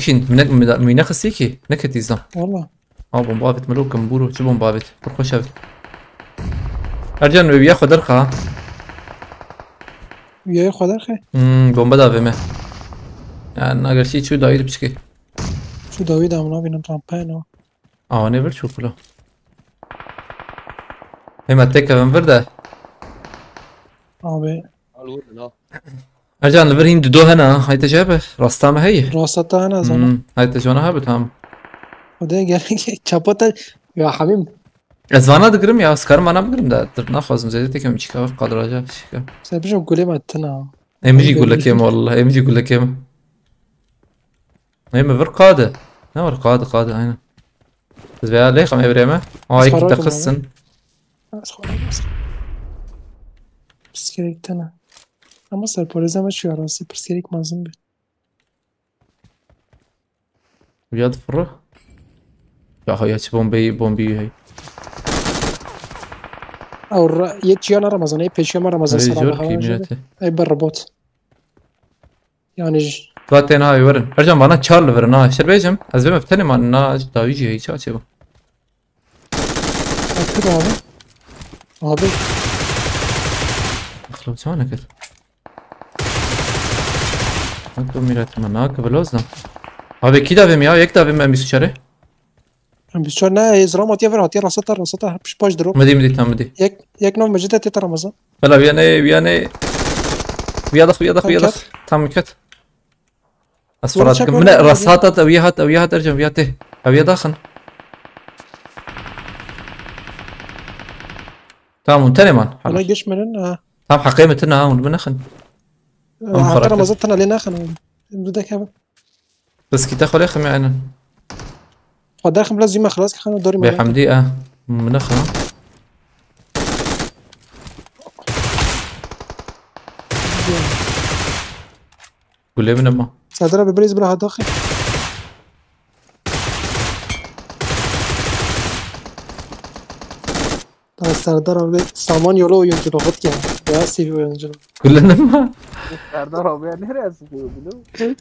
من خسيكي نكت يزدم والله بومبافت ملوك كمبورو شو بومبافت خوش شافت ارجان بياخذ درخه بياخذ درخه بومبا دافمه يعني اگر شي شو داير بشكي شو داوود عمنا بينا ترامبانو ne ver çokulu. Hemen tek evim ver de. Abi. Ercan ver hindi do hana hayta jabe rasta mı hey? Rasta hana zana. Hayta jona ha tamam. O da gel çapata ya habim. Ezvana da girim ya skar mana girim da tırnak fazım zeyde tekem çıkar kadraja çıkar. Sen bir şey gole attına. Emci gullekem vallahi emci gullekem. Hem ver qade. Ne var qade aynen. بس بيا ليه خم ابراهيم هاي كنت قصن بسكريك تنا اما سر بوليزا ما شو راسي بسكريك مازم بي بياد فره يا هاي اتش بومبي هاي او يتجينا رمضان اي بيش يوم رمضان صراحه اي بالربوط يعني zaten ha verin. Ercan bana Charlie verin ha. Şerbeycim. Az benim eftenim anna davici hiç açı bu. Akır abi. Abi. خلاص انا كده. انتو ميرات مناك بلوزنا. abi iki davim ya. Ek davim ben bir suçarı. Ben bir suçarı ne? İzramat ya ver hatiye rasata. Hepsi baş drop. مدي tamam mدي. Yek nov mecide tete Ramazan. بلا بياني. بيضخ. tamam كت. أصفرات من رصاتة أويهات أرجم وياته أويا داخن تمام منتنمان أنا جيش مننا تمام حقيمتنا ها ونخن حتى رمضان تنا لنا خن بدك هذا بس كي تاخذ يا خمي أنا داخل لازم خلاص خلنا دوري بحمدي منخن قول لي من ما سادرة ببريز بلا داخل سردار abi Samanyolu oyunculuğu ki ya seviyor oyunculuğu. كلنا ما Serdar abi nereye sıkıyor biliyor musun?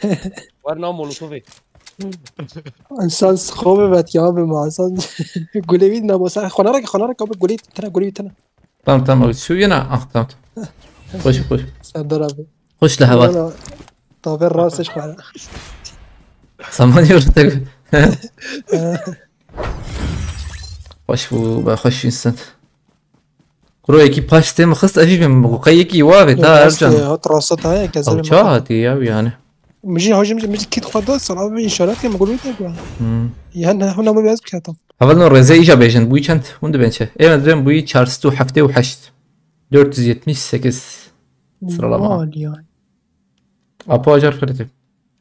Var nam molotovi. İnsan خوبه بات ya abi mazan. Gulevi ne bu sen خنارك abi gulevi tane. tamam شو ينا tamam. خوش Serdar abi. خوش لهوات. طابر راسش خواهد Samanyolu tek. خوش بو خوش insan. رو یکی پاش تیم خست اجی من بقى یکی وافي تا ارجع هات راستها هيك يا او زلمه شاهدي يعني مجي هاجم مجي كيد خدات صار اشارات ما قولوا لك يعني هنا ما بيعزك هاتم اول رزه ایجا بیشند بوی چند اون بنشه ايوه درم بوی 407 478 sıralama. Apo acar kredi.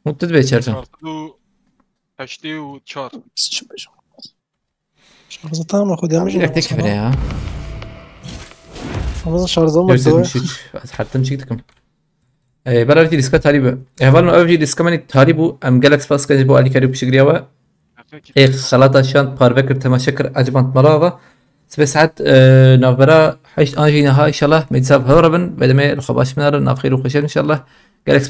Mutlu bir içersin. 484 شارزة تمام خد يا مجي لك تكفي يا والله شارزة ما تسوي حتى مشيتكم بلا في ديسكات تاريبه اول اول ديسكا من تاريبو ام جالكس باس كان بو علي كاريبو شغريوا اي خلاطه شان بارفكر تماشكر اجبانت مراغه سبسعت نافبرا حيش انجينا ها ان شاء الله ميتساب هربن بعد ما الخباش منار نافخير وخشين ان شاء الله